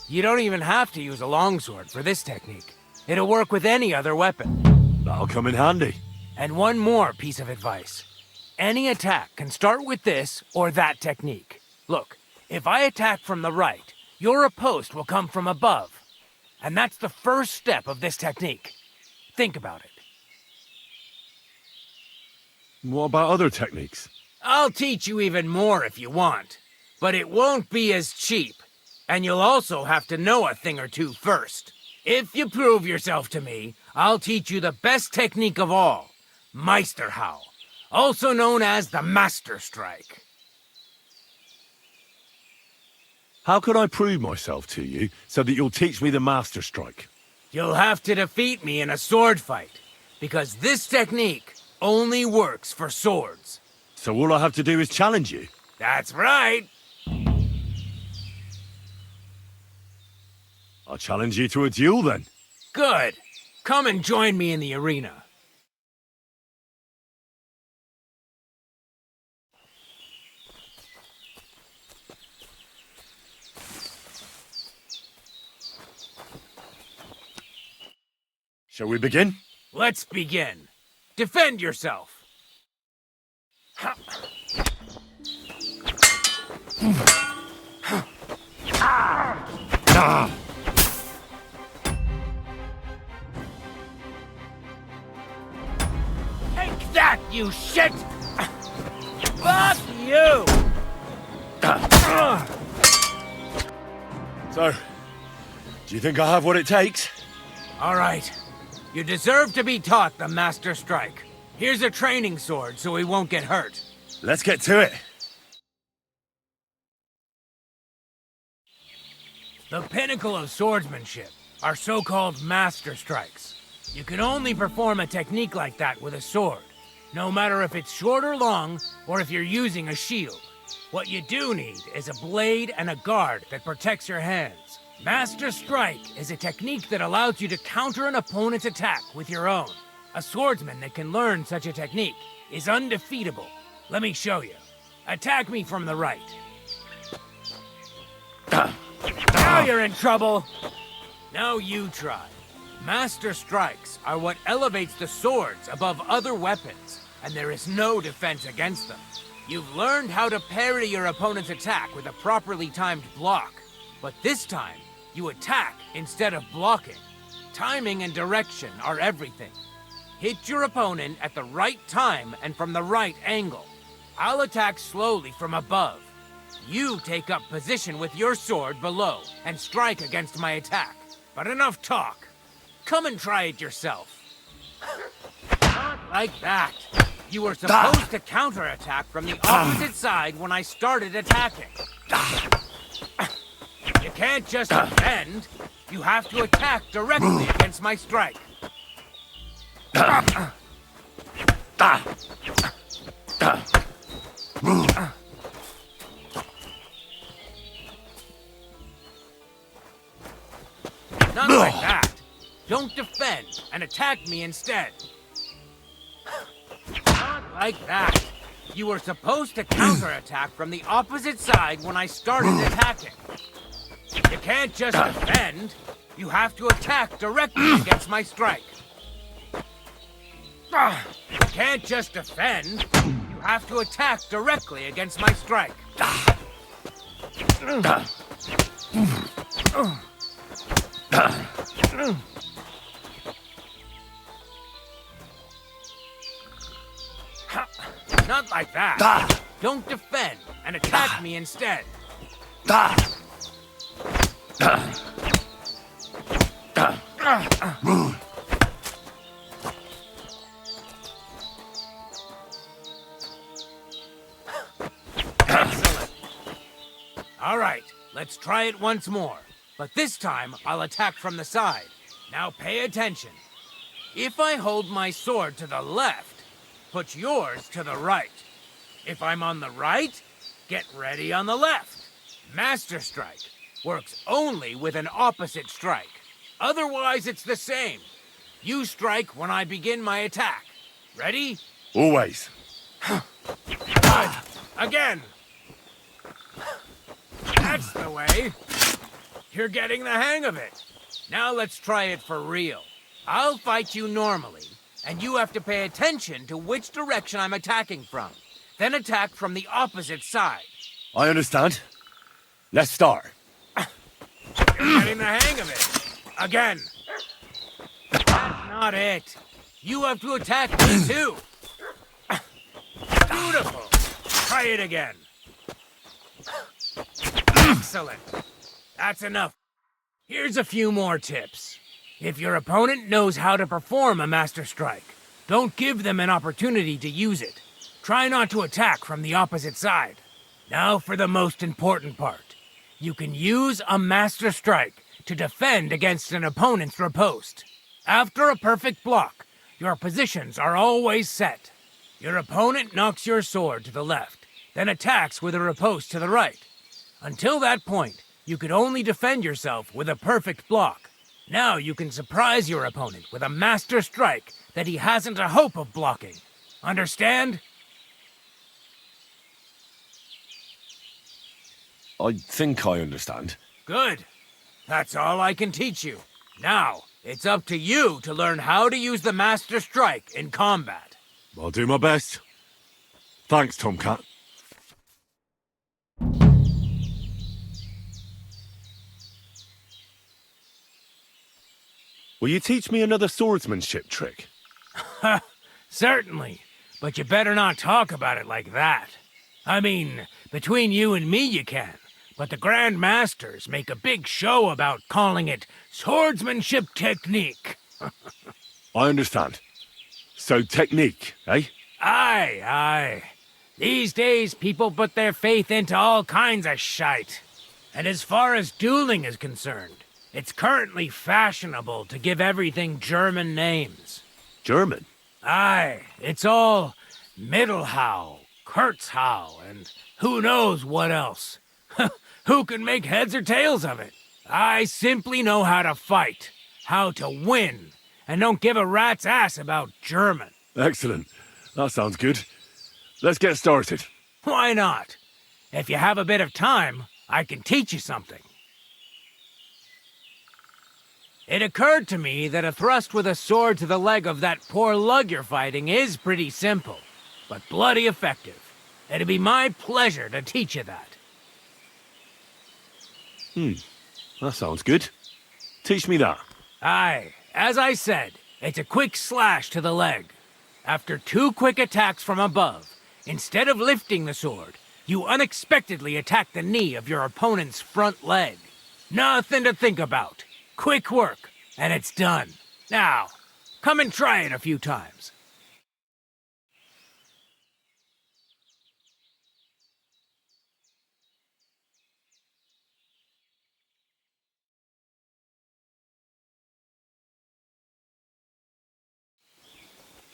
You don't even have to use a longsword for this technique. It'll work with any other weapon. That'll come in handy. And one more piece of advice. Any attack can start with this or that technique. Look, if I attack from the right, your riposte will come from above. And that's the first step of this technique. Think about it. What about other techniques? I'll teach you even more if you want. But it won't be as cheap. And you'll also have to know a thing or two first. If you prove yourself to me, I'll teach you the best technique of all. Meisterhau, also known as the Master Strike. How can I prove myself to you so that you'll teach me the Master Strike? You'll have to defeat me in a sword fight, because this technique only works for swords. So all I have to do is challenge you? That's right. I'll challenge you to a duel then. Good. Come and join me in the arena. Shall we begin? Let's begin. Defend yourself. Take that, you shit! Fuck you! So, do you think I have what it takes? All right. You deserve to be taught the Master Strike. Here's a training sword so he won't get hurt. Let's get to it. The pinnacle of swordsmanship are so-called Master Strikes. You can only perform a technique like that with a sword, no matter if it's short or long, or if you're using a shield. What you do need is a blade and a guard that protects your hands. Master Strike is a technique that allows you to counter an opponent's attack with your own. A swordsman that can learn such a technique is undefeatable. Let me show you. Attack me from the right. Now you're in trouble! Now you try. Master Strikes are what elevates the swords above other weapons, and there is no defense against them. You've learned how to parry your opponent's attack with a properly timed block, but this time, you attack instead of blocking. Timing and direction are everything. Hit your opponent at the right time and from the right angle. I'll attack slowly from above. You take up position with your sword below and strike against my attack. But enough talk. Come and try it yourself. Not like that. You were supposed to counterattack from the opposite side when I started attacking. You can't just defend. You have to attack directly against my strike. Not like that. Don't defend and attack me instead. Not like that. You were supposed to counterattack from the opposite side when I started attacking. You can't just defend. You have to attack directly against my strike. You can't just defend. You have to attack directly against my strike. Not like that. Don't defend and attack me instead. Excellent. All right, let's try it once more. But this time, I'll attack from the side. Now pay attention. If I hold my sword to the left, put yours to the right. If I'm on the right, get ready on the left. Master Strike works only with an opposite strike. Otherwise, it's the same. You strike when I begin my attack. Ready? Always. Good. Again. That's the way. You're getting the hang of it. Now let's try it for real. I'll fight you normally, and you have to pay attention to which direction I'm attacking from. Then attack from the opposite side. I understand. Let's start. You're getting the hang of it. Again. That's not it. You have to attack me too. Beautiful. Try it again. Excellent. That's enough. Here's a few more tips. If your opponent knows how to perform a Master Strike, don't give them an opportunity to use it. Try not to attack from the opposite side. Now for the most important part. You can use a Master Strike to defend against an opponent's riposte. After a perfect block, your positions are always set. Your opponent knocks your sword to the left, then attacks with a riposte to the right. Until that point, you could only defend yourself with a perfect block. Now you can surprise your opponent with a Master Strike that he hasn't a hope of blocking. Understand? I think I understand. Good. That's all I can teach you. Now, it's up to you to learn how to use the Master Strike in combat. I'll do my best. Thanks, Tomcat. Will you teach me another swordsmanship trick? Certainly, but you better not talk about it like that. I mean, between you and me you can, but the Grand Masters make a big show about calling it swordsmanship technique. I understand. So technique, eh? Aye. These days, people put their faith into all kinds of shite. And as far as dueling is concerned, it's currently fashionable to give everything German names. German? Aye, it's all Mittelhau, Kurzhau, and who knows what else. Who can make heads or tails of it? I simply know how to fight, how to win, and don't give a rat's ass about German. Excellent. That sounds good. Let's get started. Why not? If you have a bit of time, I can teach you something. It occurred to me that a thrust with a sword to the leg of that poor lug you're fighting is pretty simple, but bloody effective. It'd be my pleasure to teach you that. That sounds good. Teach me that. Aye, as I said, it's a quick slash to the leg. After 2 quick attacks from above, instead of lifting the sword, you unexpectedly attack the knee of your opponent's front leg. Nothing to think about. Quick work, and it's done. Now, come and try it a few times.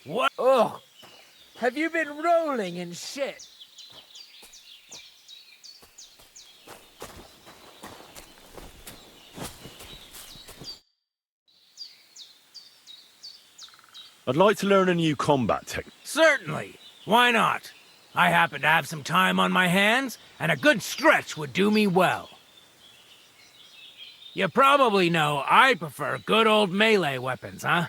What? Ugh! Have you been rolling in shit? I'd like to learn a new combat technique. Certainly. Why not? I happen to have some time on my hands, and a good stretch would do me well. You probably know I prefer good old melee weapons, huh?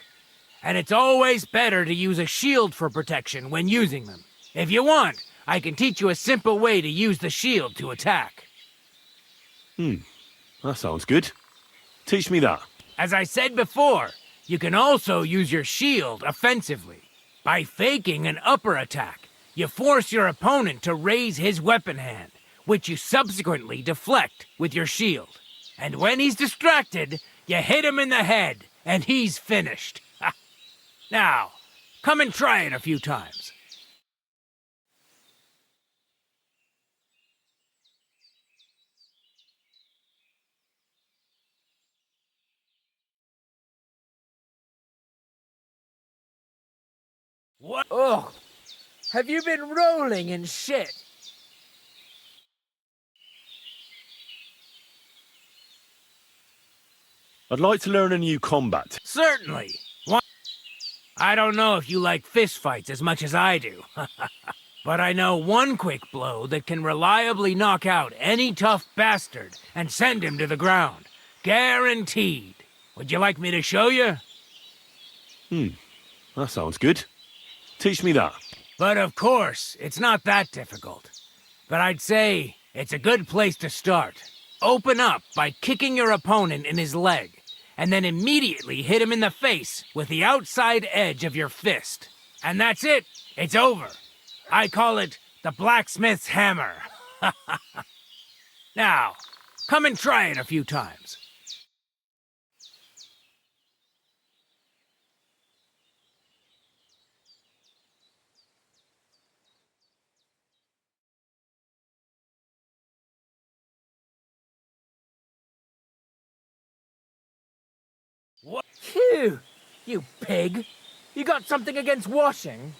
And it's always better to use a shield for protection when using them. If you want, I can teach you a simple way to use the shield to attack. That sounds good. Teach me that. As I said before, you can also use your shield offensively. By faking an upper attack, you force your opponent to raise his weapon hand, which you subsequently deflect with your shield. And when he's distracted, you hit him in the head, and he's finished. Now, come and try it a few times. What? Ugh! Have you been rolling in shit? I'd like to learn a new combat. Certainly. I don't know if you like fistfights as much as I do, but I know one quick blow that can reliably knock out any tough bastard and send him to the ground. Guaranteed. Would you like me to show you? That sounds good. Teach me that. But of course, it's not that difficult. But I'd say it's a good place to start. Open up by kicking your opponent in his leg, and then immediately hit him in the face with the outside edge of your fist. And that's it. It's over. I call it the blacksmith's hammer. Now, come and try it a few times. What? Phew! You pig! You got something against washing?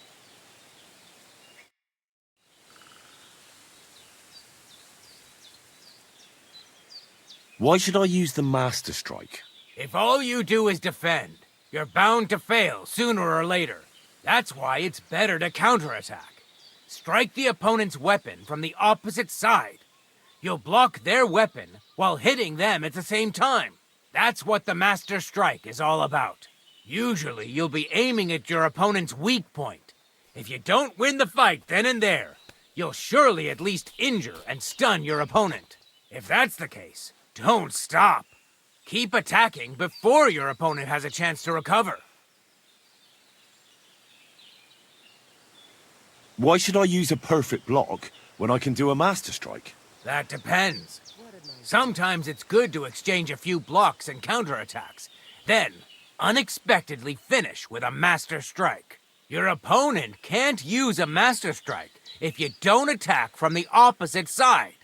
Why should I use the Master Strike? If all you do is defend, you're bound to fail sooner or later. That's why it's better to counterattack. Strike the opponent's weapon from the opposite side. You'll block their weapon while hitting them at the same time. That's what the Master Strike is all about. Usually, you'll be aiming at your opponent's weak point. If you don't win the fight then and there, you'll surely at least injure and stun your opponent. If that's the case, don't stop. Keep attacking before your opponent has a chance to recover. Why should I use a perfect block when I can do a Master Strike? That depends. Sometimes it's good to exchange a few blocks and counterattacks, then unexpectedly finish with a Master Strike. Your opponent can't use a Master Strike if you don't attack from the opposite side.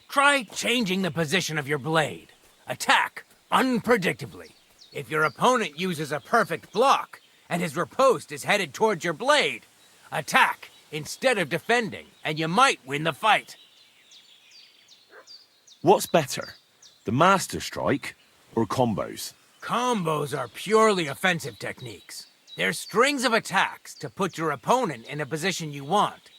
Try changing the position of your blade. Attack unpredictably. If your opponent uses a perfect block and his riposte is headed towards your blade, attack instead of defending, and you might win the fight. What's better, the Master Strike or combos? Combos are purely offensive techniques. They're strings of attacks to put your opponent in a position you want.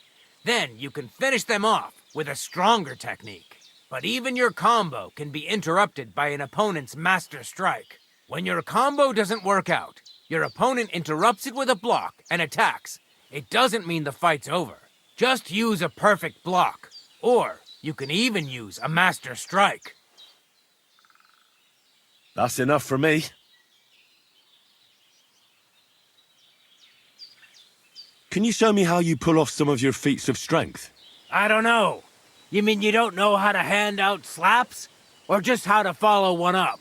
Then you can finish them off with a stronger technique. But even your combo can be interrupted by an opponent's Master Strike. When your combo doesn't work out, your opponent interrupts it with a block and attacks. It doesn't mean the fight's over. Just use a perfect block. Or you can even use a Master Strike. That's enough for me. Can you show me how you pull off some of your feats of strength? I don't know. You mean you don't know how to hand out slaps? Or just how to follow one up?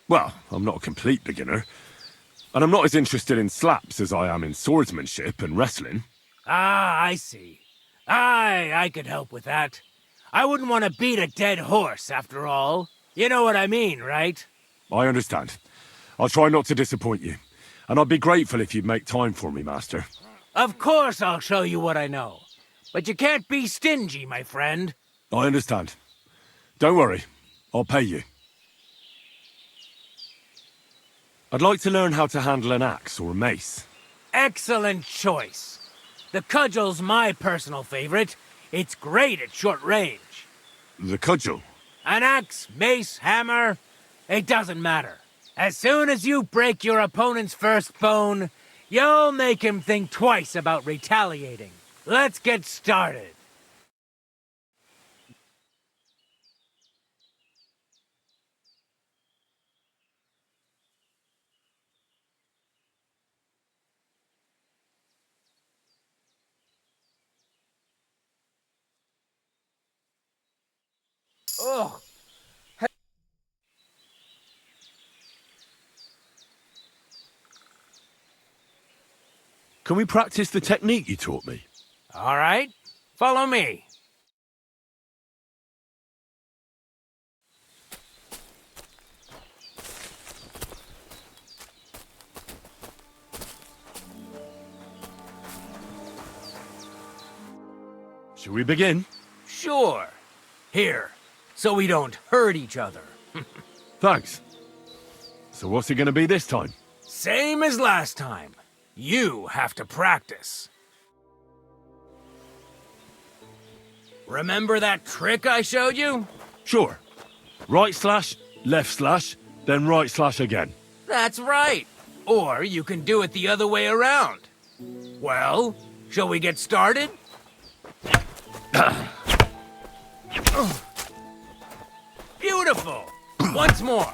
Well, I'm not a complete beginner. And I'm not as interested in slaps as I am in swordsmanship and wrestling. Ah, I see. I could help with that. I wouldn't want to beat a dead horse, after all. You know what I mean, right? I understand. I'll try not to disappoint you. And I'd be grateful if you'd make time for me, Master. Of course I'll show you what I know. But you can't be stingy, my friend. I understand. Don't worry. I'll pay you. I'd like to learn how to handle an axe or a mace. Excellent choice. The cudgel's my personal favorite. It's great at short range. The cudgel? An axe, mace, hammer, it doesn't matter. As soon as you break your opponent's first bone, you'll make him think twice about retaliating. Let's get started. Ugh. Can we practice the technique you taught me? All right, follow me. Shall we begin? Sure. Here, so we don't hurt each other. Thanks. So what's it going to be this time? Same as last time. You have to practice. Remember that trick I showed you? Sure. Right slash, left slash, then right slash again. That's right. Or you can do it the other way around. Well, shall we get started? Beautiful. Once more.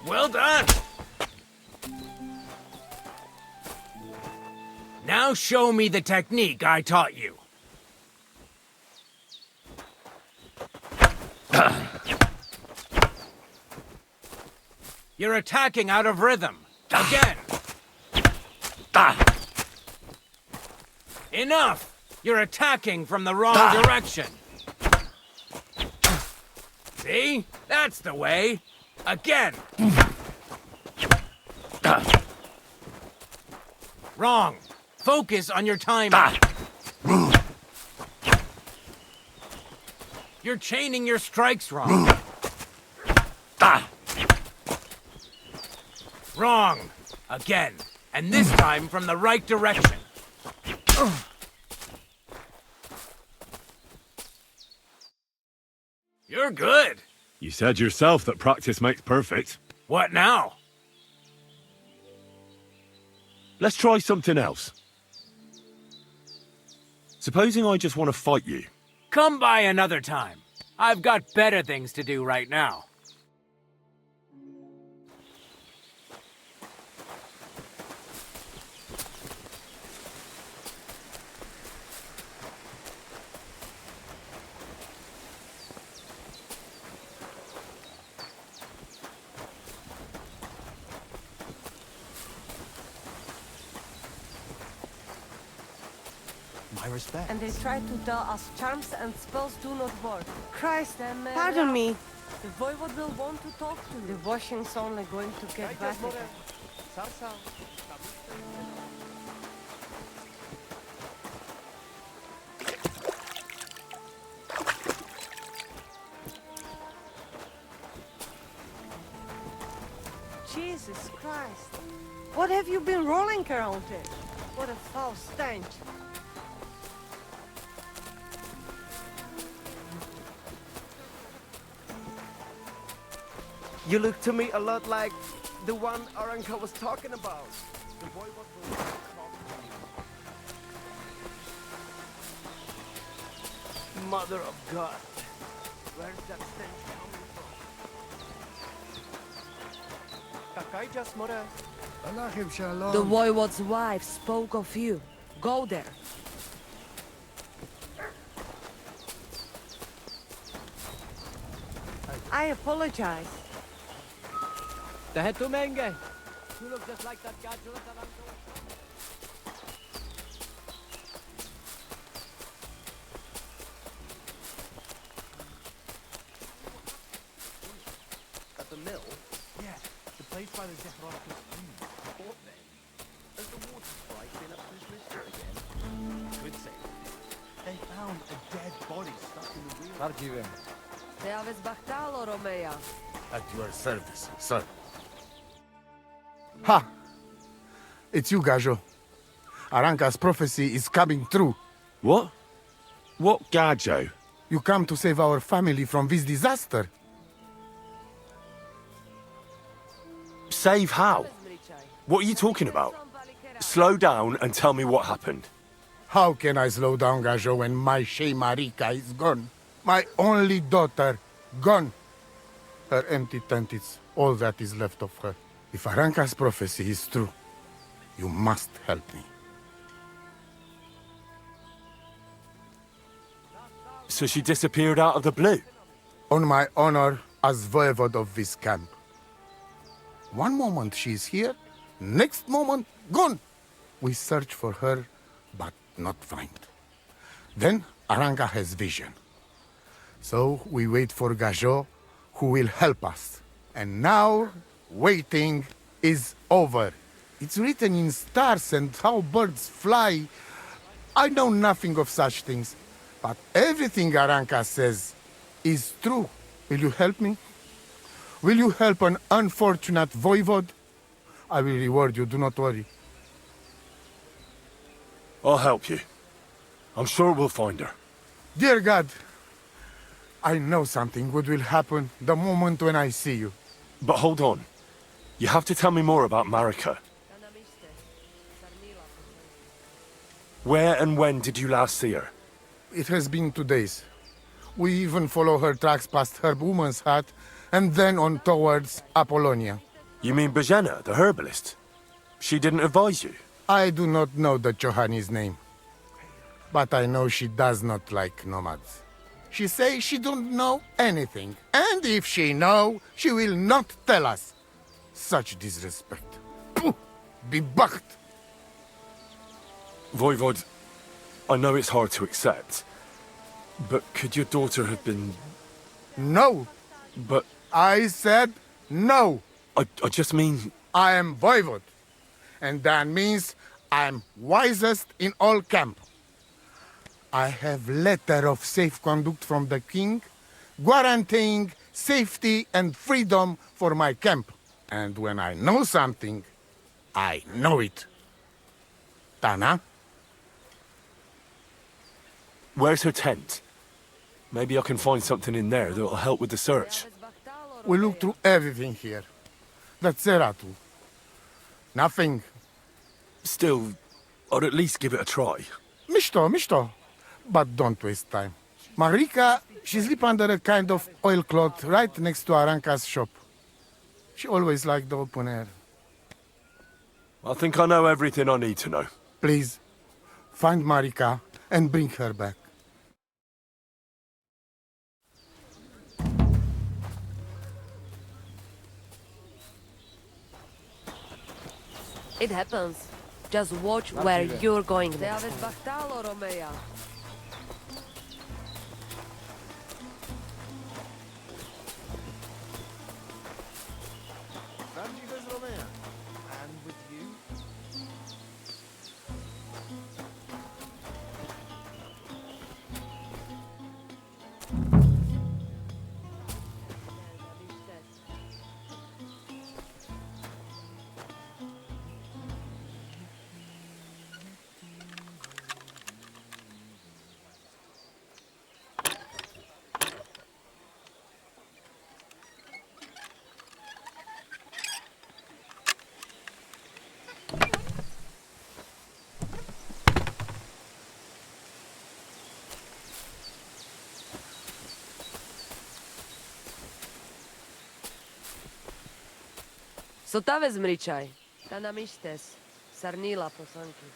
Well done. Now show me the technique I taught you. You're attacking out of rhythm. Again. Enough! You're attacking from the wrong direction. See? That's the way. Again. Wrong. Focus on your timing. You're chaining your strikes wrong. Wrong. Again. And this time from the right direction. You're good. You said yourself that practice makes perfect. What now? Let's try something else. Supposing I just want to fight you. Come by another time. I've got better things to do right now. My respect. And they try to tell us charms and spells do not work. Christ, Pardon me. The voivode will want to talk to you. The washing's only going to get better. Jesus Christ. What have you been rolling around it? What a foul stench. You look to me a lot like the one Aranka was talking about. The boy was Mother of God. Where's that stench coming from? The voivode's wife spoke of you. Go there. I apologize. You look just like that guy. At the mill? Yeah, the place by the Zephyros stream. What then? Has the water sprite been up to his wrist again? You could say. They found a dead body stuck in the wheel. Te aveți bactalo, Romea. At your service, sir. Ha! It's you, Gajo. Aranka's prophecy is coming true. What? What Gajo? You come to save our family from this disaster. Save how? What are you talking about? Slow down and tell me what happened. How can I slow down Gajo when my Shea Marika is gone? My only daughter, gone. Her empty tent is all that is left of her. If Aranka's prophecy is true, you must help me. So she disappeared out of the blue? On my honor as voivode of this camp. One moment she is here, next moment gone. We search for her, but not find. Then Aranka has vision. So we wait for Gajo, who will help us. And now, waiting is over. It's written in stars and how birds fly. I know nothing of such things, but everything Aranka says is true. Will you help me? Will you help an unfortunate voivode? I will reward you, do not worry. I'll help you. I'm sure we'll find her. Dear God, I know something good will happen the moment when I see you. But hold on. You have to tell me more about Marika. Where and when did you last see her? It has been 2 days. We even follow her tracks past her woman's hut and then on towards Apollonia. You mean Bajena, the herbalist? She didn't advise you? I do not know the Johani's name. But I know she does not like nomads. She says she don't know anything. And if she know, she will not tell us. Such disrespect. Pooh! Be bucked! Voivod, I know it's hard to accept, but could your daughter have been... No! But... I said no! I just mean... I am Voivod, and that means I am wisest in all camp. I have letter of safe conduct from the king, guaranteeing safety and freedom for my camp. And when I know something, I know it. Tana? Where's her tent? Maybe I can find something in there that'll help with the search. We look through everything here. The Ceratu. Nothing. Still, I'd at least give it a try. Misto. But don't waste time. Marika, she sleep under a kind of oilcloth right next to Aranka's shop. She always liked the open air. I think I know everything I need to know. Please, find Marika and bring her back. It happens. Just watch where you're going next time. And with you? Sotave zmričaj. Ta namištes. Sarnila poslanky.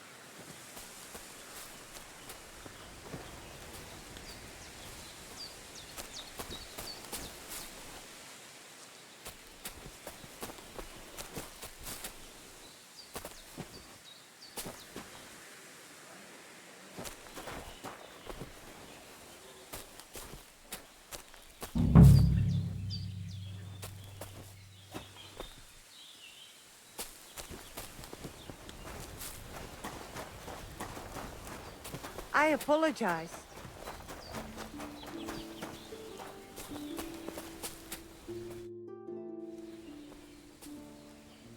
I apologize.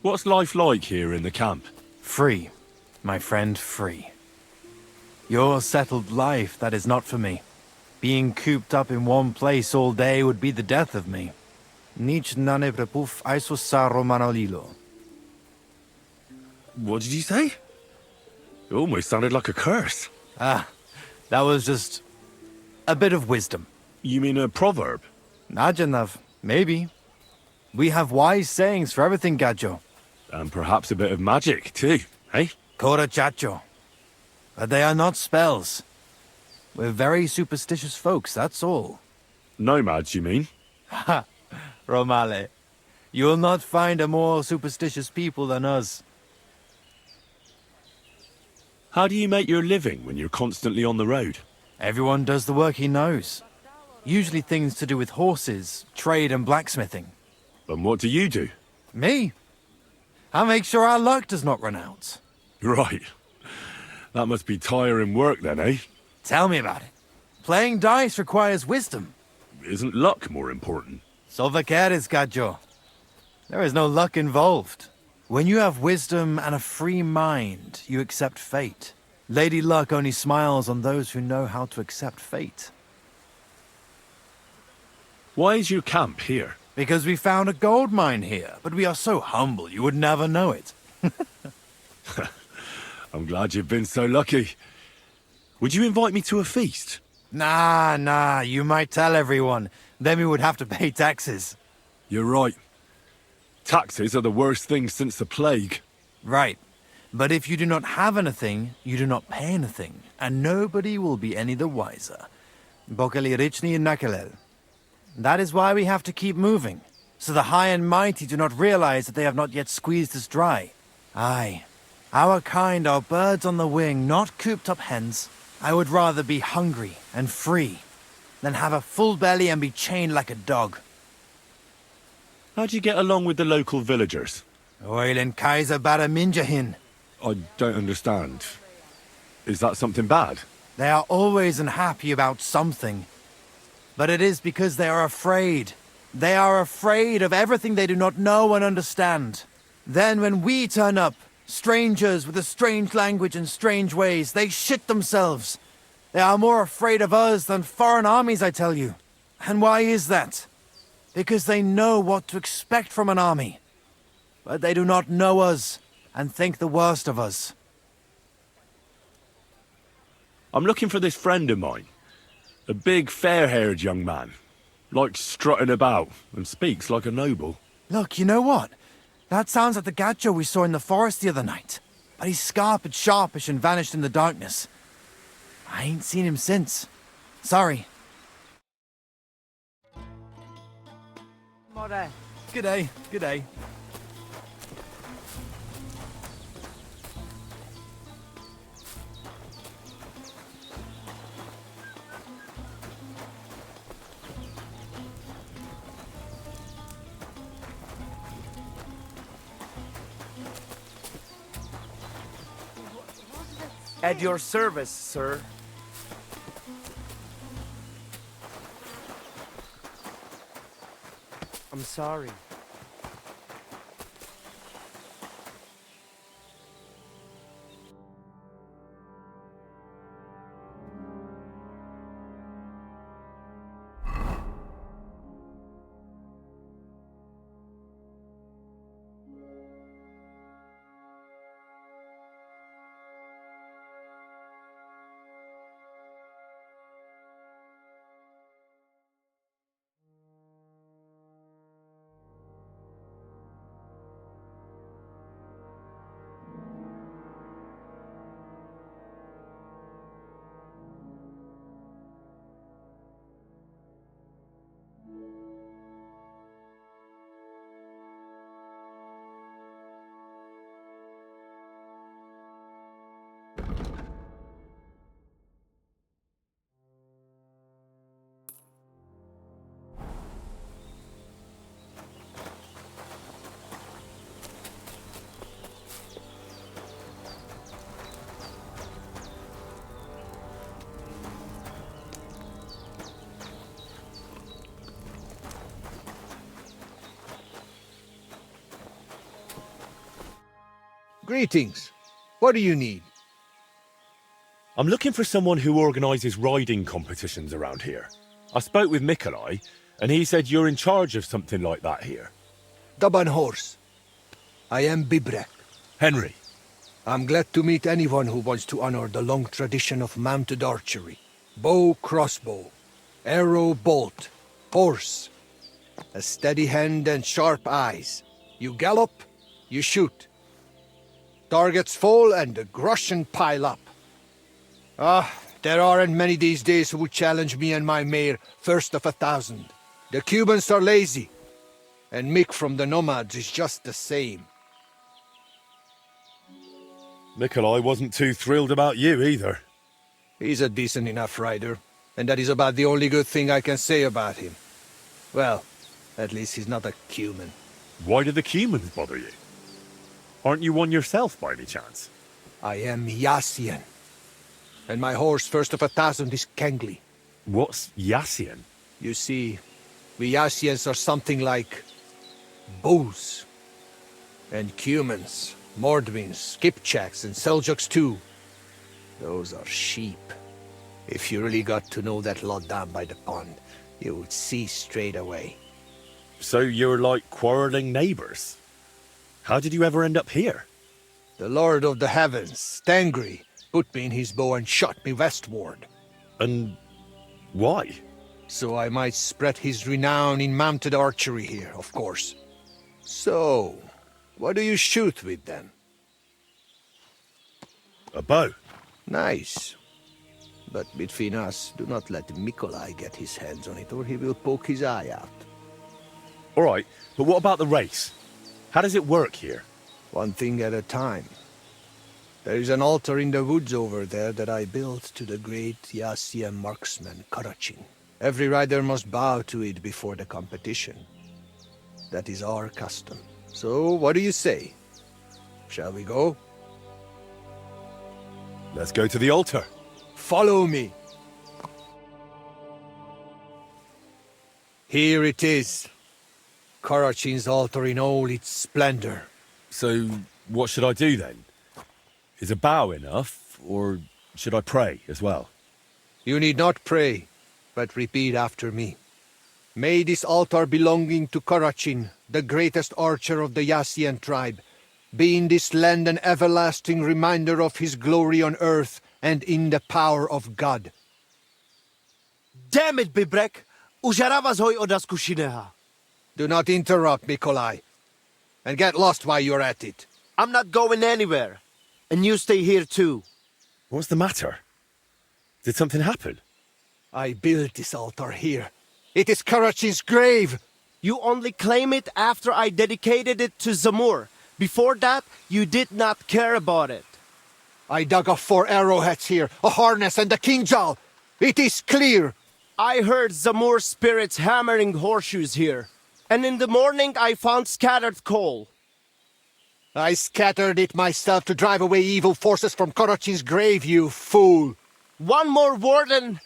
What's life like here in the camp? Free. my friend, free. Your settled life, that is not for me. Being cooped up in one place all day would be the death of me. Nic nane prepuf aisus sa romanolilo. What did you say? It almost sounded like a curse. Ah, that was just a bit of wisdom. You mean a proverb? Najanav, maybe. We have wise sayings for everything, Gajo. And perhaps a bit of magic, too, eh? Kora chacho. But they are not spells. We're very superstitious folks, that's all. Nomads, you mean? Ha! Romale. You'll not find a more superstitious people than us. How do you make your living when you're constantly on the road? Everyone does the work he knows. Usually things to do with horses, trade and blacksmithing. And what do you do? Me? I make sure our luck does not run out. Right. That must be tiring work then, eh? Tell me about it. Playing dice requires wisdom. Isn't luck more important? Solvaqueres, Gajo. There is no luck involved. When you have wisdom and a free mind, you accept fate. Lady Luck only smiles on those who know how to accept fate. Why is your camp here? Because we found a gold mine here, but we are so humble you would never know it. I'm glad you've been so lucky. Would you invite me to a feast? Nah, you might tell everyone. Then we would have to pay taxes. You're right. Taxes are the worst thing since the plague. Right. But if you do not have anything, you do not pay anything, and nobody will be any the wiser. Bokali richni nakalel. That is why we have to keep moving, so the high and mighty do not realize that they have not yet squeezed us dry. Aye, our kind are birds on the wing, not cooped up hens. I would rather be hungry and free than have a full belly and be chained like a dog. How do you get along with the local villagers? Oil and Kaiser Baraminjahin. I don't understand. Is that something bad? They are always unhappy about something. But it is because they are afraid. They are afraid of everything they do not know and understand. Then when we turn up, strangers with a strange language and strange ways, they shit themselves. They are more afraid of us than foreign armies, I tell you. And why is that? Because they know what to expect from an army. But they do not know us and think the worst of us. I'm looking for this friend of mine. A big, fair-haired young man. Likes strutting about and speaks like a noble. Look, you know what? That sounds like the Gacho we saw in the forest the other night. But he's scarped, sharpish, and vanished in the darkness. I ain't seen him since. Sorry. G'day, g'day. At your service, sir. I'm sorry. Greetings. What do you need? I'm looking for someone who organises riding competitions around here. I spoke with Mikolai, and he said you're in charge of something like that here. Daban horse. I am Bibrek. Henry. I'm glad to meet anyone who wants to honor the long tradition of mounted archery. Bow, crossbow, arrow, bolt, horse. A steady hand and sharp eyes. You gallop, you shoot. Targets fall and the groschen pile up. There aren't many these days who would challenge me and my mare first of 1,000. The Cubans are lazy, and Mick from the Nomads is just the same. Mikolai wasn't too thrilled about you either. He's a decent enough rider, and that is about the only good thing I can say about him. Well, at least he's not a Cuman. Why do the Cumans bother you? Aren't you one yourself by any chance? I am Yassian, and my horse first of 1,000 is Kengli. What's Yassian? You see, we Yassians are something like bulls, and Cumans, Mordvins, Skipchaks, and Seljuks too. Those are sheep. If you really got to know that lot down by the pond, you would see straight away. So you're like quarrelling neighbours? How did you ever end up here? The Lord of the Heavens, Tangri, put me in his bow and shot me westward. And why? So I might spread his renown in mounted archery here, of course. So, what do you shoot with then? A bow. Nice. But between us, do not let Mikolai get his hands on it, or he will poke his eye out. All right, but what about the race? How does it work here? One thing at a time. There is an altar in the woods over there that I built to the great Yassian marksman, Karachin. Every rider must bow to it before the competition. That is our custom. So, what do you say? Shall we go? Let's go to the altar. Follow me. Here it is. Karachin's altar in all its splendor. So, what should I do then? Is a bow enough, or should I pray as well? You need not pray, but repeat after me. May this altar belonging to Karachin, the greatest archer of the Yassian tribe, be in this land an everlasting reminder of his glory on earth and in the power of God. Damn it, Bibrek! Užarava hoj od zkušeného. Do not interrupt, Mikolai. And get lost while you're at it. I'm not going anywhere. And you stay here too. What's the matter? Did something happen? I built this altar here. It is Karachin's grave! You only claim it after I dedicated it to Zamur. Before that, you did not care about it. I dug up 4 arrowheads here, a harness and a kingjal. It is clear. I heard Zamur spirits hammering horseshoes here. And in the morning I found scattered coal. I scattered it myself to drive away evil forces from Karachin's grave, you fool. One more word and...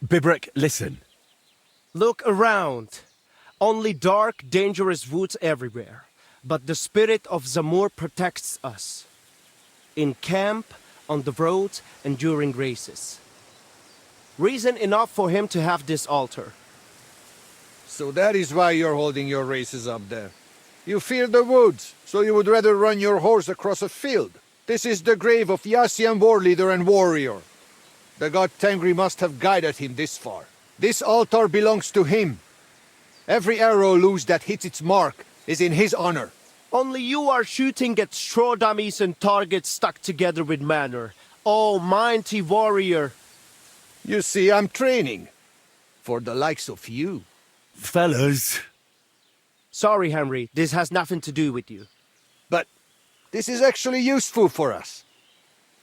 Bibrek, listen. Look around. Only dark, dangerous woods everywhere. But the spirit of Zamur protects us. In camp, on the roads, and during races. Reason enough for him to have this altar. So that is why you're holding your races up there. You fear the woods, so you would rather run your horse across a field. This is the grave of Yassian war leader and warrior. The god Tengri must have guided him this far. This altar belongs to him. Every arrow loose that hits its mark is in his honor. Only you are shooting at straw dummies and targets stuck together with manner. Oh, mighty warrior. You see, I'm training. For the likes of you. Fellas. Sorry, Henry. This has nothing to do with you. But this is actually useful for us.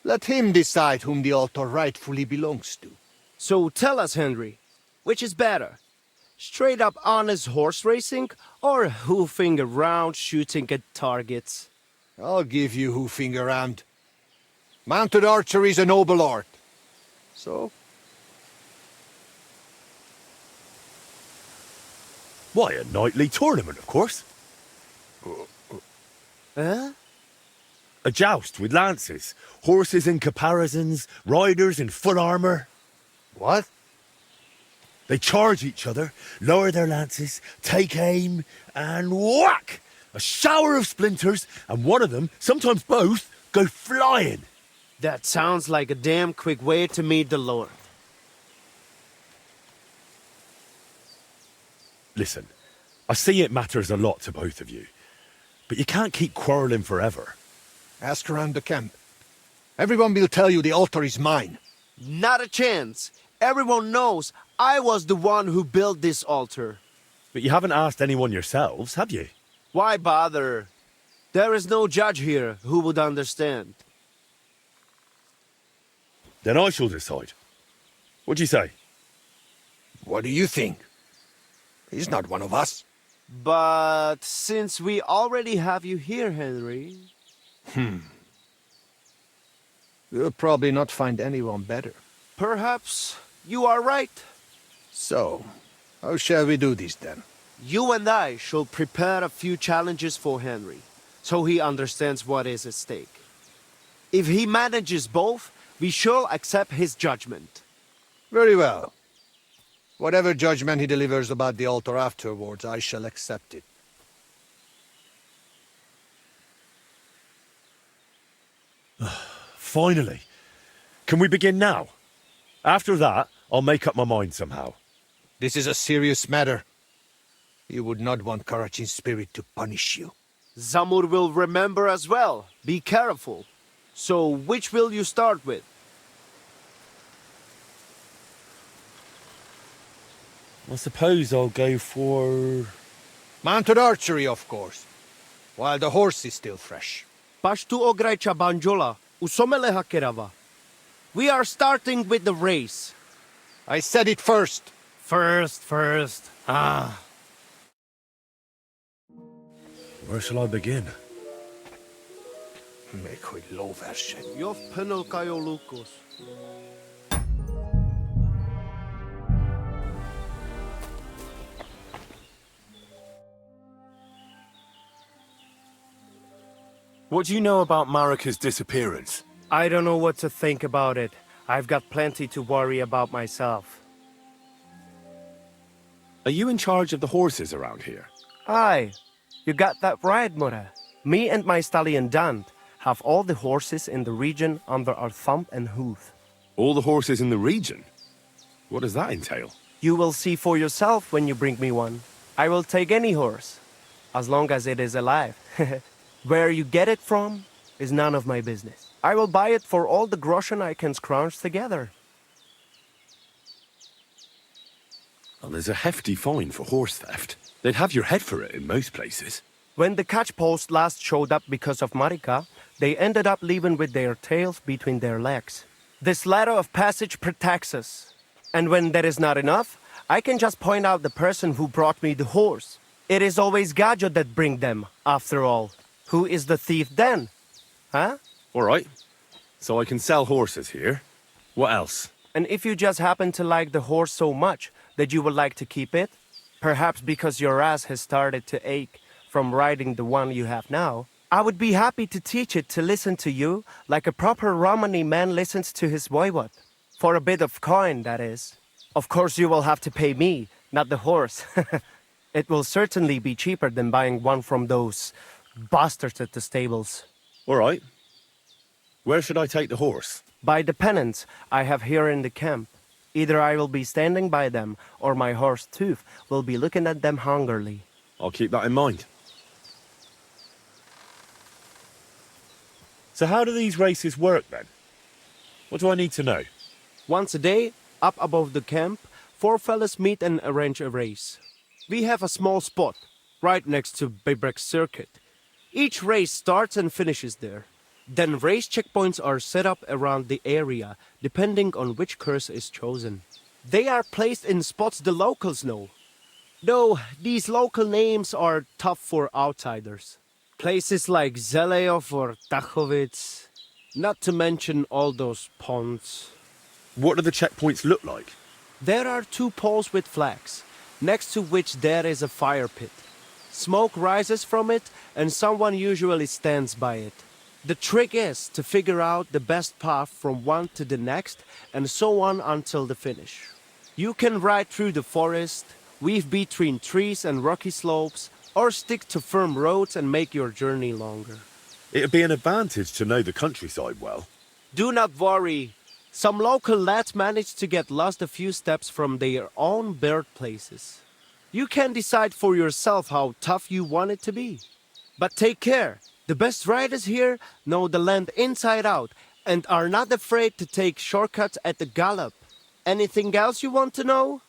Let him decide whom the altar rightfully belongs to. So tell us, Henry, which is better? Straight up honest horse racing, or hoofing around shooting at targets? I'll give you hoofing around. Mounted archery is a noble art. So? Why, a knightly tournament, of course. Huh? A joust with lances, horses in caparisons, riders in full armour. What? They charge each other, lower their lances, take aim, and whack! A shower of splinters, and one of them, sometimes both, go flying. That sounds like a damn quick way to meet the Lord. Listen, I see it matters a lot to both of you, but you can't keep quarrelling forever. Ask around the camp. Everyone will tell you the altar is mine. Not a chance. Everyone knows I was the one who built this altar. But you haven't asked anyone yourselves, have you? Why bother? There is no judge here who would understand. Then I shall decide. What do you say? What do you think? He's not one of us. But since we already have you here, Henry... We'll probably not find anyone better. Perhaps you are right. So, how shall we do this then? You and I shall prepare a few challenges for Henry, so he understands what is at stake. If he manages both, we shall accept his judgment. Very well. Whatever judgment he delivers about the altar afterwards, I shall accept it. Finally. Can we begin now? After that, I'll make up my mind somehow. This is a serious matter. You would not want Karachin's spirit to punish you. Zamur will remember as well. Be careful. So, which will you start with? I suppose I'll go for... Mounted archery, of course. While the horse is still fresh. Pashtu ograjcha banjola, usomeleha kerava. We are starting with the race. I said it first. First. Ah. Where shall I begin? Mekoi lovershen. Jov penolkajo lukos. What do you know about Marika's disappearance? I don't know what to think about it. I've got plenty to worry about myself. Are you in charge of the horses around here? Aye. You got that right, Mura. Me and my stallion Dant have all the horses in the region under our thumb and hoof. All the horses in the region? What does that entail? You will see for yourself when you bring me one. I will take any horse, as long as it is alive. Where you get it from is none of my business. I will buy it for all the groschen I can scrounge together. Well, there's a hefty fine for horse theft. They'd have your head for it in most places. When the catch post last showed up because of Marika, they ended up leaving with their tails between their legs. This ladder of passage protects us. And when that is not enough, I can just point out the person who brought me the horse. It is always Gajo that bring them, after all. Who is the thief then? Huh? All right. So I can sell horses here. What else? And if you just happen to like the horse so much that you would like to keep it, perhaps because your ass has started to ache from riding the one you have now, I would be happy to teach it to listen to you like a proper Romani man listens to his voivod. For a bit of coin, that is. Of course you will have to pay me, not the horse. It will certainly be cheaper than buying one from those bastards at the stables. All right. Where should I take the horse? By the pennants I have here in the camp. Either I will be standing by them, or my horse Tooth will be looking at them hungrily. I'll keep that in mind. So how do these races work, then? What do I need to know? Once a day, up above the camp, 4 fellas meet and arrange a race. We have a small spot, right next to Bibrek Circuit. Each race starts and finishes there. Then race checkpoints are set up around the area, depending on which course is chosen. They are placed in spots the locals know. Though these local names are tough for outsiders. Places like Zeleov or Tachovitz, not to mention all those ponds. What do the checkpoints look like? There are 2 poles with flags. next to which there is a fire pit. Smoke rises from it, and someone usually stands by it. The trick is to figure out the best path from one to the next, and so on until the finish. You can ride through the forest, weave between trees and rocky slopes, or stick to firm roads and make your journey longer. It'd be an advantage to know the countryside well. Do not worry. Some local lads manage to get lost a few steps from their own birthplaces. You can decide for yourself how tough you want it to be. But take care. The best riders here know the land inside out and are not afraid to take shortcuts at the gallop. Anything else you want to know?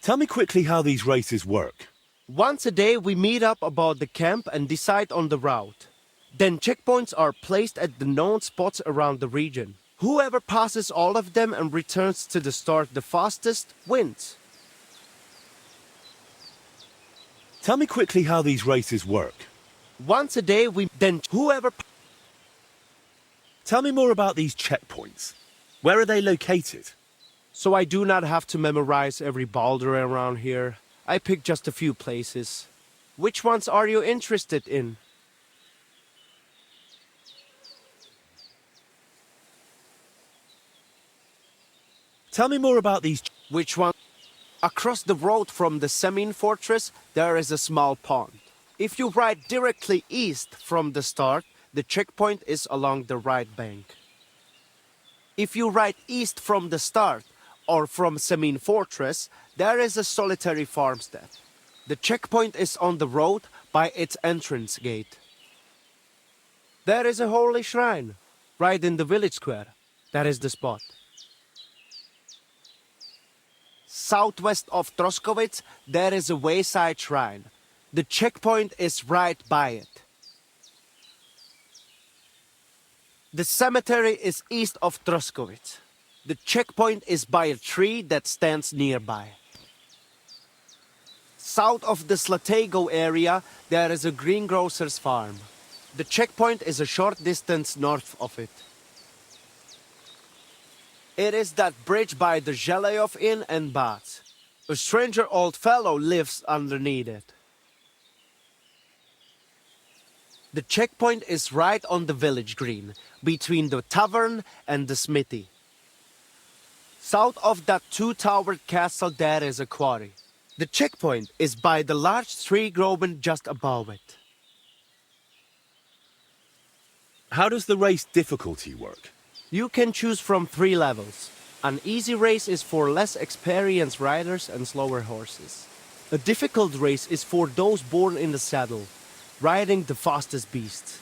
Tell me quickly how these races work. Once a day we meet up about the camp and decide on the route. Then checkpoints are placed at the known spots around the region. Whoever passes all of them and returns to the start the fastest wins. Tell me quickly how these races work. Once a day we then whoever... Tell me more about these checkpoints. Where are they located? So I do not have to memorize every boulder around here. I pick just a few places. Which ones are you interested in? Tell me more about these... Which one? Across the road from the Semin fortress, there is a small pond. If you ride directly east from the start, the checkpoint is along the right bank. If you ride east from the start, or from Semin fortress, there is a solitary farmstead. The checkpoint is on the road by its entrance gate. There is a holy shrine, right in the village square. That is the spot. Southwest of Troskowitz, there is a wayside shrine. The checkpoint is right by it. The cemetery is east of Troskowitz. The checkpoint is by a tree that stands nearby. South of the Slatego area, there is a greengrocer's farm. The checkpoint is a short distance north of it. It is that bridge by the Zheleyov Inn and Baths. A stranger old fellow lives underneath it. The checkpoint is right on the village green, between the tavern and the smithy. South of that two-towered castle there is a quarry. The checkpoint is by the large tree growing just above it. How does the race difficulty work? You can choose from 3 levels. An easy race is for less experienced riders and slower horses. A difficult race is for those born in the saddle, riding the fastest beasts.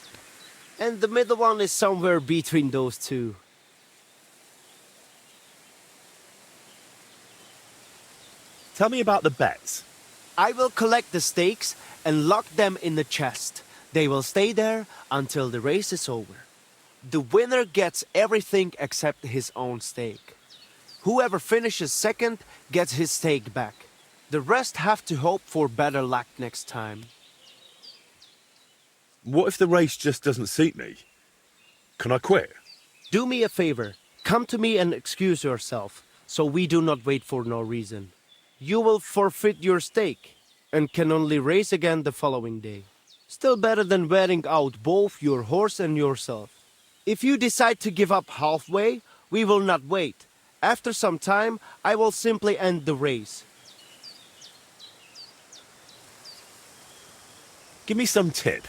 And the middle one is somewhere between those two. Tell me about the bets. I will collect the stakes and lock them in the chest. They will stay there until the race is over. The winner gets everything except his own stake. Whoever finishes second gets his stake back. The rest have to hope for better luck next time. What if the race just doesn't suit me? Can I quit? Do me a favor. Come to me and excuse yourself, so we do not wait for no reason. You will forfeit your stake and can only race again the following day. Still better than wearing out both your horse and yourself. If you decide to give up halfway, we will not wait. After some time, I will simply end the race. Give me some tip.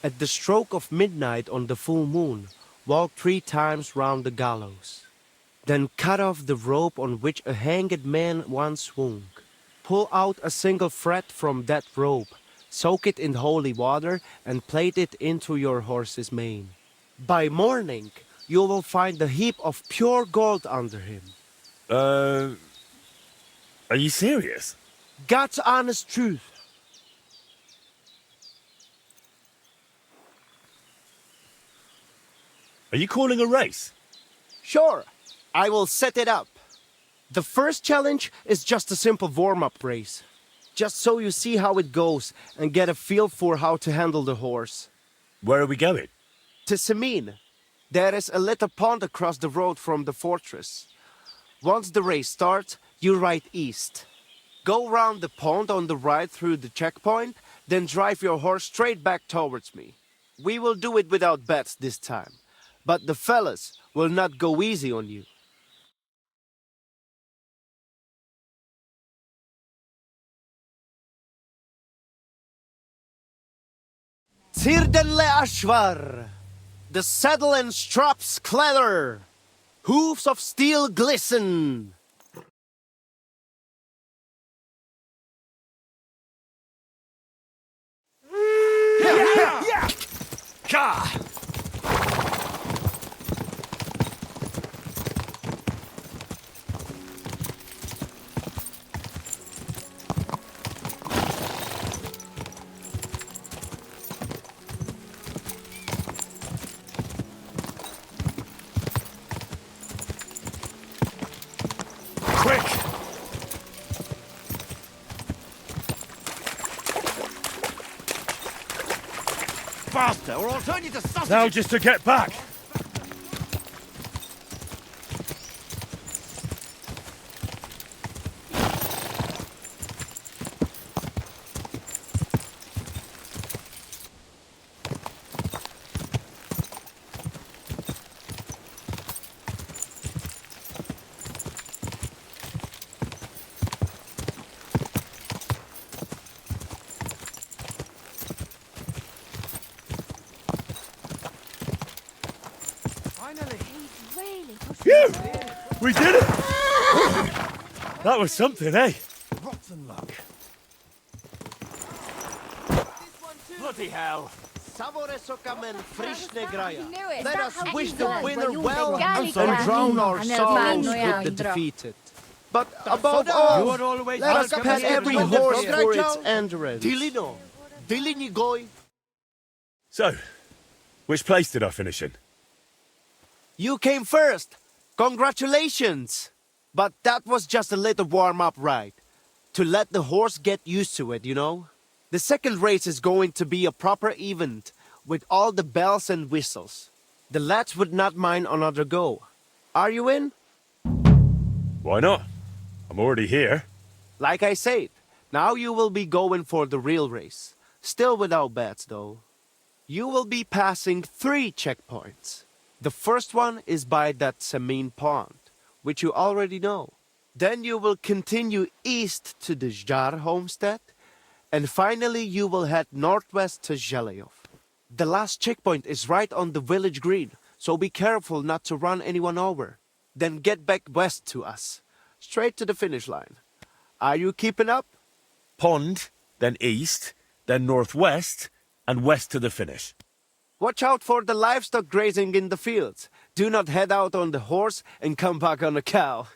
At the stroke of midnight on the full moon, walk 3 times round the gallows. Then cut off the rope on which a hanged man once swung. Pull out a single thread from that rope, soak it in holy water, and plait it into your horse's mane. By morning, you will find a heap of pure gold under him. Are you serious? God's honest truth. Are you calling a race? Sure, I will set it up. The first challenge is just a simple warm-up race. Just so you see how it goes and get a feel for how to handle the horse. Where are we going? To Semin. There is a little pond across the road from the fortress. Once the race starts, you ride east. Go round the pond on the right through the checkpoint, then drive your horse straight back towards me. We will do it without bets this time, but the fellas will not go easy on you. Tirdenle Ashvar, the saddle and straps clatter, hooves of steel glisten. Faster, or I'll turn you to sausage! Now just to get back. Phew! We did it! That was something, eh? Rotten luck. Bloody hell. Let us wish the winner well I'm and sorry. drown our sorrows with the defeated. But above all, let us pet every horse for its endurance. So, which place did I finish in? You came first. Congratulations! But that was just a little warm-up ride. To let the horse get used to it, you know? The second race is going to be a proper event, with all the bells and whistles. The lads would not mind another go. Are you in? Why not? I'm already here. Like I said, now you will be going for the real race. Still without bets, though. You will be passing 3 checkpoints. The first one is by that Samin pond, which you already know. Then you will continue east to the Zjar homestead, and finally you will head northwest to Zheleyov. The last checkpoint is right on the village green, so be careful not to run anyone over. Then get back west to us, straight to the finish line. Are you keeping up? Pond, then east, then northwest, and west to the finish. Watch out for the livestock grazing in the fields. Do not head out on the horse and come back on a cow.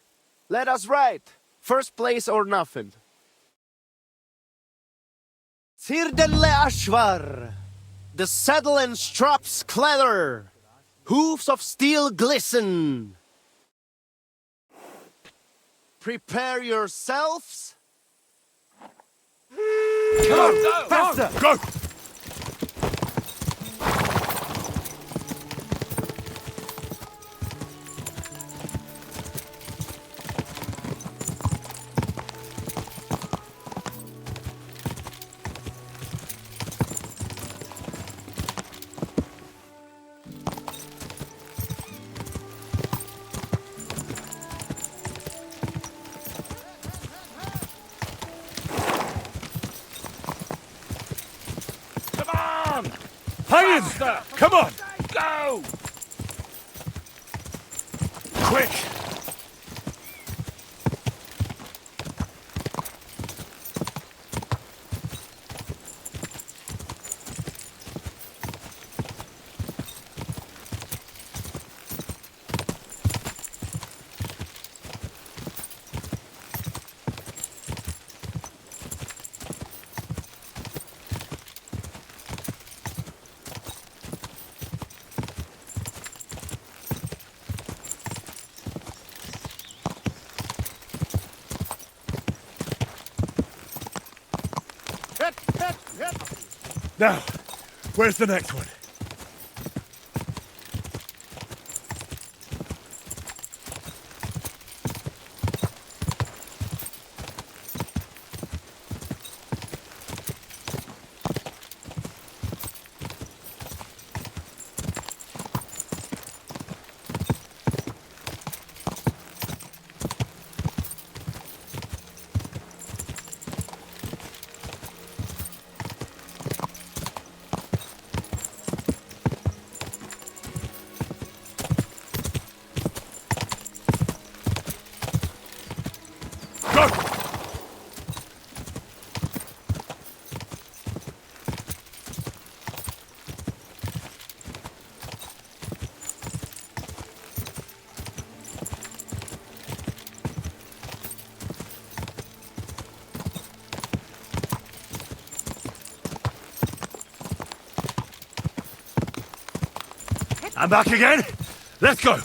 Let us ride. First place or nothing. Tirdenle Ashvar. The saddle and straps clatter. Hooves of steel glisten. Prepare yourselves. Go! Faster! Go! Hang in! Come on! Go! Quick! Now, where's the next one? I'm back again. Let's go.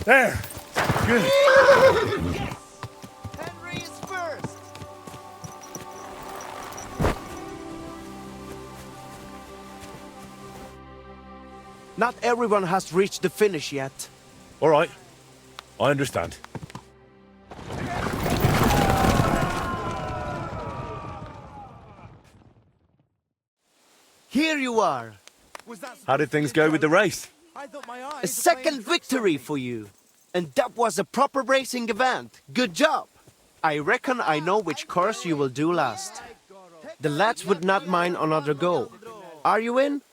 There. Good. Yes! Henry is first! Not everyone has reached the finish yet. All right. I understand. Here you are. How did things go with the race? A second victory for you. And that was a proper racing event. Good job. I reckon I know which course you will do last. The lads would not mind another go. Are you in?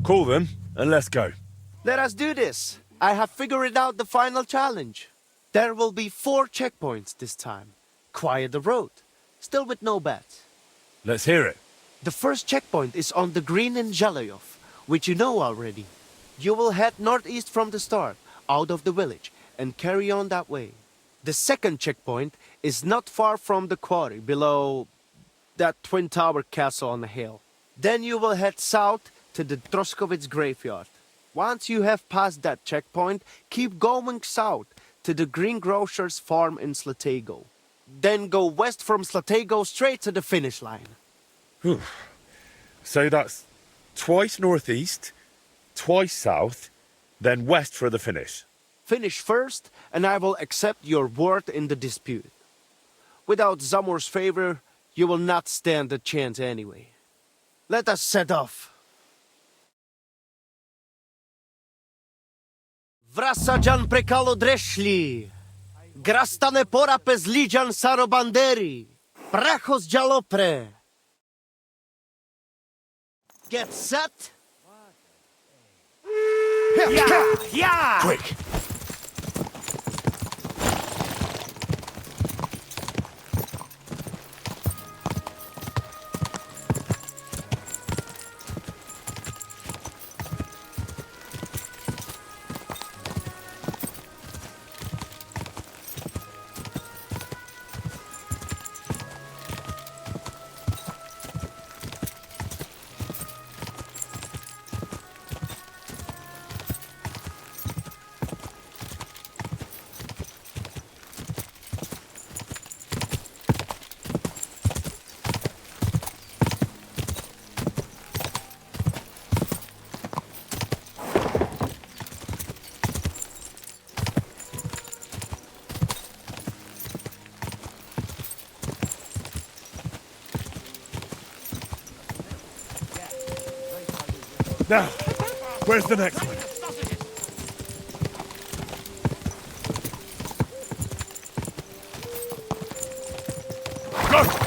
Call them and let's go. Let us do this. I have figured out the final challenge. There will be 4 checkpoints this time. Quiet the road. Still with no bets. Let's hear it. The first checkpoint is on the green in Zhelojov, which you know already. You will head northeast from the start, out of the village, and carry on that way. The second checkpoint is not far from the quarry, below that twin-tower castle on the hill. Then you will head south to the Droskovitz graveyard. Once you have passed that checkpoint, keep going south to the greengrocer's farm in Slatego. Then go west from Slatego straight to the finish line. Whew. So that's twice northeast, twice south, then west for the finish. Finish first, and I will accept your word in the dispute. Without Zamor's favor, you will not stand a chance anyway. Let us set off. Vrasadjan prekalo dreszli. Grastane pora pezlijan sarobanderi. Prachos jalopre. Get set. Yeah! Quick! Now, where's the next one? Go!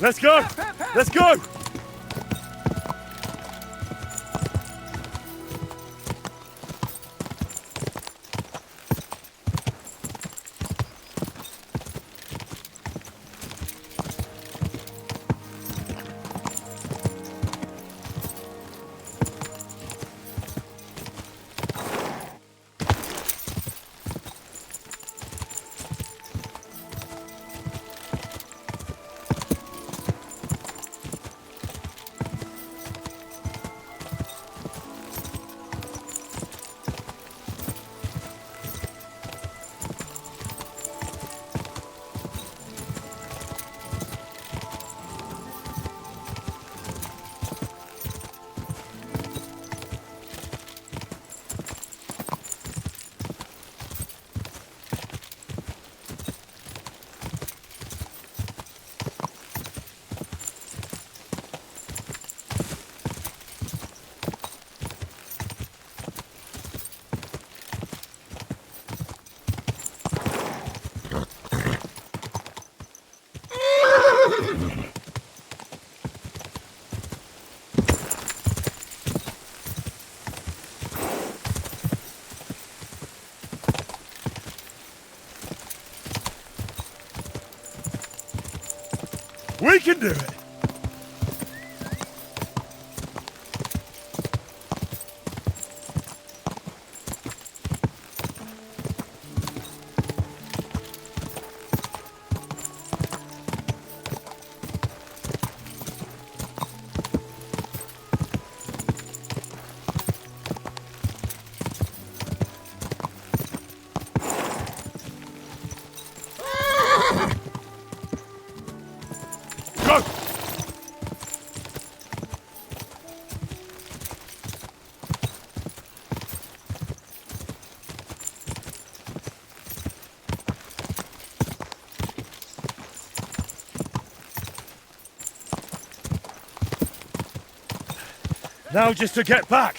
Let's go! Let's go! We can do it! Go! Now just to get back.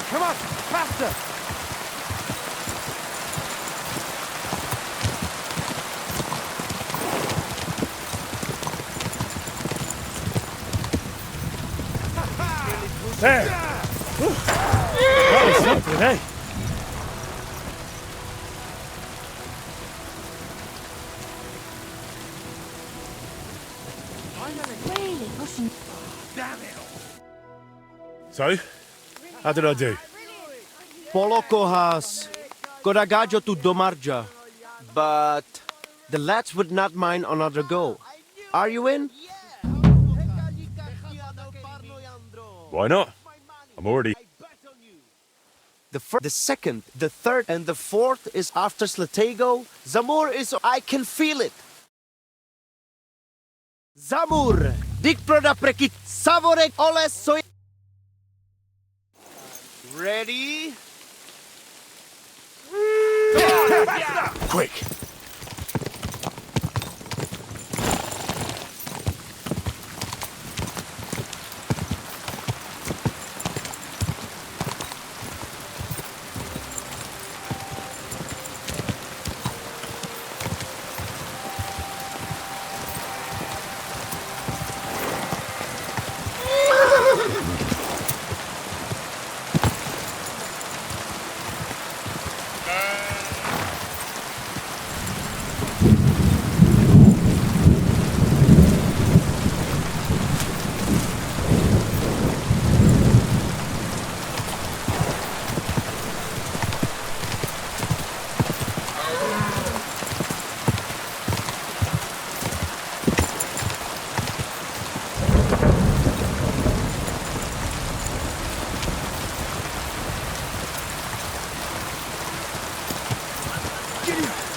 Come on, faster! There! That was something, eh? Really pushing. Damn it! So, how did I do? Poloko has Koragajo to Domarja, but the lads would not mind another go. Are you in? Why not? I'm already... The second, the third, and the fourth is after Slatego. Zamur is... I can feel it. Zamur! Dik proda prekit savorek oles soy... Ready? Quick!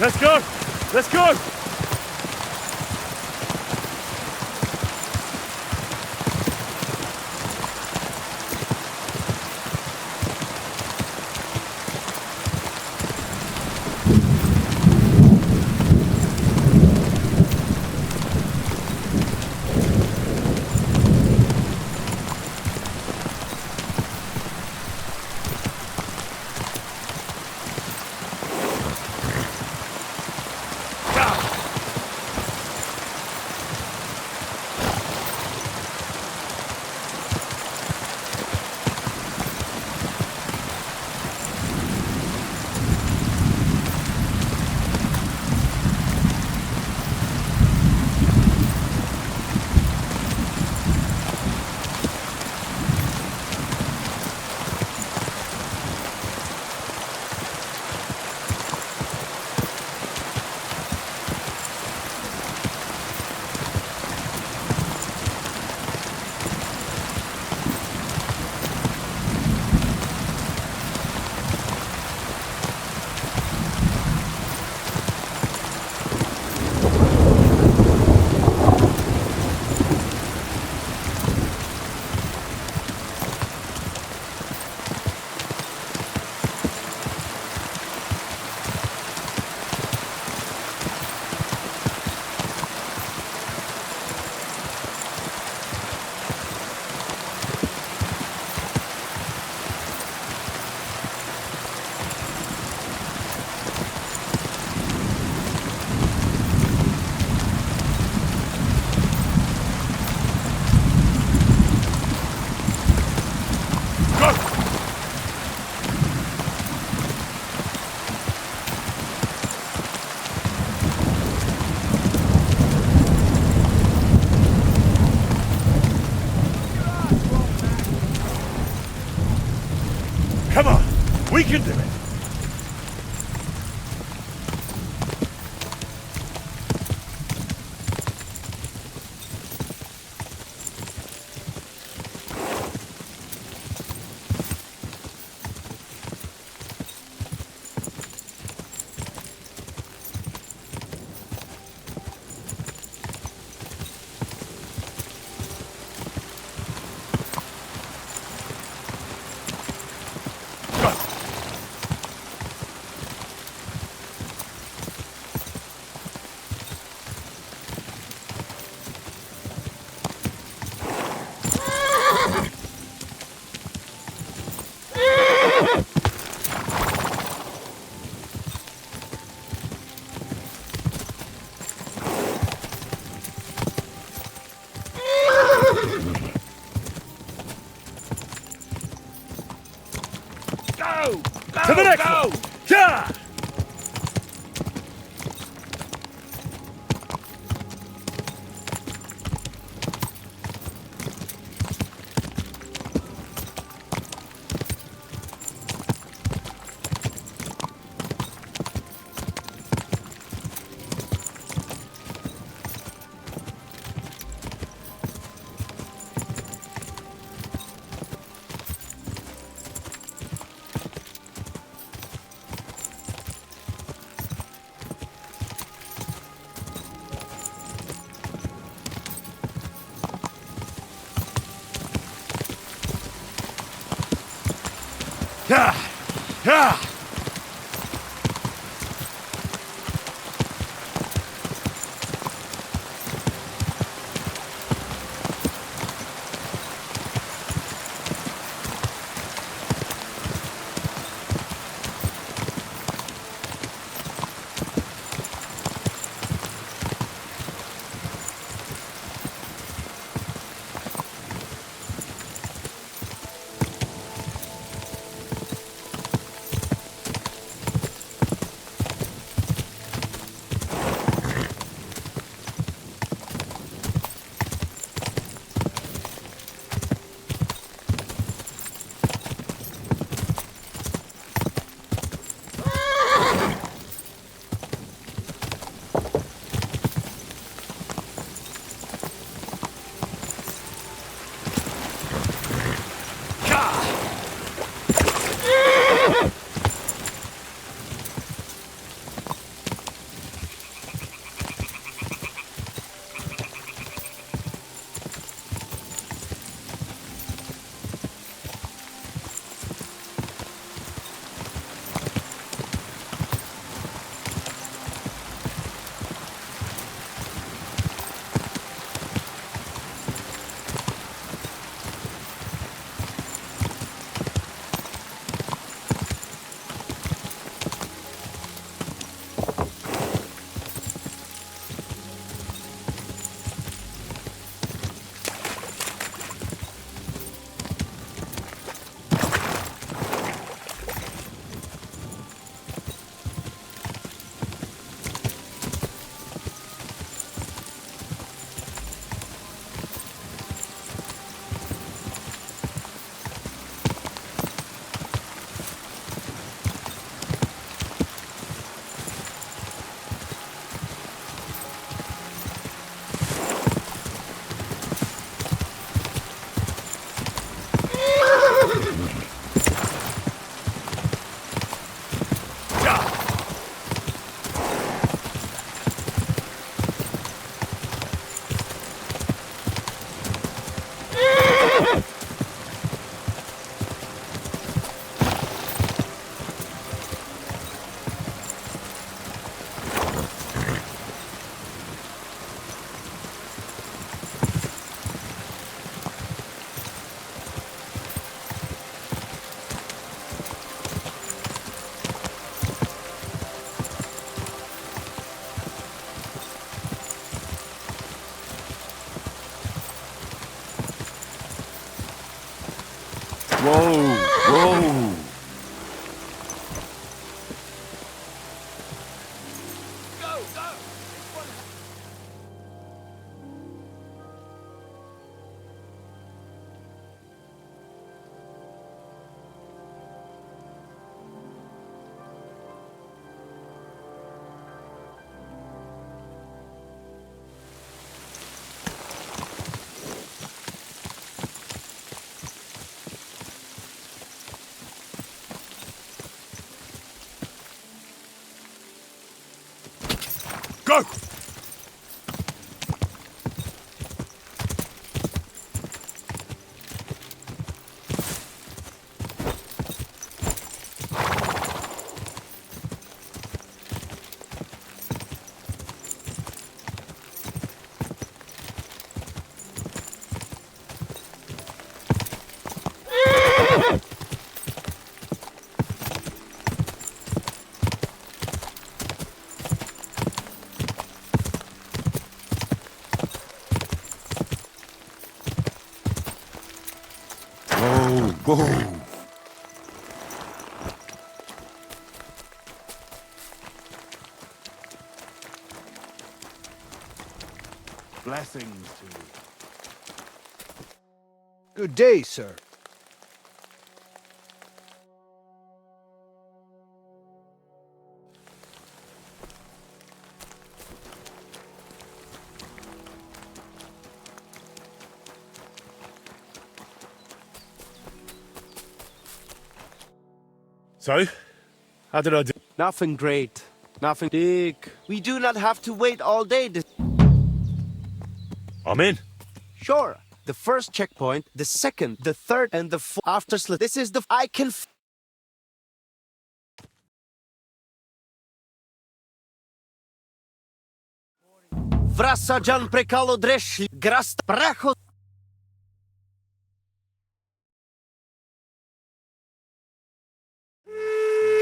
Let's go! Let's go! Come on! We can do it! To the next one! Yeah! Whoa, whoa. Go! Whoa, whoa. Blessings to you. Good day, sir. So, how did I do? Nothing great. Nothing big. We do not have to wait all day. I'm in. Sure. The first checkpoint, the second, the third, and the fourth. After this is the... I can... Vrasa Jan prekalo dresh grasta pracho.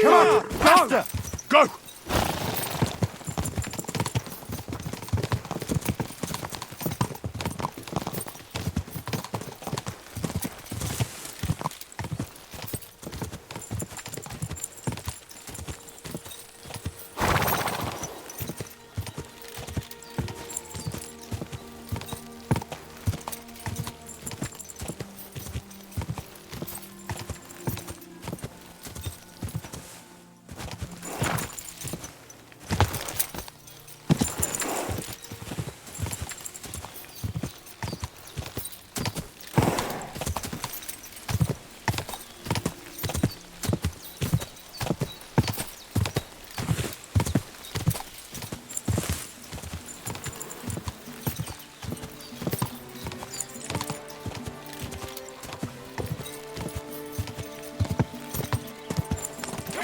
Come on, faster! Go!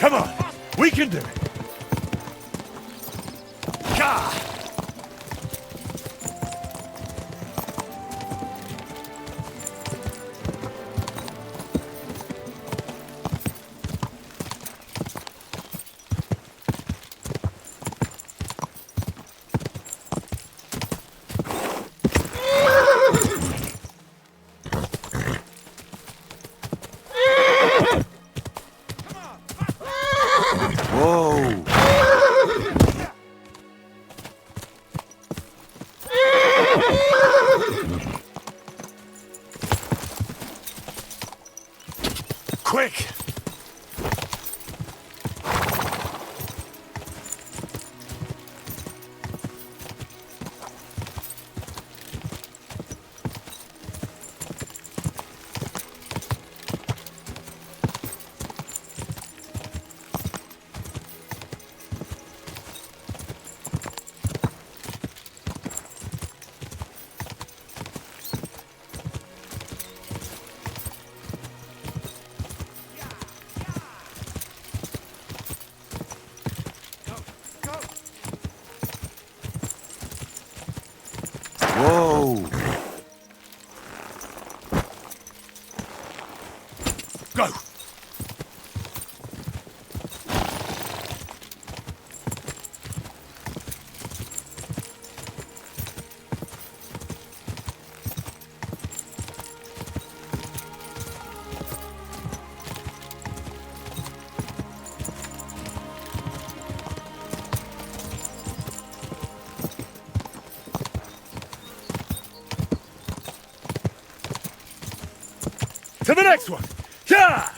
Come on, we can do it. Gah! Whoa! Quick! Whoa! Go! To the next one! Yeah!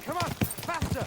Come on, faster!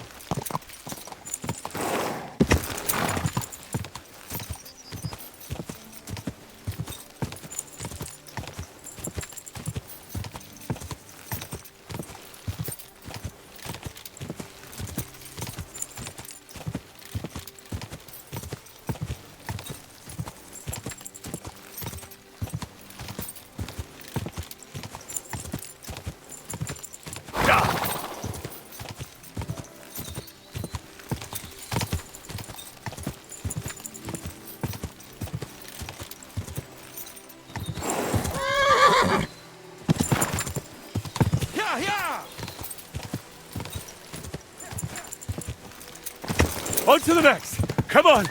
On to the next! Come on!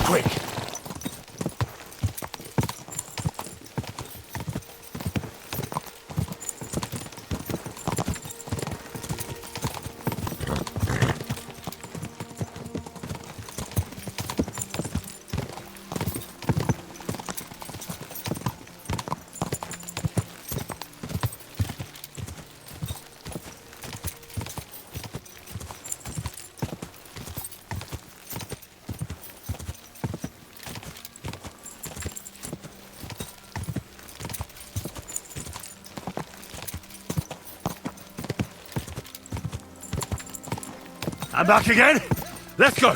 Quick! I'm back again. Let's go.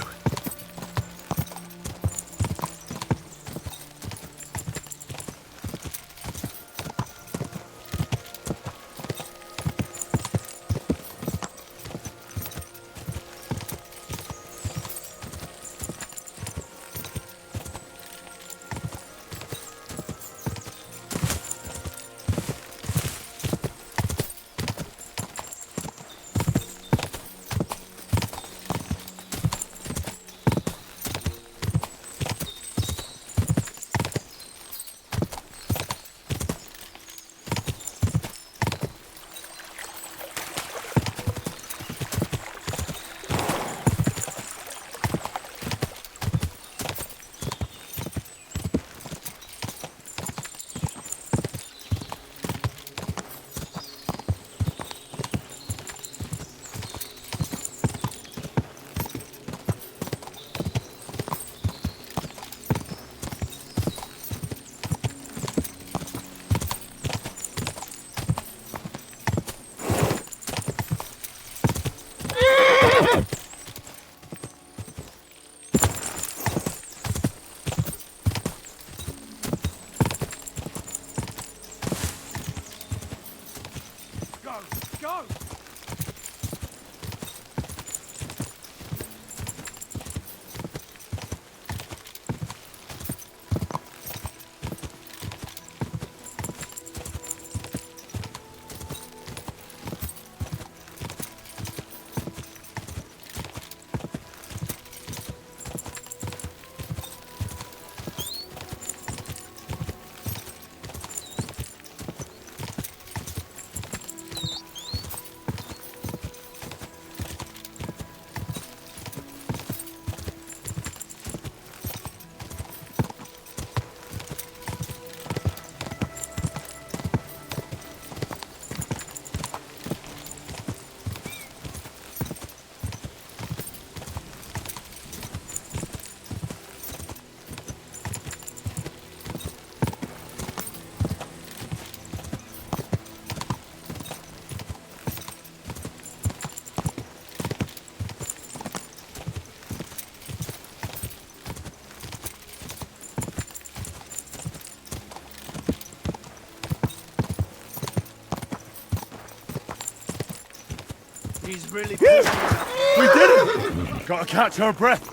she's really... We did it! Gotta catch her breath.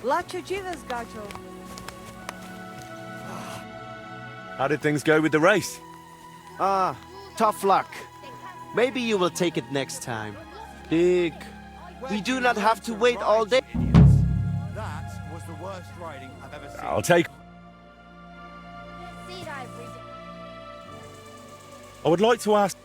Lacho Chivas, Gacho. How did things go with the race? Tough luck. Maybe you will take it next time. Dick, we do not have to wait all day. That was the worst riding I've ever seen. I'll take... I would like to ask...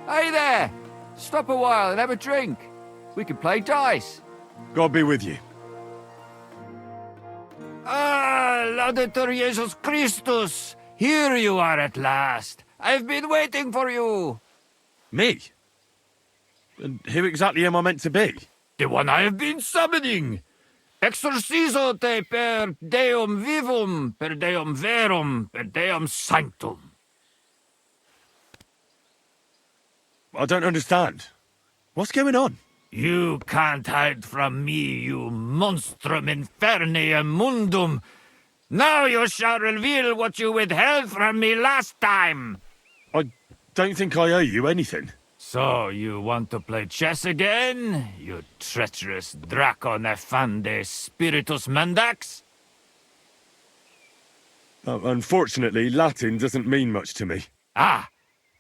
Hey there! Stop a while and have a drink. We can play dice. God be with you. Ah, Laudetur Jesus Christus! Here you are at last. I've been waiting for you. Me? And who exactly am I meant to be? The one I have been summoning. Exorcizo te per deum vivum, per deum verum, per deum sanctum. I don't understand. What's going on? You can't hide from me, you monstrum infernium mundum. Now you shall reveal what you withheld from me last time. I don't think I owe you anything. So you want to play chess again, you treacherous Draco Nefande Spiritus Mendax? Unfortunately, Latin doesn't mean much to me. Ah,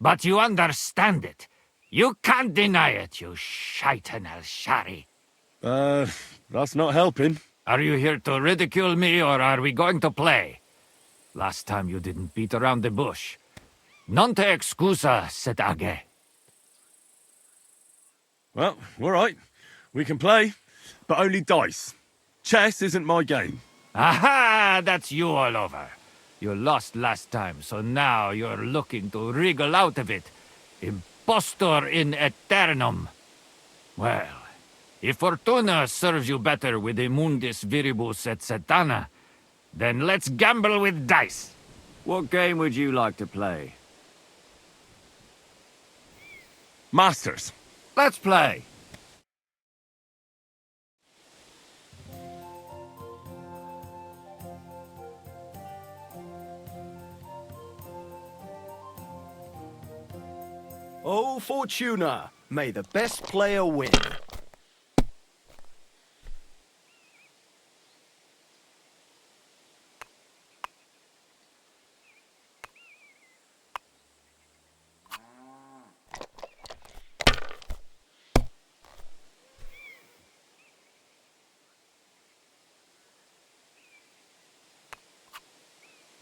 but you understand it. You can't deny it, you shaitan al-Shari. That's not helping. Are you here to ridicule me, or are we going to play? Last time you didn't beat around the bush. Non te excusa, sed age. Well, all right. We can play, but only dice. Chess isn't my game. Aha! That's you all over. You lost last time, so now you're looking to wriggle out of it. Impostor in aeternum. Well, if Fortuna serves you better with Immundis Viribus et Satana, then let's gamble with dice. What game would you like to play? Masters. Let's play. Oh, Fortuna, may the best player win.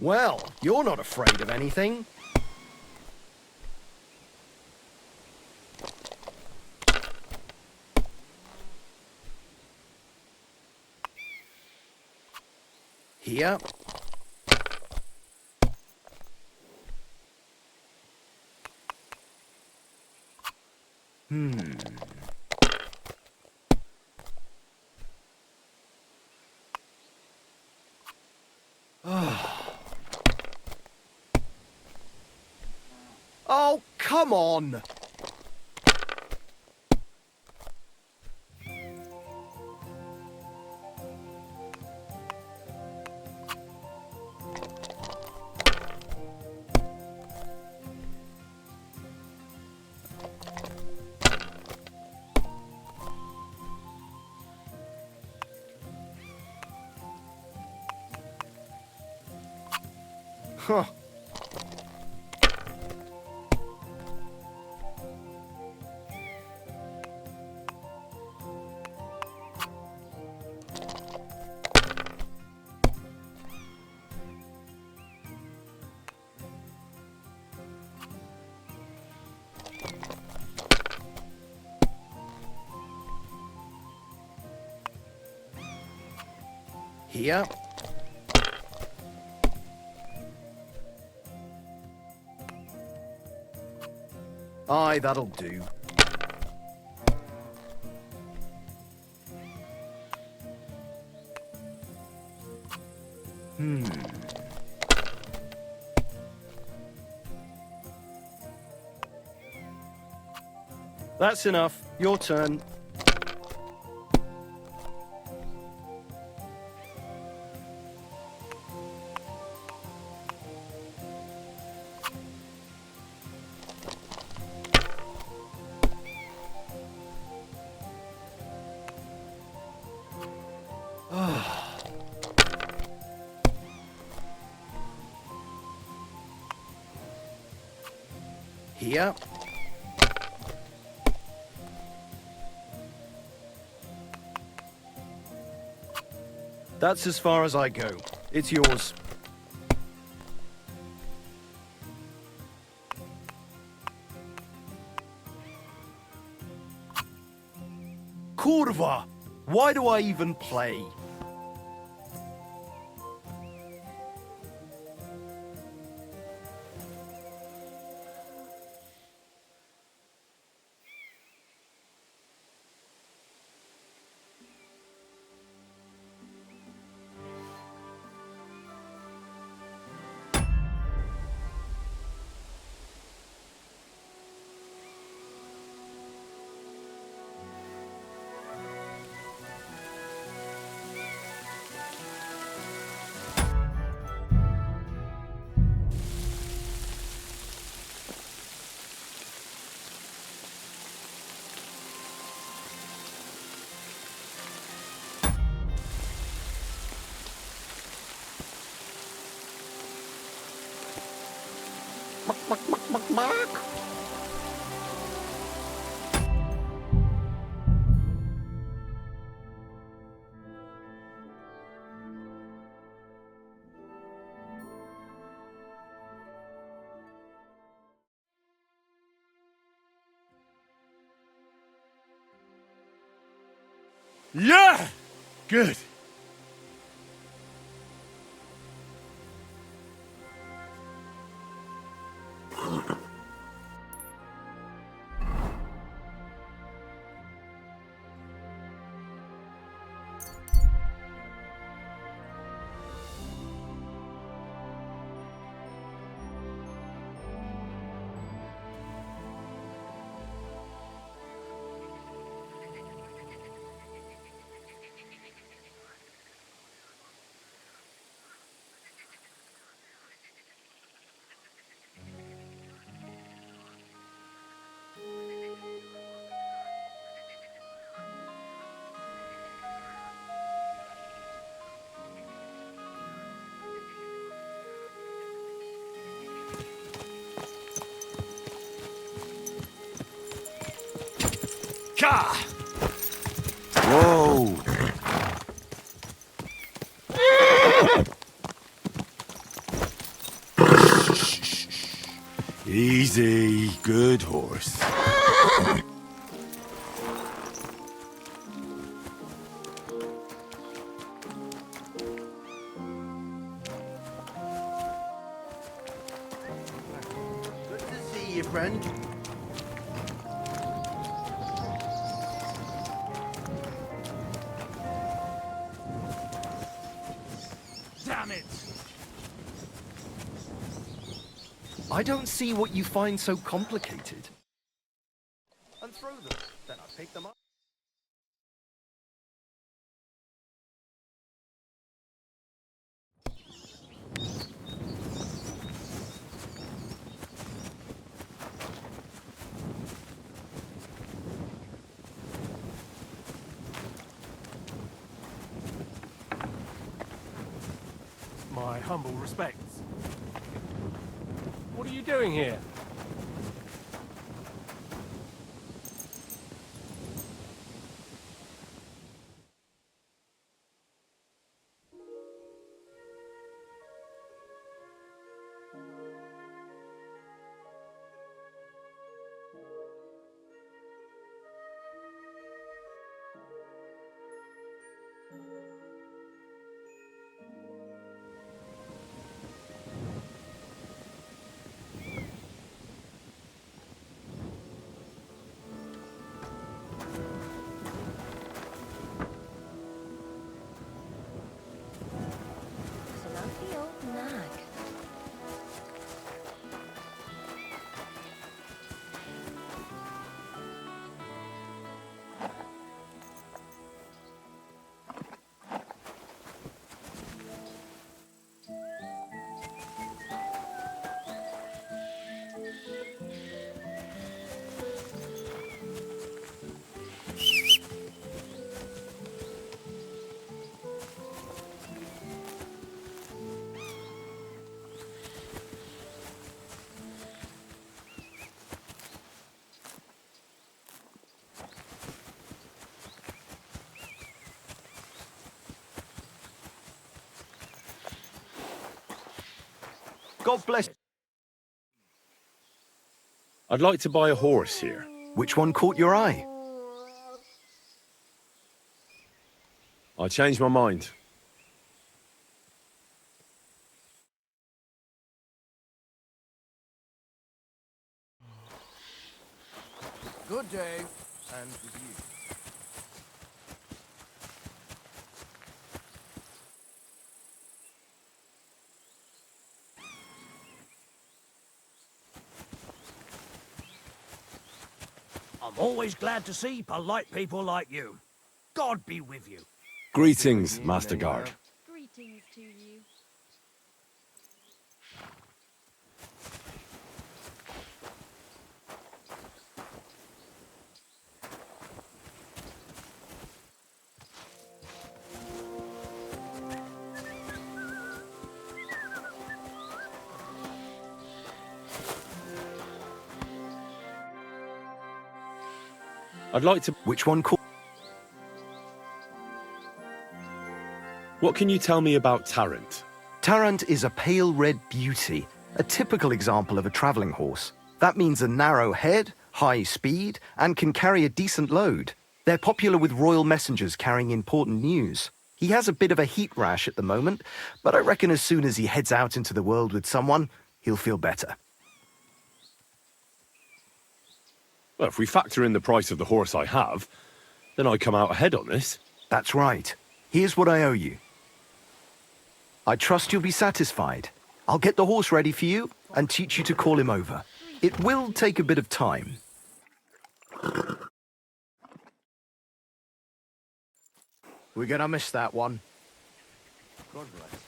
Well, you're not afraid of anything. Here. Oh, come on! Huh. Here. Aye, that'll do. That's enough. Your turn. Here. That's as far as I go. It's yours. Kurva! Why do I even play? Yeah! Good. Ka! Whoa! Easy, good horse. Good to see you, friend. Damn it! I don't see what you find so complicated. And throw them, then I pick them up. My humble respects. you doing here? God bless. I'd like to buy a horse here. Which one caught your eye? I changed my mind. Good day, and with you. I'm always glad to see polite people like you. God be with you. Greetings, Master Guard. Greetings to you. I'd like to... Which one caught... What can you tell me about Tarrant? Tarrant is a pale red beauty, a typical example of a travelling horse. That means a narrow head, high speed, and can carry a decent load. They're popular with royal messengers carrying important news. He has a bit of a heat rash at the moment, but I reckon as soon as he heads out into the world with someone, he'll feel better. Well, if we factor in the price of the horse I have, then I come out ahead on this. That's right. Here's what I owe you. I trust you'll be satisfied. I'll get the horse ready for you and teach you to call him over. It will take a bit of time. We're gonna miss that one. God bless.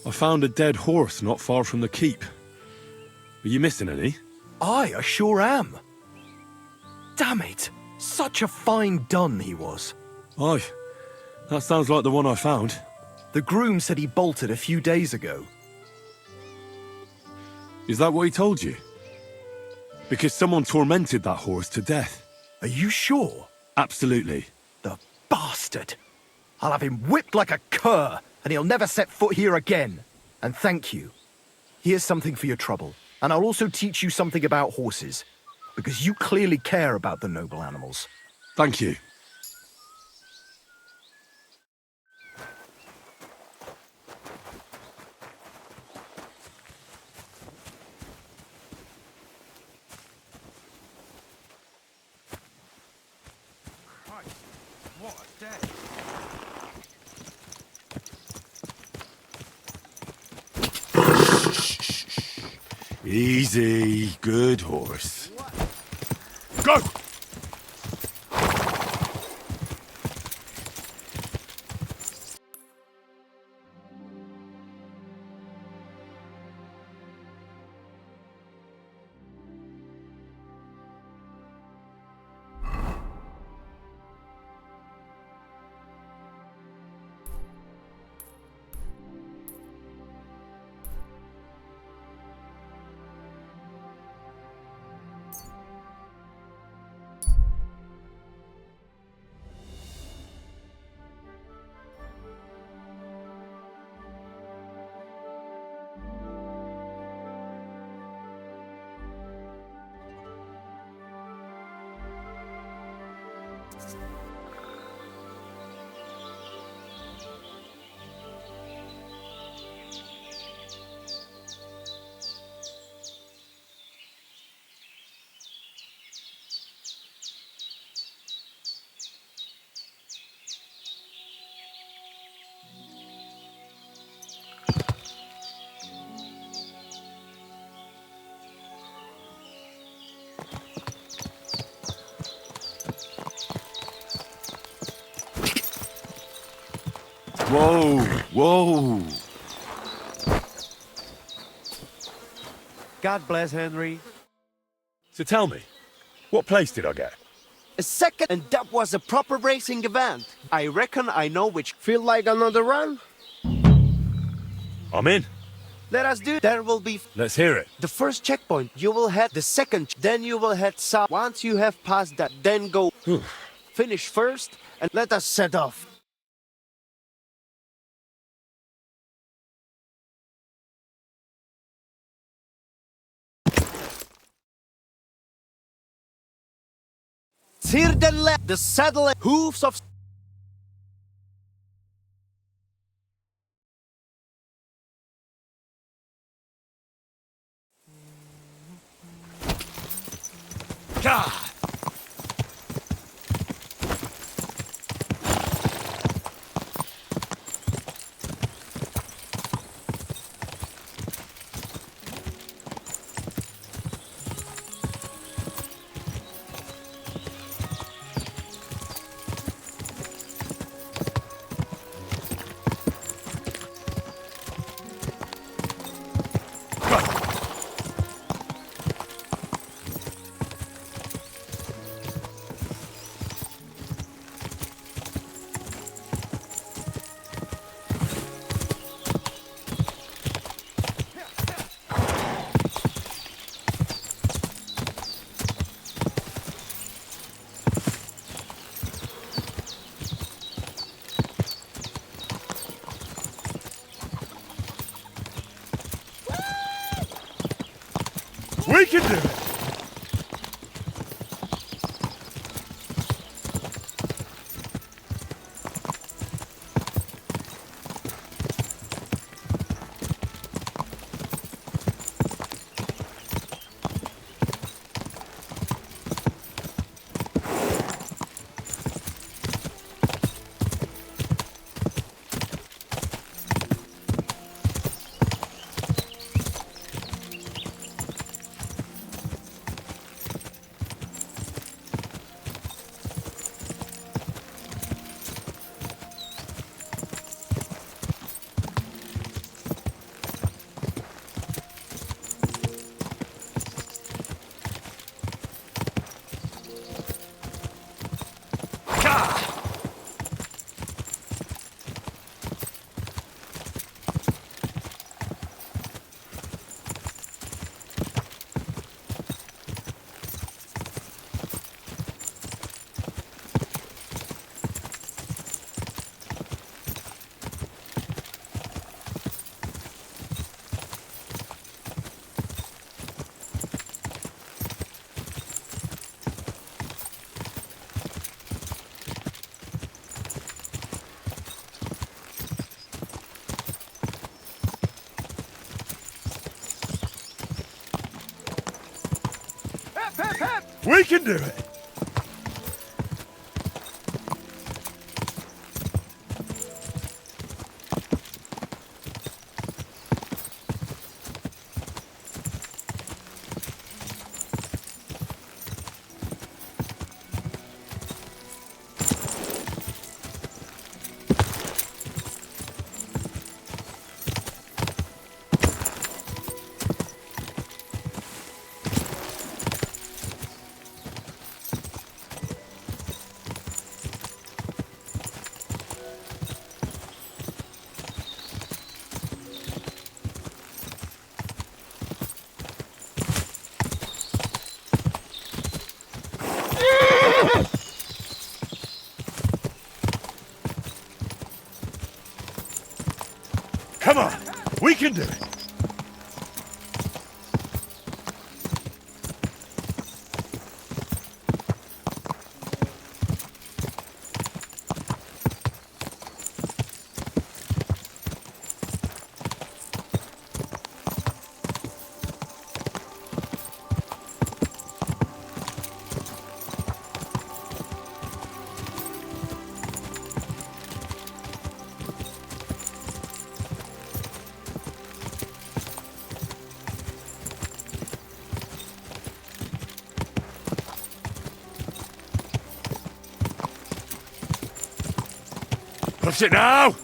I found a dead horse not far from the keep. Are you missing any? Aye, I sure am. Damn it! Such a fine dun he was. Aye, that sounds like the one I found. The groom said he bolted a few days ago. Is that what he told you? Because someone tormented that horse to death. Are you sure? Absolutely. The bastard! I'll have him whipped like a cur, and he'll never set foot here again. And thank you. Here's something for your trouble, and I'll also teach you something about horses, because you clearly care about the noble animals. Thank you. What a day. Easy, good horse. Go! Whoa, whoa. God bless Henry. So tell me, what place did I get? A second, and that was a proper racing event. I reckon I know which. Feel like another run? I'm in. Let us do it. There will be. Let's hear it. The first checkpoint, you will head the second, then you will head south. Once you have passed that, then go. Finish first, and let us set off. Tear the left, the saddle and hooves of. God! We can do it! We can do it! Come on, we can do it. Push it now!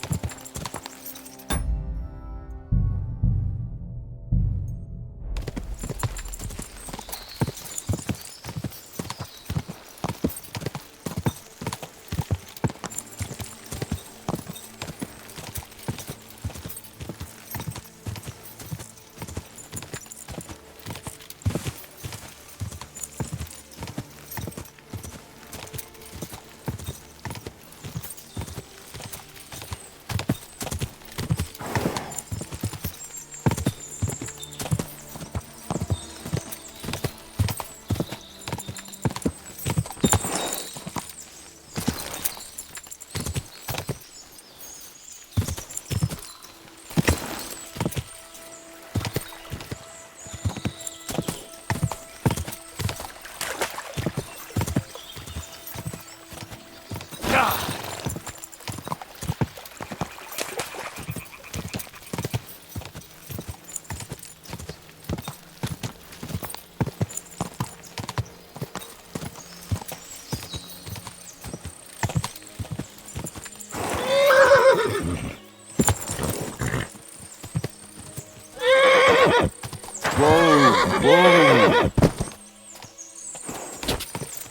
Whoa!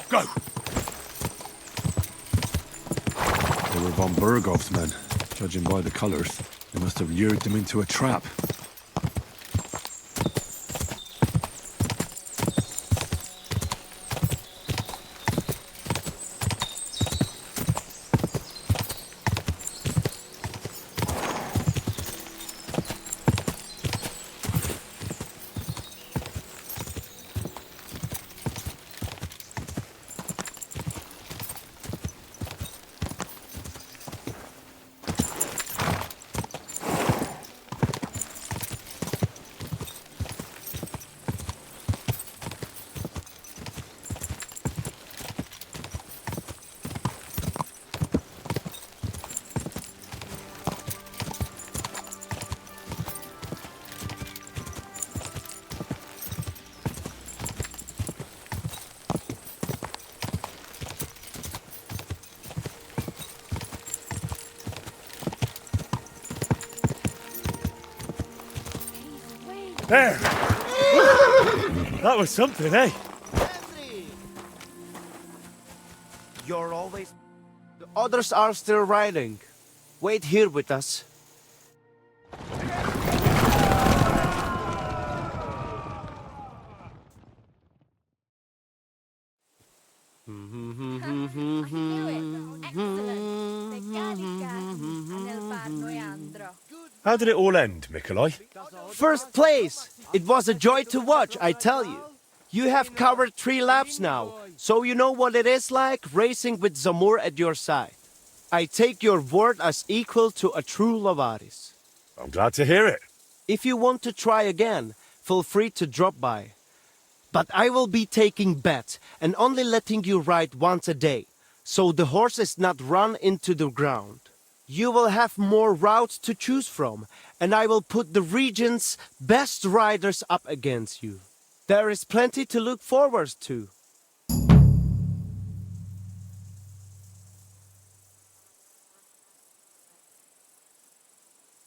Go! They were von Bergov's men. Judging by the colours, they must have lured them into a trap. There! That was something, eh? You're always... The others are still riding. Wait here with us. How did it all end, Mikolai? First place! It was a joy to watch, I tell you. You have covered 3 laps now, so you know what it is like racing with Zamur at your side. I take your word as equal to a true Lavaris. I'm glad to hear it. If you want to try again, feel free to drop by. But I will be taking bets and only letting you ride once a day, so the horse is not run into the ground. You will have more routes to choose from, and I will put the region's best riders up against you. There is plenty to look forward to.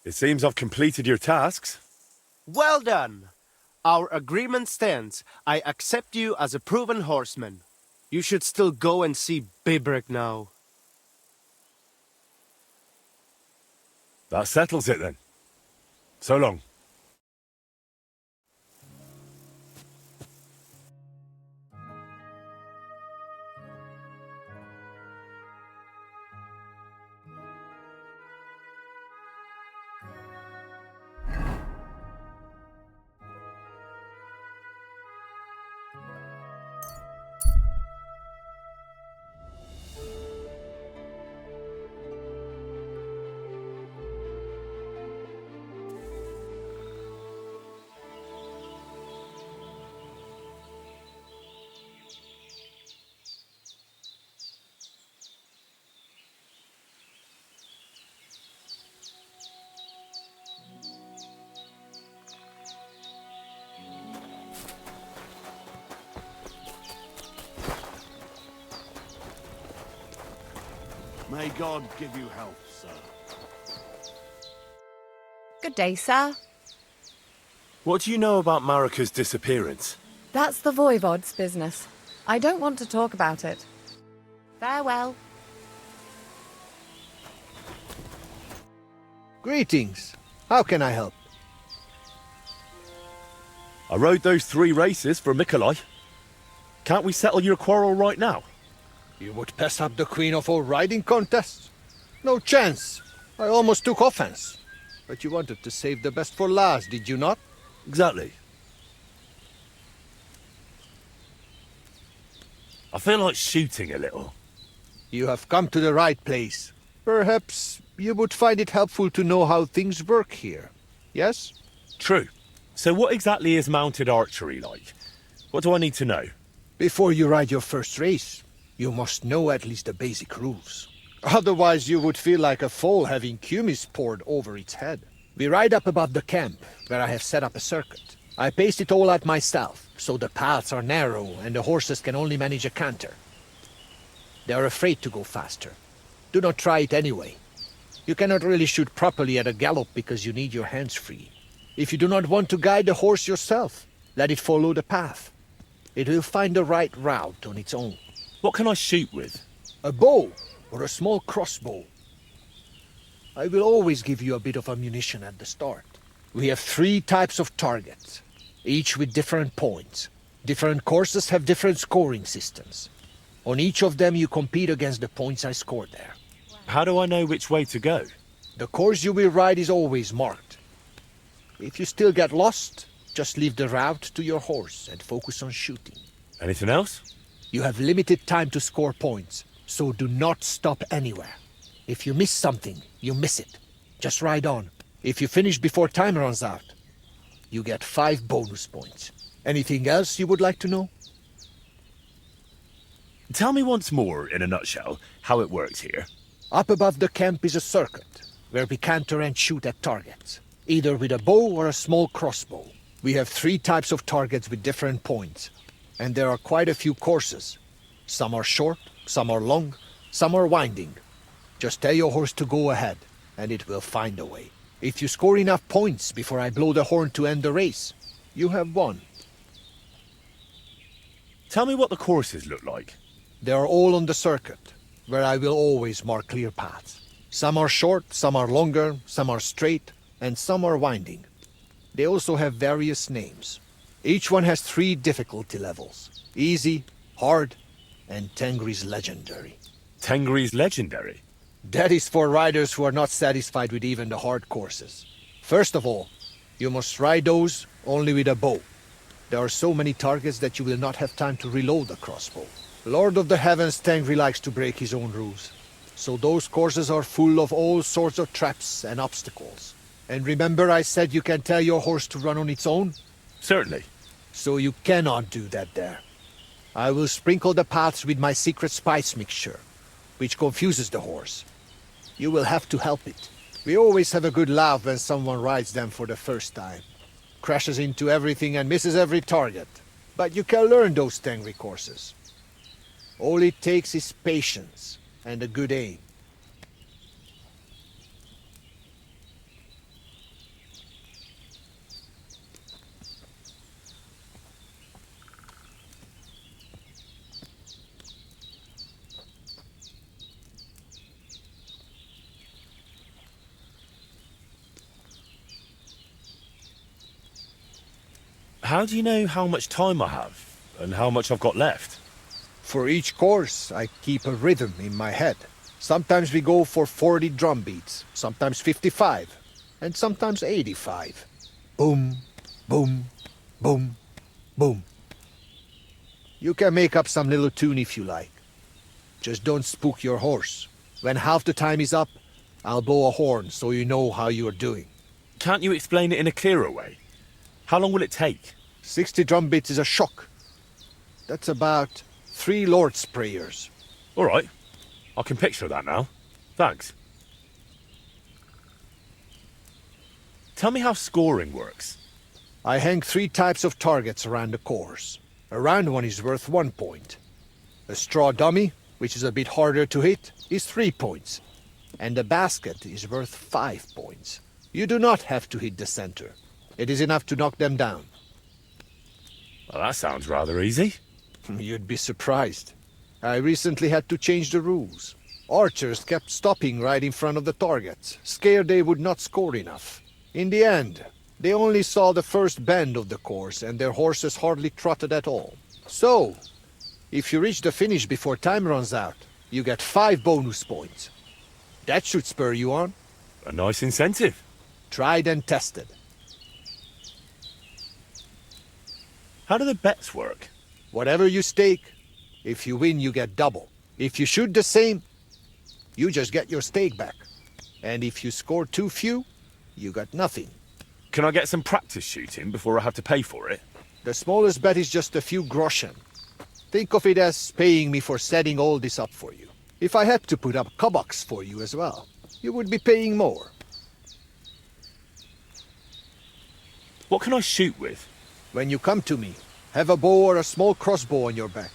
It seems I've completed your tasks. Well done! Our agreement stands. I accept you as a proven horseman. You should still go and see Bibrek now. That settles it then. So long. May God give you health, sir. Good day, sir. What do you know about Marika's disappearance? That's the Voivod's business. I don't want to talk about it. Farewell. Greetings. How can I help? I rode those 3 races for Mikolai. Can't we settle your quarrel right now? You would pass up the queen of all riding contests? No chance. I almost took offense. But you wanted to save the best for last, did you not? Exactly. I feel like shooting a little. You have come to the right place. Perhaps you would find it helpful to know how things work here. Yes? True. So what exactly is mounted archery like? What do I need to know? Before you ride your first race, you must know at least the basic rules. Otherwise you would feel like a foal having kumis poured over its head. We ride up above the camp, where I have set up a circuit. I paced it all out myself, so the paths are narrow and the horses can only manage a canter. They are afraid to go faster. Do not try it anyway. You cannot really shoot properly at a gallop because you need your hands free. If you do not want to guide the horse yourself, let it follow the path. It will find the right route on its own. What can I shoot with? A bow or a small crossbow. I will always give you a bit of ammunition at the start. We have 3 types of targets, each with different points. Different courses have different scoring systems. On each of them you compete against the points I scored there. How do I know which way to go? The course you will ride is always marked. If you still get lost, just leave the route to your horse and focus on shooting. Anything else? You have limited time to score points, so do not stop anywhere. If you miss something, you miss it. Just ride on. If you finish before time runs out, you get 5 bonus points. Anything else you would like to know? Tell me once more, in a nutshell, how it works here. Up above the camp is a circuit, where we canter and shoot at targets, either with a bow or a small crossbow. We have 3 types of targets with different points, and there are quite a few courses. Some are short, some are long, some are winding. Just tell your horse to go ahead, and it will find a way. If you score enough points before I blow the horn to end the race, you have won. Tell me what the courses look like. They are all on the circuit, where I will always mark clear paths. Some are short, some are longer, some are straight, and some are winding. They also have various names. Each one has 3 difficulty levels: easy, hard, and Tengri's legendary. Tengri's legendary? That is for riders who are not satisfied with even the hard courses. First of all, you must ride those only with a bow. There are so many targets that you will not have time to reload the crossbow. Lord of the Heavens Tengri likes to break his own rules, so those courses are full of all sorts of traps and obstacles. And remember I said you can tell your horse to run on its own? Certainly. So you cannot do that there. I will sprinkle the paths with my secret spice mixture, which confuses the horse. You will have to help it. We always have a good laugh when someone rides them for the first time. Crashes into everything and misses every target. But you can learn those Tengri courses. All it takes is patience and a good aim. How do you know how much time I have and how much I've got left? For each course, I keep a rhythm in my head. Sometimes we go for 40 drum beats, sometimes 55, and sometimes 85. Boom, boom, boom, boom. You can make up some little tune if you like. Just don't spook your horse. When half the time is up, I'll blow a horn so you know how you're doing. Can't you explain it in a clearer way? How long will it take? 60 drum beats is a shock. That's about 3 Lord's prayers. All right. I can picture that now. Thanks. Tell me how scoring works. I hang 3 types of targets around the course. A round one is worth 1 point. A straw dummy, which is a bit harder to hit, is 3 points. And a basket is worth 5 points. You do not have to hit the center. It is enough to knock them down. Well, that sounds rather easy. You'd be surprised. I recently had to change the rules. Archers kept stopping right in front of the targets, scared they would not score enough. In the end, they only saw the first bend of the course and their horses hardly trotted at all. So, if you reach the finish before time runs out, you get 5 bonus points. That should spur you on. A nice incentive. Tried and tested. How do the bets work? Whatever you stake, if you win, you get double. If you shoot the same, you just get your stake back. And if you score too few, you got nothing. Can I get some practice shooting before I have to pay for it? The smallest bet is just a few groschen. Think of it as paying me for setting all this up for you. If I had to put up koboks for you as well, you would be paying more. What can I shoot with? When you come to me, have a bow or a small crossbow on your back.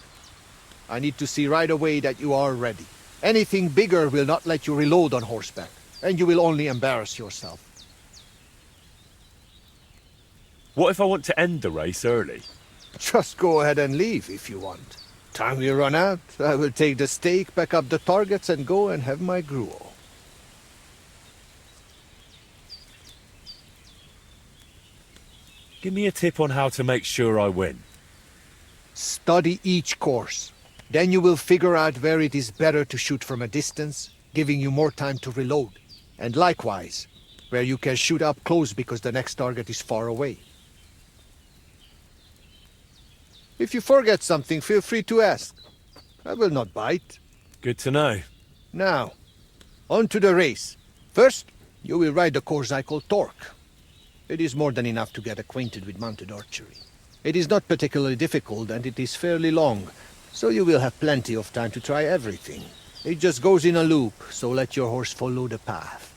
I need to see right away that you are ready. Anything bigger will not let you reload on horseback, and you will only embarrass yourself. What if I want to end the race early? Just go ahead and leave if you want. Time we run out, I will take the stake, back up the targets, and go and have my gruel. Give me a tip on how to make sure I win. Study each course. Then you will figure out where it is better to shoot from a distance, giving you more time to reload. And likewise, where you can shoot up close because the next target is far away. If you forget something, feel free to ask. I will not bite. Good to know. Now, on to the race. First, you will ride the course I call Torque. It is more than enough to get acquainted with mounted archery. It is not particularly difficult and it is fairly long, so you will have plenty of time to try everything. It just goes in a loop, so let your horse follow the path.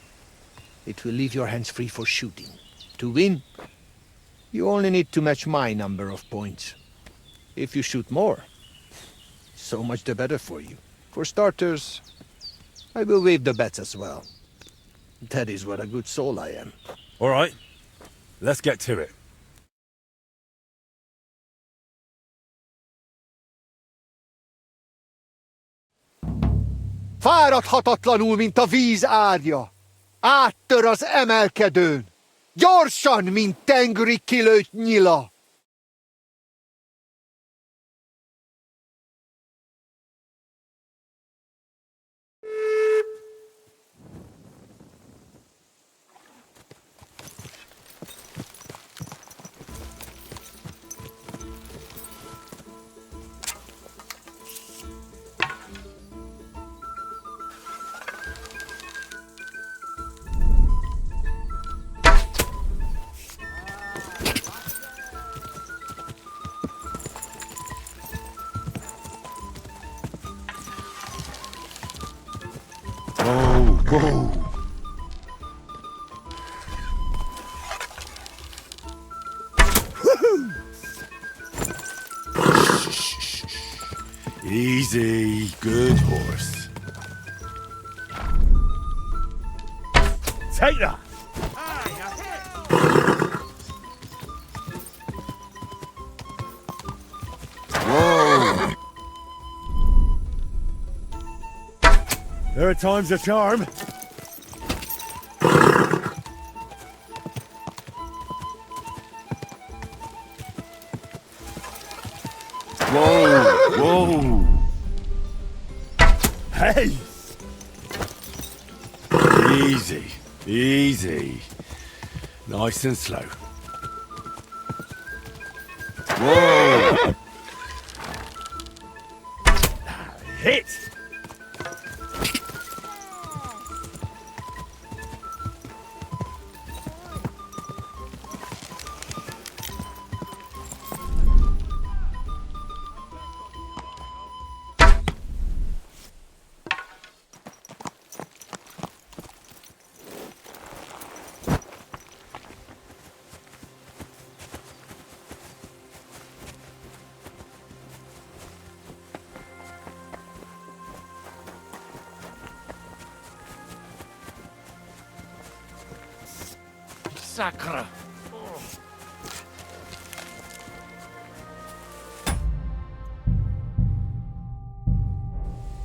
It will leave your hands free for shooting. To win, you only need to match my number of points. If you shoot more, so much the better for you. For starters, I will waive the bets as well. That is what a good soul I am. All right. Let's get to it. Fáradhatatlanul, mint a víz árja. Áttör az emelkedőn. Gyorsan, mint tengeri kilőtt nyila. Whoa! Easy, good horse. Take that! Whoa! Third time's a charm. Whoa! Whoa! Hey! Easy, easy. Nice and slow. Whoa! Hit! Sacre.